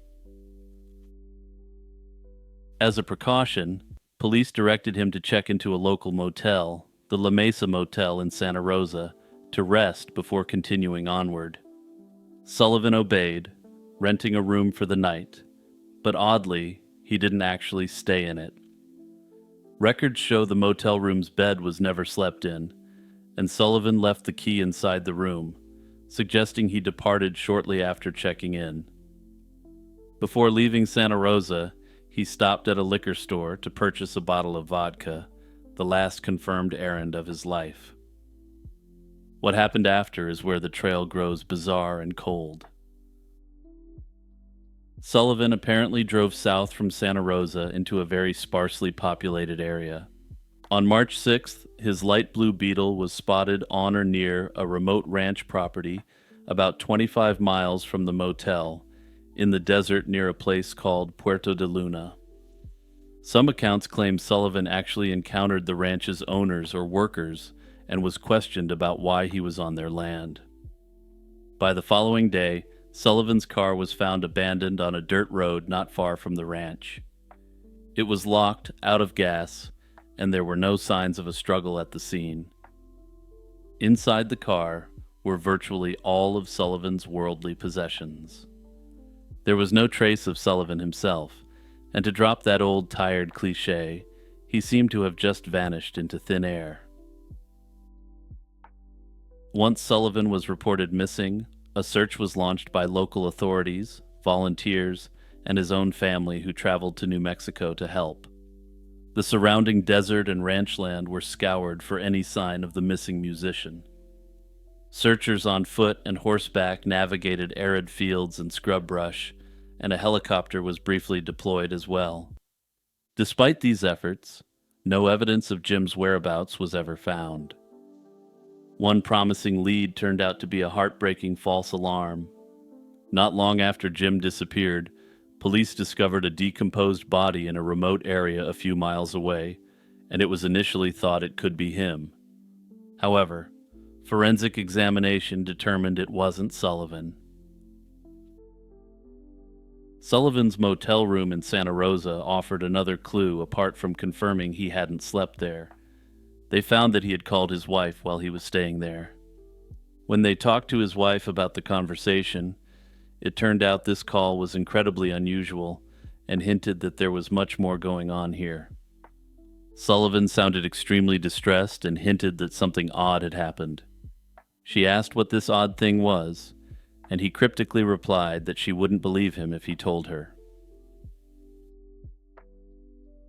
As a precaution, police directed him to check into a local motel, the La Mesa Motel in Santa Rosa, to rest before continuing onward. Sullivan obeyed, renting a room for the night, but oddly, he didn't actually stay in it. Records show the motel room's bed was never slept in, and Sullivan left the key inside the room, suggesting he departed shortly after checking in. Before leaving Santa Rosa, he stopped at a liquor store to purchase a bottle of vodka, the last confirmed errand of his life. What happened after is where the trail grows bizarre and cold. Sullivan apparently drove south from Santa Rosa into a very sparsely populated area. On March 6th, his light blue Beetle was spotted on or near a remote ranch property about 25 miles from the motel, in the desert near a place called Puerto de Luna. Some accounts claim Sullivan actually encountered the ranch's owners or workers and was questioned about why he was on their land. By the following day, Sullivan's car was found abandoned on a dirt road not far from the ranch. It was locked, out of gas, and there were no signs of a struggle at the scene. Inside the car were virtually all of Sullivan's worldly possessions. There was no trace of Sullivan himself, and to drop that old tired cliché, he seemed to have just vanished into thin air. Once Sullivan was reported missing, a search was launched by local authorities, volunteers, and his own family who traveled to New Mexico to help. The surrounding desert and ranch land were scoured for any sign of the missing musician. Searchers on foot and horseback navigated arid fields and scrub brush, and a helicopter was briefly deployed as well. Despite these efforts, no evidence of Jim's whereabouts was ever found. One promising lead turned out to be a heartbreaking false alarm. Not long after Jim disappeared, police discovered a decomposed body in a remote area a few miles away, and it was initially thought it could be him. However, forensic examination determined it wasn't Sullivan. Sullivan's motel room in Santa Rosa offered another clue apart from confirming he hadn't slept there. They found that he had called his wife while he was staying there. When they talked to his wife about the conversation, it turned out this call was incredibly unusual and hinted that there was much more going on here. Sullivan sounded extremely distressed and hinted that something odd had happened. She asked what this odd thing was, and he cryptically replied that she wouldn't believe him if he told her.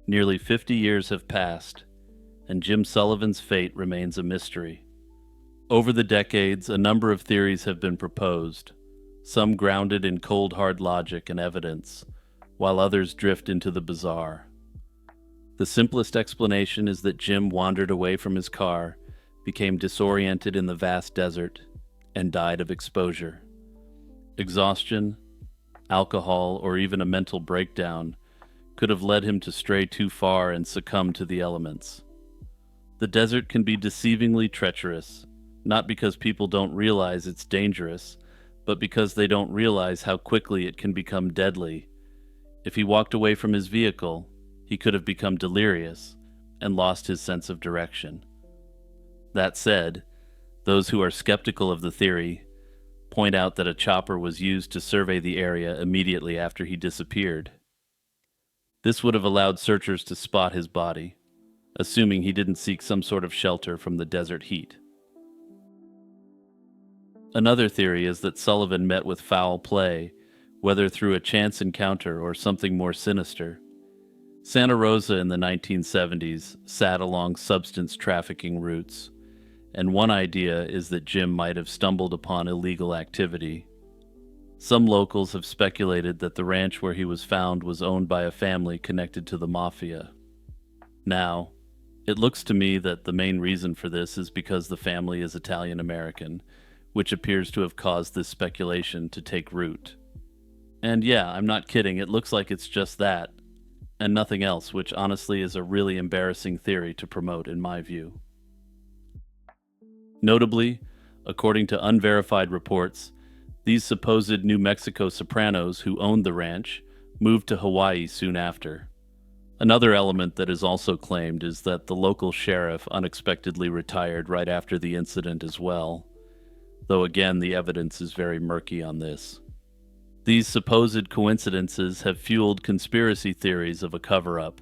Nearly 50 years have passed, and Jim Sullivan's fate remains a mystery. Over the decades, a number of theories have been proposed, some grounded in cold hard logic and evidence, while others drift into the bizarre. The simplest explanation is that Jim wandered away from his car, became disoriented in the vast desert, and died of exposure. Exhaustion, alcohol, or even a mental breakdown could have led him to stray too far and succumb to the elements. The desert can be deceivingly treacherous, not because people don't realize it's dangerous, but because they don't realize how quickly it can become deadly. If he walked away from his vehicle, he could have become delirious and lost his sense of direction. That said, those who are skeptical of the theory point out that a chopper was used to survey the area immediately after he disappeared. This would have allowed searchers to spot his body, assuming he didn't seek some sort of shelter from the desert heat. Another theory is that Sullivan met with foul play, whether through a chance encounter or something more sinister. Santa Rosa in the 1970s sat along substance trafficking routes, and one idea is that Jim might have stumbled upon illegal activity. Some locals have speculated that the ranch where he was found was owned by a family connected to the mafia. Now, it looks to me that the main reason for this is because the family is Italian-American, which appears to have caused this speculation to take root. And yeah, I'm not kidding, it looks like it's just that, and nothing else, which honestly is a really embarrassing theory to promote in my view. Notably, according to unverified reports, these supposed New Mexico sopranos who owned the ranch moved to Hawaii soon after. Another element that is also claimed is that the local sheriff unexpectedly retired right after the incident as well, though again the evidence is very murky on this. These supposed coincidences have fueled conspiracy theories of a cover-up,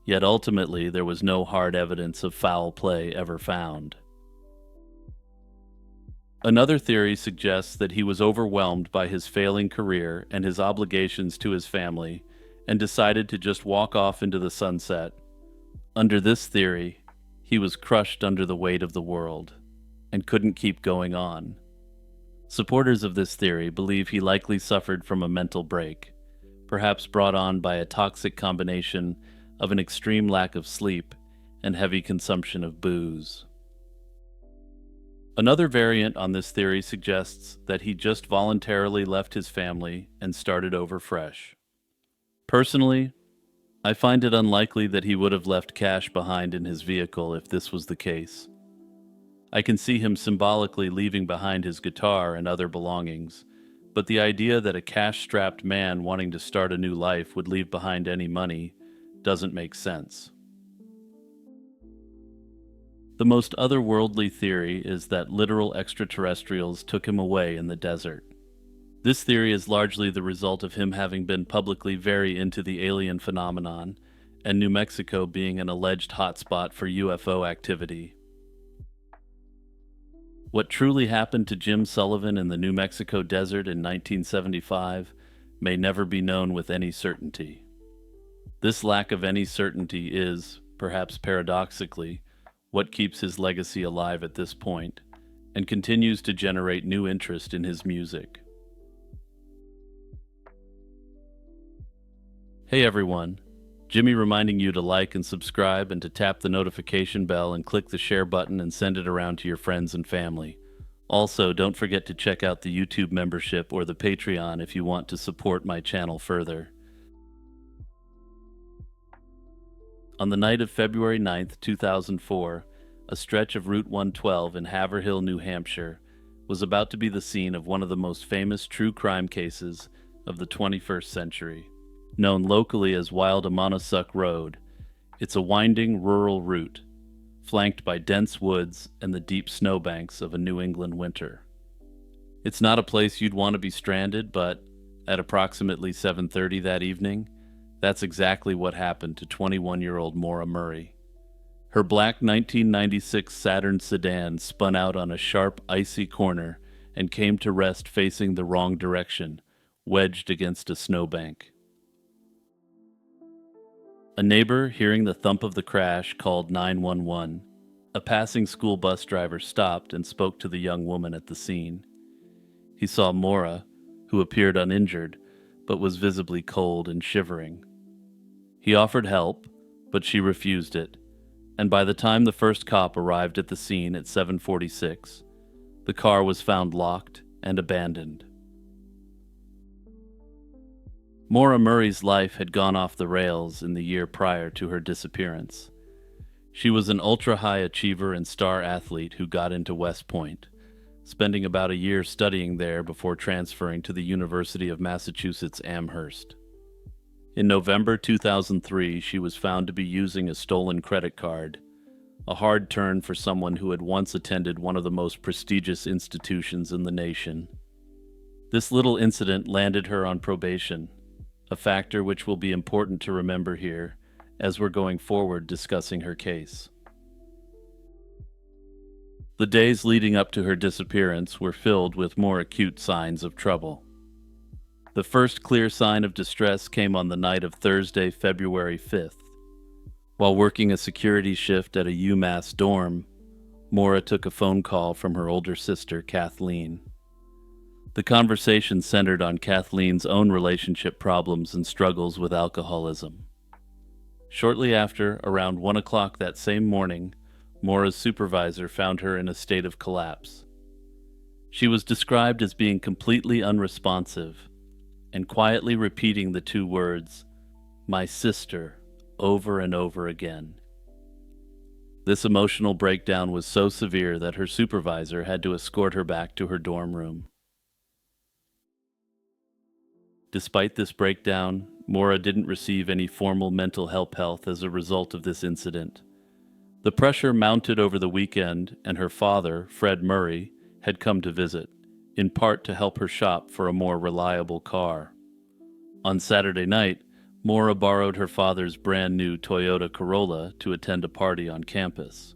yet ultimately there was no hard evidence of foul play ever found. Another theory suggests that he was overwhelmed by his failing career and his obligations to his family and decided to just walk off into the sunset. Under this theory, he was crushed under the weight of the world and couldn't keep going on. Supporters of this theory believe he likely suffered from a mental break, perhaps brought on by a toxic combination of an extreme lack of sleep and heavy consumption of booze. Another variant on this theory suggests that he just voluntarily left his family and started over fresh. Personally, I find it unlikely that he would have left cash behind in his vehicle if this was the case. I can see him symbolically leaving behind his guitar and other belongings, but the idea that a cash-strapped man wanting to start a new life would leave behind any money doesn't make sense. The most otherworldly theory is that literal extraterrestrials took him away in the desert. This theory is largely the result of him having been publicly very into the alien phenomenon, and New Mexico being an alleged hotspot for UFO activity. What truly happened to Jim Sullivan in the New Mexico desert in 1975 may never be known with any certainty. This lack of any certainty is, perhaps paradoxically, what keeps his legacy alive at this point, and continues to generate new interest in his music. Hey everyone, Jimmy reminding you to like and subscribe and to tap the notification bell and click the share button and send it around to your friends and family. Also, don't forget to check out the YouTube membership or the Patreon if you want to support my channel further. On the night of February 9th, 2004, a stretch of Route 112 in Haverhill, New Hampshire, was about to be the scene of one of the most famous true crime cases of the 21st century. Known locally as Wild Amonasuk Road, it's a winding rural route, flanked by dense woods and the deep snowbanks of a New England winter. It's not a place you'd want to be stranded, but at approximately 7:30 that evening, that's exactly what happened to 21-year-old Maura Murray. Her black 1996 Saturn sedan spun out on a sharp, icy corner and came to rest facing the wrong direction, wedged against a snowbank. A neighbor, hearing the thump of the crash, called 911. A passing school bus driver stopped and spoke to the young woman at the scene. He saw Maura, who appeared uninjured, but was visibly cold and shivering. He offered help, but she refused it, and by the time the first cop arrived at the scene at 7:46, the car was found locked and abandoned. Maura Murray's life had gone off the rails in the year prior to her disappearance. She was an ultra-high achiever and star athlete who got into West Point, spending about a year studying there before transferring to the University of Massachusetts Amherst. In November 2003, she was found to be using a stolen credit card, a hard turn for someone who had once attended one of the most prestigious institutions in the nation. This little incident landed her on probation, a factor which will be important to remember here as we're going forward discussing her case. The days leading up to her disappearance were filled with more acute signs of trouble. The first clear sign of distress came on the night of Thursday, February 5th. While working a security shift at a UMass dorm, Maura took a phone call from her older sister, Kathleen. The conversation centered on Kathleen's own relationship problems and struggles with alcoholism. Shortly after, around 1 o'clock that same morning, Maura's supervisor found her in a state of collapse. She was described as being completely unresponsive and quietly repeating the two words, "my sister," over and over again. This emotional breakdown was so severe that her supervisor had to escort her back to her dorm room. Despite this breakdown, Maura didn't receive any formal mental health as a result of this incident. The pressure mounted over the weekend, and her father, Fred Murray, had come to visit, in part to help her shop for a more reliable car. On Saturday night, Maura borrowed her father's brand new Toyota Corolla to attend a party on campus.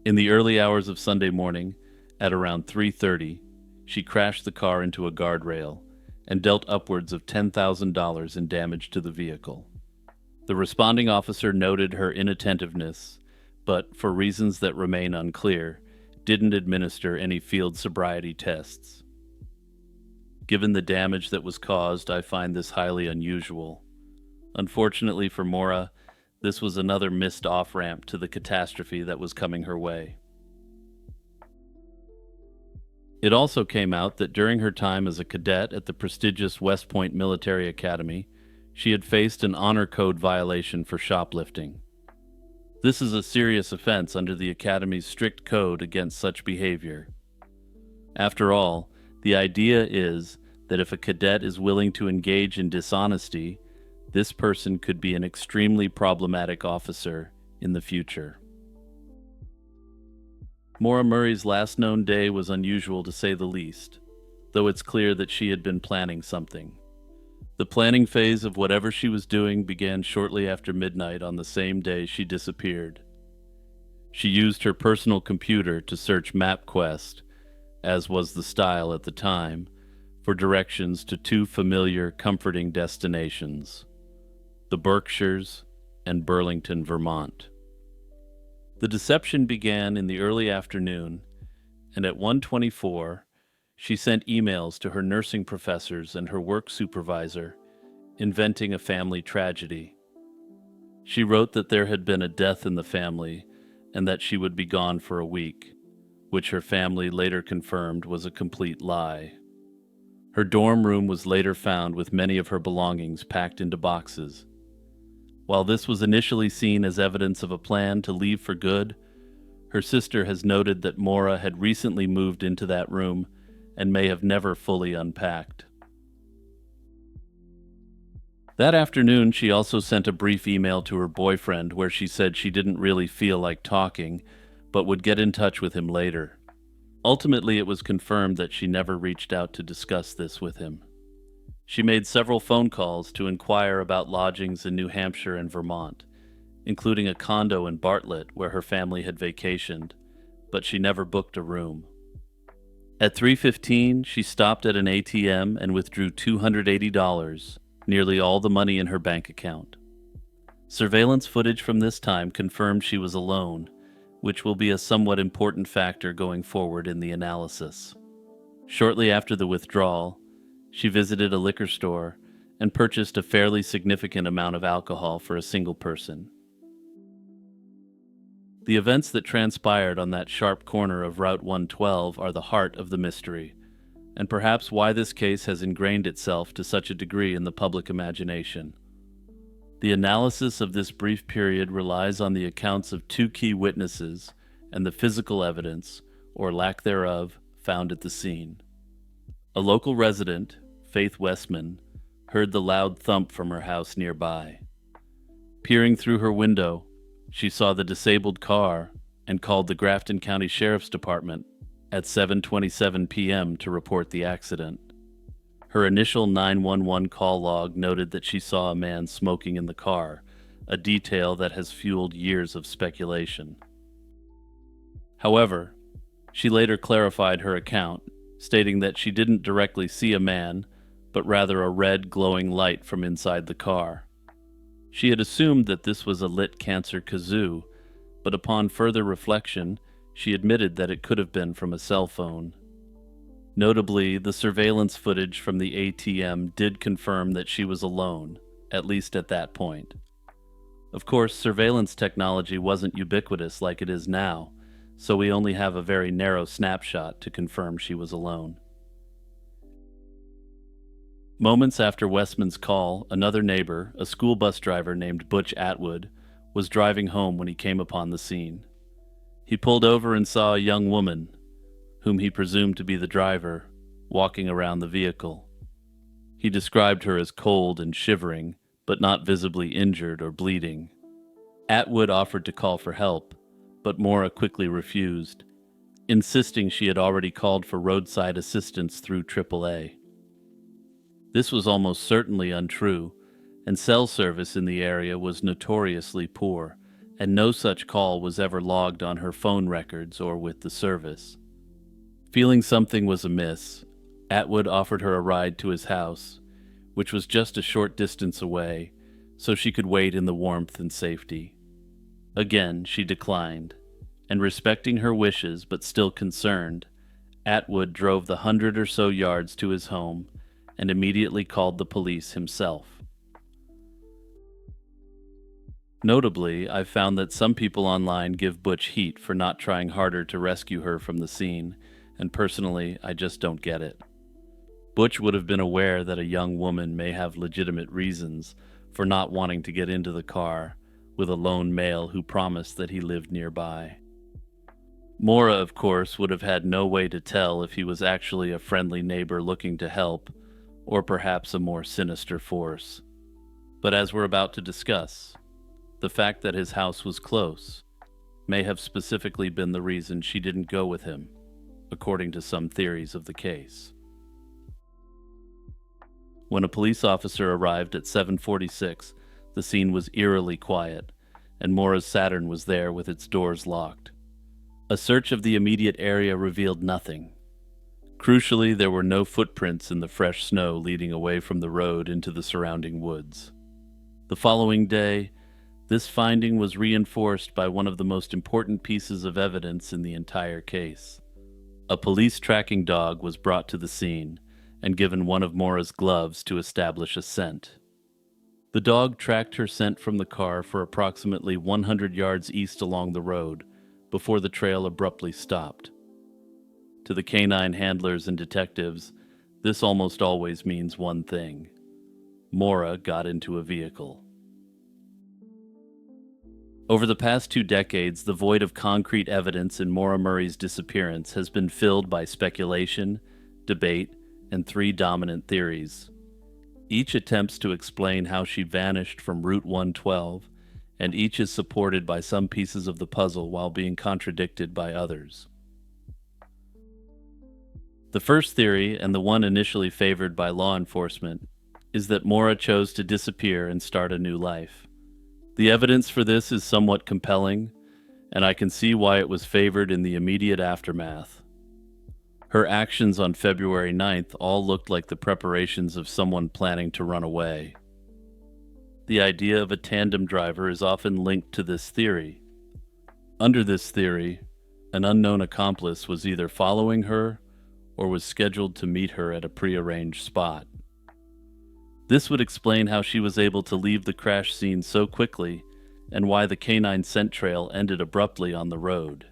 In the early hours of Sunday morning, At around 3:30, she crashed the car into a guardrail and dealt upwards of $10,000 in damage to the vehicle. The responding officer noted her inattentiveness, but, for reasons that remain unclear, didn't administer any field sobriety tests. Given the damage that was caused, I find this highly unusual. Unfortunately for Mora, this was another missed off-ramp to the catastrophe that was coming her way. It also came out that during her time as a cadet at the prestigious West Point Military Academy, she had faced an honor code violation for shoplifting. This is a serious offense under the Academy's strict code against such behavior. After all, the idea is that if a cadet is willing to engage in dishonesty, this person could be an extremely problematic officer in the future. Maura Murray's last known day was unusual to say the least, though it's clear that she had been planning something. The planning phase of whatever she was doing began shortly after midnight on the same day she disappeared. She used her personal computer to search MapQuest, as was the style at the time, for directions to two familiar, comforting destinations: the Berkshires and Burlington, Vermont. The deception began in the early afternoon, and at 1:24, she sent emails to her nursing professors and her work supervisor, inventing a family tragedy. She wrote that there had been a death in the family and that she would be gone for a week, which her family later confirmed was a complete lie. Her dorm room was later found with many of her belongings packed into boxes. While this was initially seen as evidence of a plan to leave for good, her sister has noted that Maura had recently moved into that room and may have never fully unpacked. That afternoon, she also sent a brief email to her boyfriend where she said she didn't really feel like talking, but would get in touch with him later. Ultimately, it was confirmed that she never reached out to discuss this with him. She made several phone calls to inquire about lodgings in New Hampshire and Vermont, including a condo in Bartlett where her family had vacationed, but she never booked a room. At 3:15, she stopped at an ATM and withdrew $280, nearly all the money in her bank account. Surveillance footage from this time confirmed she was alone, which will be a somewhat important factor going forward in the analysis. Shortly after the withdrawal, she visited a liquor store and purchased a fairly significant amount of alcohol for a single person. The events that transpired on that sharp corner of Route 112 are the heart of the mystery, and perhaps why this case has ingrained itself to such a degree in the public imagination. The analysis of this brief period relies on the accounts of two key witnesses and the physical evidence, or lack thereof, found at the scene. A local resident, Faith Westman, heard the loud thump from her house nearby. Peering through her window, she saw the disabled car and called the Grafton County Sheriff's Department at 7:27 p.m. to report the accident. Her initial 911 call log noted that she saw a man smoking in the car, a detail that has fueled years of speculation. However, she later clarified her account, stating that she didn't directly see a man, but rather a red glowing light from inside the car. She had assumed that this was a lit cancer kazoo, but upon further reflection, she admitted that it could have been from a cell phone. Notably, the surveillance footage from the ATM did confirm that she was alone, at least at that point. Of course, surveillance technology wasn't ubiquitous like it is now, so we only have a very narrow snapshot to confirm she was alone. Moments after Westman's call, another neighbor, a school bus driver named Butch Atwood, was driving home when he came upon the scene. He pulled over and saw a young woman, whom he presumed to be the driver, walking around the vehicle. He described her as cold and shivering, but not visibly injured or bleeding. Atwood offered to call for help, but Maura quickly refused, insisting she had already called for roadside assistance through AAA. This was almost certainly untrue, and cell service in the area was notoriously poor, and no such call was ever logged on her phone records or with the service. Feeling something was amiss, Atwood offered her a ride to his house, which was just a short distance away, so she could wait in the warmth and safety. Again, she declined, and respecting her wishes but still concerned, Atwood drove the 100 or so yards to his home and immediately called the police himself. Notably, I've found that some people online give Butch heat for not trying harder to rescue her from the scene, and personally, I just don't get it. Butch would have been aware that a young woman may have legitimate reasons for not wanting to get into the car with a lone male who promised that he lived nearby. Mora, of course, would have had no way to tell if he was actually a friendly neighbor looking to help, or perhaps a more sinister force. But as we're about to discuss, the fact that his house was close may have specifically been the reason she didn't go with him, according to some theories of the case. When a police officer arrived at 7:46, the scene was eerily quiet, and Mora's Saturn was there with its doors locked. A search of the immediate area revealed nothing. Crucially, there were no footprints in the fresh snow leading away from the road into the surrounding woods. The following day, this finding was reinforced by one of the most important pieces of evidence in the entire case. A police tracking dog was brought to the scene and given one of Mora's gloves to establish a scent. The dog tracked her scent from the car for approximately 100 yards east along the road before the trail abruptly stopped. To the canine handlers and detectives, this almost always means one thing: Mora got into a vehicle. Over the past 2 decades, the void of concrete evidence in Maura Murray's disappearance has been filled by speculation, debate, and 3 dominant theories. Each attempts to explain how she vanished from Route 112, and each is supported by some pieces of the puzzle while being contradicted by others. The first theory, and the one initially favored by law enforcement, is that Maura chose to disappear and start a new life. The evidence for this is somewhat compelling, and I can see why it was favored in the immediate aftermath. Her actions on February 9th all looked like the preparations of someone planning to run away. The idea of a tandem driver is often linked to this theory. Under this theory, an unknown accomplice was either following her or was scheduled to meet her at a prearranged spot. This would explain how she was able to leave the crash scene so quickly and why the canine scent trail ended abruptly on the road.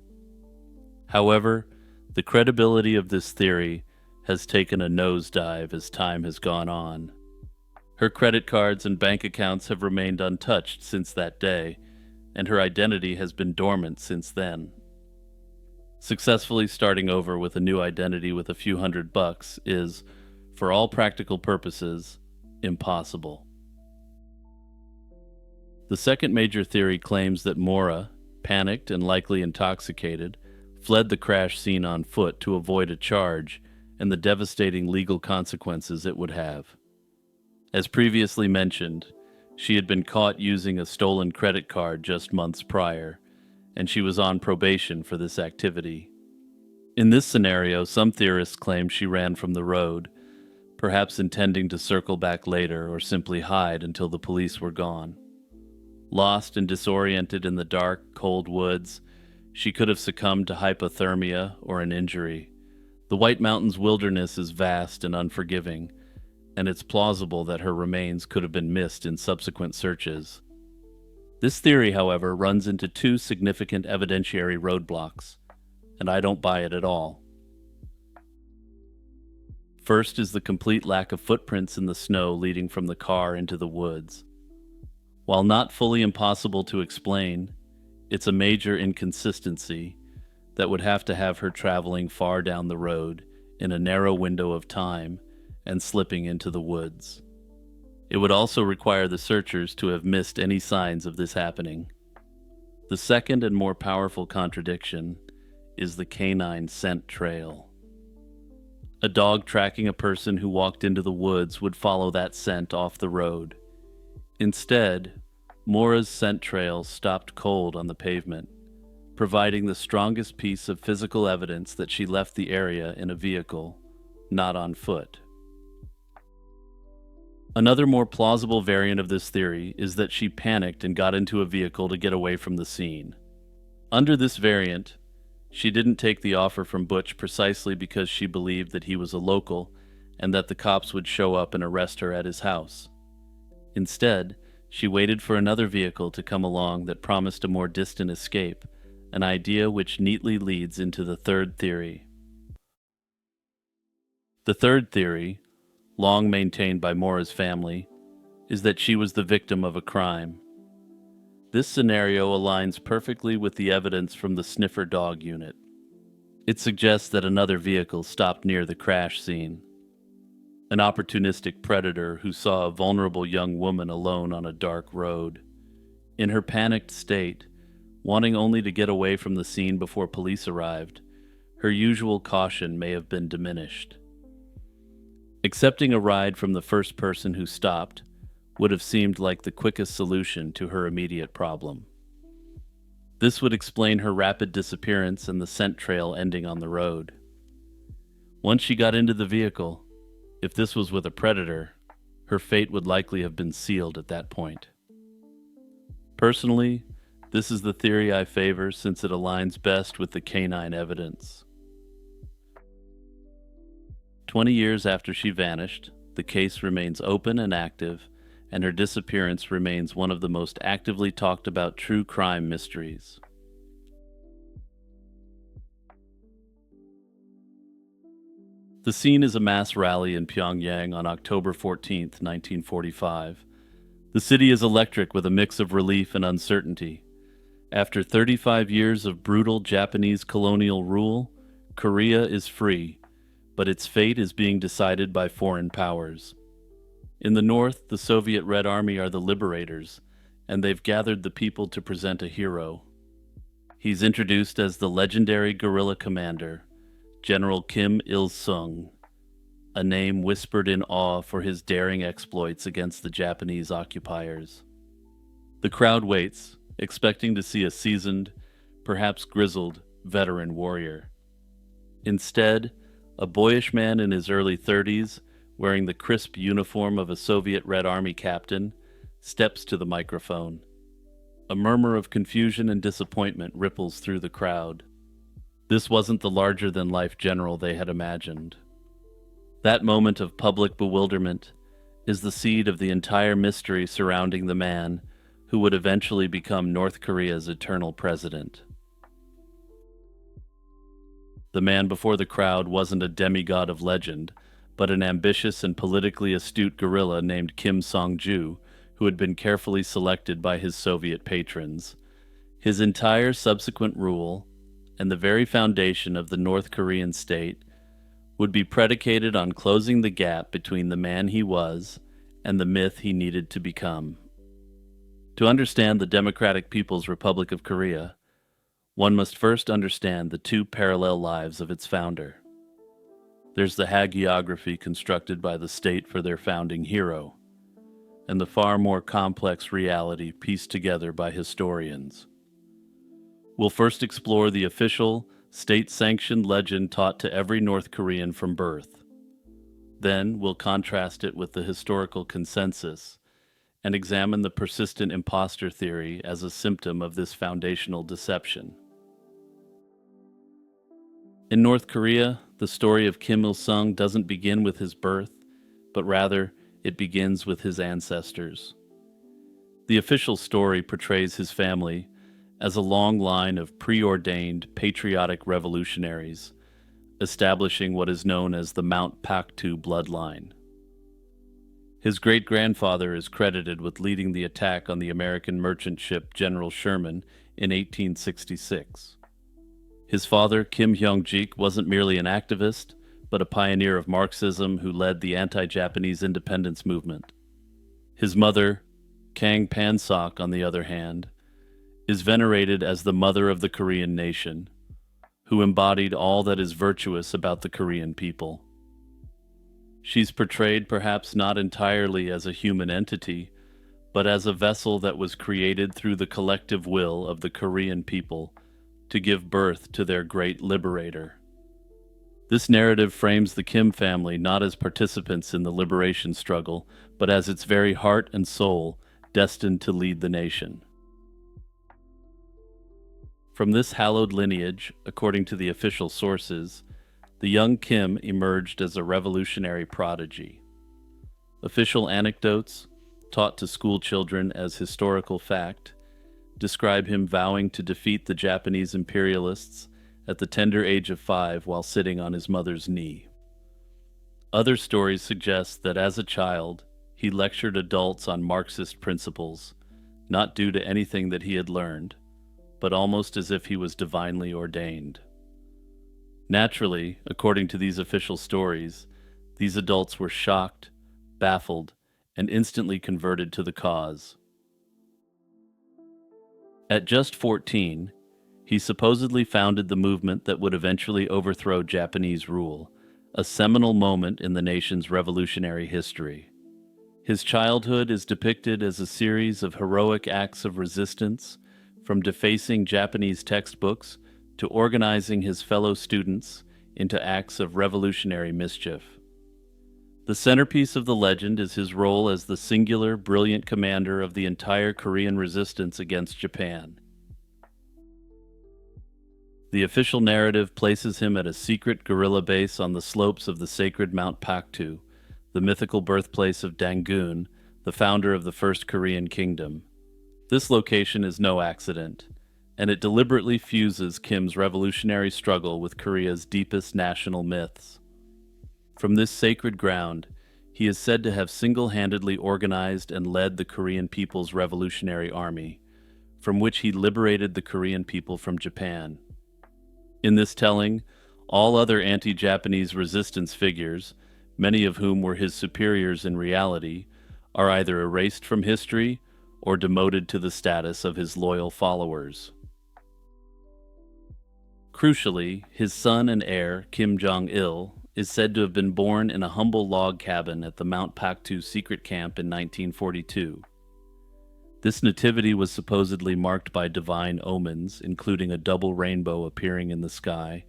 However, the credibility of this theory has taken a nosedive as time has gone on. Her credit cards and bank accounts have remained untouched since that day, and her identity has been dormant since then. Successfully starting over with a new identity with a few $100 is, for all practical purposes, impossible. The second major theory claims that Maura, panicked and likely intoxicated, fled the crash scene on foot to avoid a charge and the devastating legal consequences it would have. As previously mentioned, she had been caught using a stolen credit card just months prior, and she was on probation for this activity. In this scenario, some theorists claim she ran from the road, perhaps intending to circle back later or simply hide until the police were gone. Lost and disoriented in the dark, cold woods, she could have succumbed to hypothermia or an injury. The White Mountains wilderness is vast and unforgiving, and it's plausible that her remains could have been missed in subsequent searches. This theory, however, runs into 2 significant evidentiary roadblocks, and I don't buy it at all. First is the complete lack of footprints in the snow leading from the car into the woods. While not fully impossible to explain, it's a major inconsistency that would have to have her traveling far down the road in a narrow window of time and slipping into the woods. It would also require the searchers to have missed any signs of this happening. The second and more powerful contradiction is the canine scent trail. A dog tracking a person who walked into the woods would follow that scent off the road. Instead, Maura's scent trail stopped cold on the pavement, providing the strongest piece of physical evidence that she left the area in a vehicle, not on foot. Another more plausible variant of this theory is that she panicked and got into a vehicle to get away from the scene. Under this variant, she didn't take the offer from Butch precisely because she believed that he was a local and that the cops would show up and arrest her at his house. Instead, she waited for another vehicle to come along that promised a more distant escape, an idea which neatly leads into the third theory. The third theory, long maintained by Mora's family, is that she was the victim of a crime. This scenario aligns perfectly with the evidence from the sniffer dog unit. It suggests that another vehicle stopped near the crash scene. An opportunistic predator who saw a vulnerable young woman alone on a dark road. In her panicked state, wanting only to get away from the scene before police arrived, her usual caution may have been diminished. Accepting a ride from the first person who stopped would have seemed like the quickest solution to her immediate problem. This would explain her rapid disappearance and the scent trail ending on the road. Once she got into the vehicle, if this was with a predator, her fate would likely have been sealed at that point. Personally, this is the theory I favor since it aligns best with the canine evidence. 20 years after she vanished, the case remains open and active, and her disappearance remains one of the most actively talked about true crime mysteries. The scene is a mass rally in Pyongyang on October 14, 1945. The city is electric with a mix of relief and uncertainty. After 35 years of brutal Japanese colonial rule, Korea is free, but its fate is being decided by foreign powers. In the north, the Soviet Red Army are the liberators, and they've gathered the people to present a hero. He's introduced as the legendary guerrilla commander, General Kim Il-sung, a name whispered in awe for his daring exploits against the Japanese occupiers. The crowd waits, expecting to see a seasoned, perhaps grizzled, veteran warrior. Instead, a boyish man in his early 30s, wearing the crisp uniform of a Soviet Red Army captain, steps to the microphone. A murmur of confusion and disappointment ripples through the crowd. This wasn't the larger-than-life general they had imagined. That moment of public bewilderment is the seed of the entire mystery surrounding the man who would eventually become North Korea's eternal president. The man before the crowd wasn't a demigod of legend, but an ambitious and politically astute guerrilla named Kim Song-ju, who had been carefully selected by his Soviet patrons. His entire subsequent rule, and the very foundation of the North Korean state, would be predicated on closing the gap between the man he was and the myth he needed to become. To understand the Democratic People's Republic of Korea, one must first understand the two parallel lives of its founder. There's the hagiography constructed by the state for their founding hero, and the far more complex reality pieced together by historians. We'll first explore the official, state-sanctioned legend taught to every North Korean from birth. Then we'll contrast it with the historical consensus and examine the persistent imposter theory as a symptom of this foundational deception. In North Korea, the story of Kim Il-sung doesn't begin with his birth, but rather it begins with his ancestors. The official story portrays his family as a long line of preordained patriotic revolutionaries, establishing what is known as the Mount Paktu bloodline. His great-grandfather is credited with leading the attack on the American merchant ship General Sherman in 1866. His father, Kim Hyung-jik, wasn't merely an activist, but a pioneer of Marxism who led the anti-Japanese independence movement. His mother, Kang Pan-sok, on the other hand, is venerated as the mother of the Korean nation, who embodied all that is virtuous about the Korean people. She's portrayed perhaps not entirely as a human entity, but as a vessel that was created through the collective will of the Korean people to give birth to their great liberator. This narrative frames the Kim family not as participants in the liberation struggle, but as its very heart and soul, destined to lead the nation. From this hallowed lineage, according to the official sources, the young Kim emerged as a revolutionary prodigy. Official anecdotes, taught to school children as historical fact, describe him vowing to defeat the Japanese imperialists at the tender age of 5 while sitting on his mother's knee. Other stories suggest that as a child, he lectured adults on Marxist principles, not due to anything that he had learned, but almost as if he was divinely ordained. Naturally, according to these official stories, these adults were shocked, baffled, and instantly converted to the cause. At just 14, he supposedly founded the movement that would eventually overthrow Japanese rule, a seminal moment in the nation's revolutionary history. His childhood is depicted as a series of heroic acts of resistance, from defacing Japanese textbooks to organizing his fellow students into acts of revolutionary mischief. The centerpiece of the legend is his role as the singular, brilliant commander of the entire Korean resistance against Japan. The official narrative places him at a secret guerrilla base on the slopes of the sacred Mount Paktu, the mythical birthplace of Dangun, the founder of the First Korean Kingdom. This location is no accident, and it deliberately fuses Kim's revolutionary struggle with Korea's deepest national myths. From this sacred ground, he is said to have single-handedly organized and led the Korean People's Revolutionary Army, from which he liberated the Korean people from Japan. In this telling, all other anti-Japanese resistance figures, many of whom were his superiors in reality, are either erased from history or demoted to the status of his loyal followers. Crucially, his son and heir, Kim Jong-il, is said to have been born in a humble log cabin at the Mount Paktu secret camp in 1942. This nativity was supposedly marked by divine omens, including a double rainbow appearing in the sky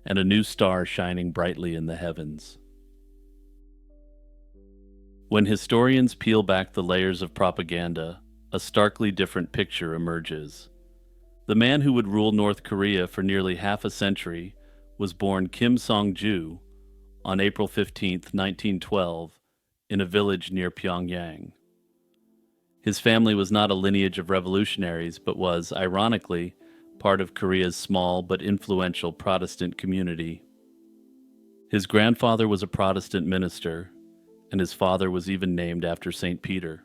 and a new star shining brightly in the heavens. When historians peel back the layers of propaganda, a starkly different picture emerges. The man who would rule North Korea for nearly half a century was born Kim Song-ju on April 15, 1912, in a village near Pyongyang. His family was not a lineage of revolutionaries, but was, ironically, part of Korea's small but influential Protestant community. His grandfather was a Protestant minister, and his father was even named after St. Peter.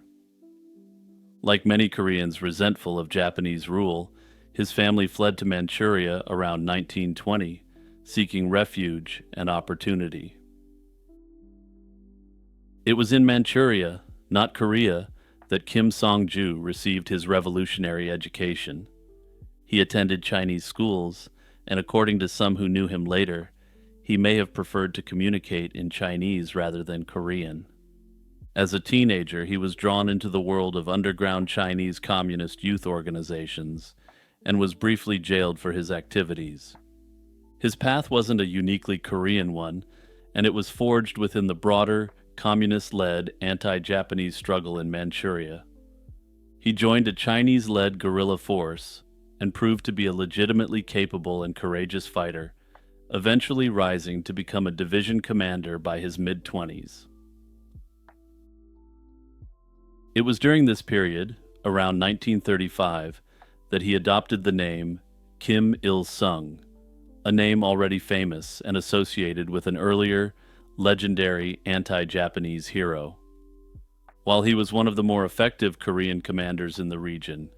Like many Koreans resentful of Japanese rule, his family fled to Manchuria around 1920, seeking refuge and opportunity. It was in Manchuria, not Korea, that Kim Song-ju received his revolutionary education. He attended Chinese schools, and according to some who knew him later, he may have preferred to communicate in Chinese rather than Korean. As a teenager, he was drawn into the world of underground Chinese communist youth organizations and was briefly jailed for his activities. His path wasn't a uniquely Korean one, and it was forged within the broader, communist-led anti-Japanese struggle in Manchuria. He joined a Chinese-led guerrilla force and proved to be a legitimately capable and courageous fighter, eventually rising to become a division commander by his mid-20s. It was during this period, around 1935, that he adopted the name Kim Il-sung, a name already famous and associated with an earlier, legendary anti-Japanese hero. While he was one of the more effective Korean commanders in the region,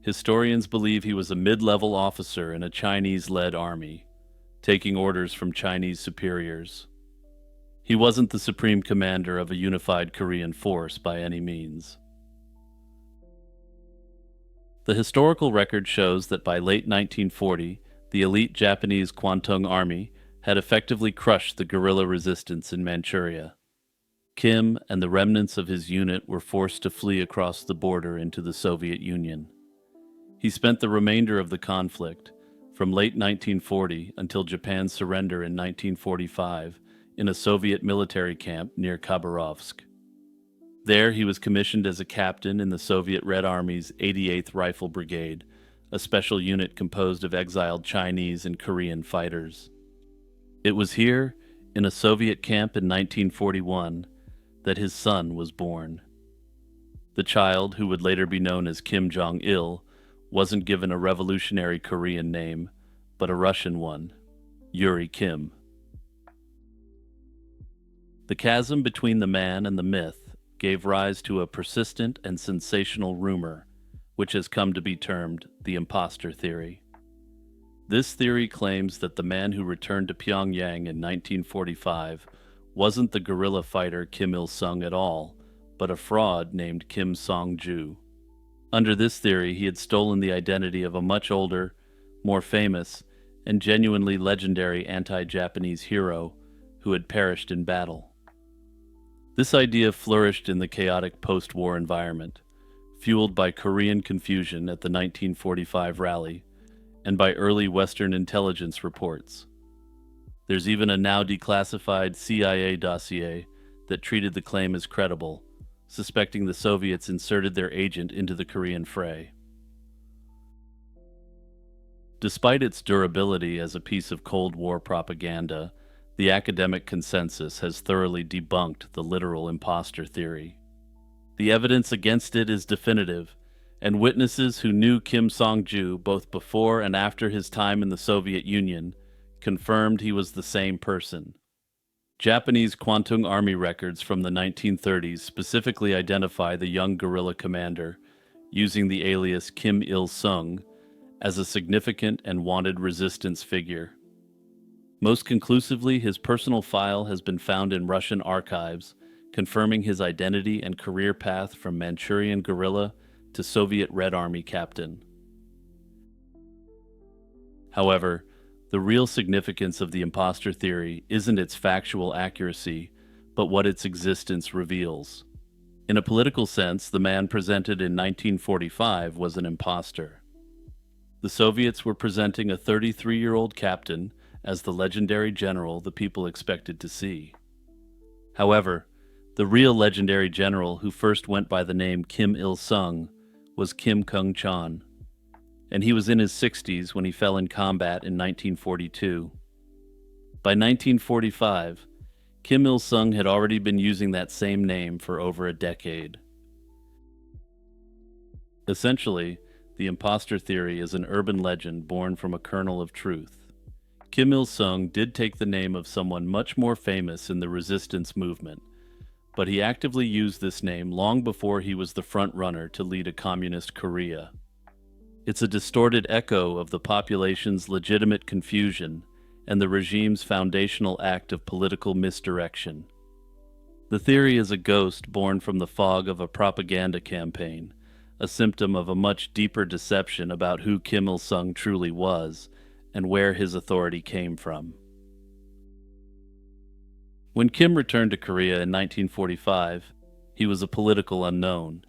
historians believe he was a mid-level officer in a Chinese-led army, taking orders from Chinese superiors. He wasn't the supreme commander of a unified Korean force by any means. The historical record shows that by late 1940, the elite Japanese Kwantung Army had effectively crushed the guerrilla resistance in Manchuria. Kim and the remnants of his unit were forced to flee across the border into the Soviet Union. He spent the remainder of the conflict from late 1940 until Japan's surrender in 1945 in a Soviet military camp near Khabarovsk. There, he was commissioned as a captain in the Soviet Red Army's 88th Rifle Brigade, a special unit composed of exiled Chinese and Korean fighters. It was here, in a Soviet camp in 1941, that his son was born. The child, who would later be known as Kim Jong-il, wasn't given a revolutionary Korean name, but a Russian one, Yuri Kim. The chasm between the man and the myth gave rise to a persistent and sensational rumor, which has come to be termed the imposter theory. This theory claims that the man who returned to Pyongyang in 1945 wasn't the guerrilla fighter Kim Il-sung at all, but a fraud named Kim Song-ju. Under this theory, he had stolen the identity of a much older, more famous, and genuinely legendary anti-Japanese hero who had perished in battle. This idea flourished in the chaotic post-war environment, fueled by Korean confusion at the 1945 rally and by early Western intelligence reports. There's even a now declassified CIA dossier that treated the claim as credible, suspecting the Soviets inserted their agent into the Korean fray. Despite its durability as a piece of Cold War propaganda, the academic consensus has thoroughly debunked the literal imposter theory. The evidence against it is definitive, and witnesses who knew Kim Song-ju both before and after his time in the Soviet Union confirmed he was the same person. Japanese Kwantung Army records from the 1930s specifically identify the young guerrilla commander, using the alias Kim Il-sung, as a significant and wanted resistance figure. Most conclusively, his personal file has been found in Russian archives, confirming his identity and career path from Manchurian guerrilla to Soviet Red Army captain. However, the real significance of the imposter theory isn't its factual accuracy, but what its existence reveals. In a political sense, the man presented in 1945 was an imposter. The Soviets were presenting a 33-year-old captain as the legendary general the people expected to see. However, the real legendary general who first went by the name Kim Il-sung was Kim Kung-chan, and he was in his 60s when he fell in combat in 1942. By 1945, Kim Il-sung had already been using that same name for over a decade. Essentially, the imposter theory is an urban legend born from a kernel of truth. Kim Il-sung did take the name of someone much more famous in the resistance movement, but he actively used this name long before he was the front runner to lead a communist Korea. It's a distorted echo of the population's legitimate confusion and the regime's foundational act of political misdirection. The theory is a ghost born from the fog of a propaganda campaign, a symptom of a much deeper deception about who Kim Il-sung truly was and where his authority came from. When Kim returned to Korea in 1945, he was a political unknown.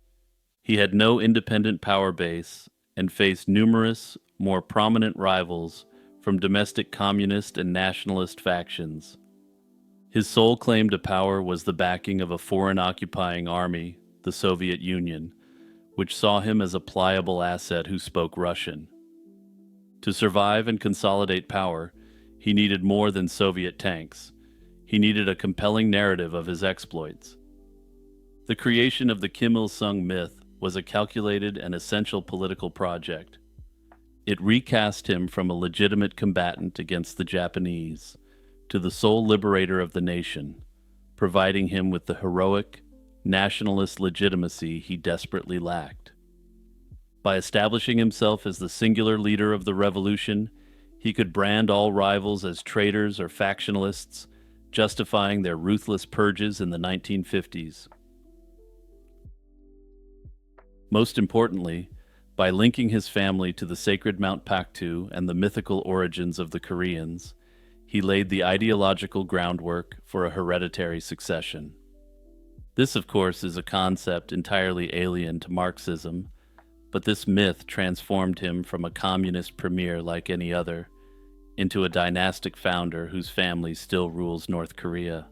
He had no independent power base and faced numerous, more prominent rivals from domestic communist and nationalist factions. His sole claim to power was the backing of a foreign occupying army, the Soviet Union, which saw him as a pliable asset who spoke Russian. To survive and consolidate power, he needed more than Soviet tanks. He needed a compelling narrative of his exploits. The creation of the Kim Il-sung myth was a calculated and essential political project. It recast him from a legitimate combatant against the Japanese to the sole liberator of the nation, providing him with the heroic, nationalist legitimacy he desperately lacked. By establishing himself as the singular leader of the revolution, he could brand all rivals as traitors or factionalists, justifying their ruthless purges in the 1950s. Most importantly, by linking his family to the sacred Mount Paktu and the mythical origins of the Koreans, he laid the ideological groundwork for a hereditary succession. This, of course, is a concept entirely alien to Marxism, But this myth transformed him from a communist premier like any other into a dynastic founder whose family still rules North Korea.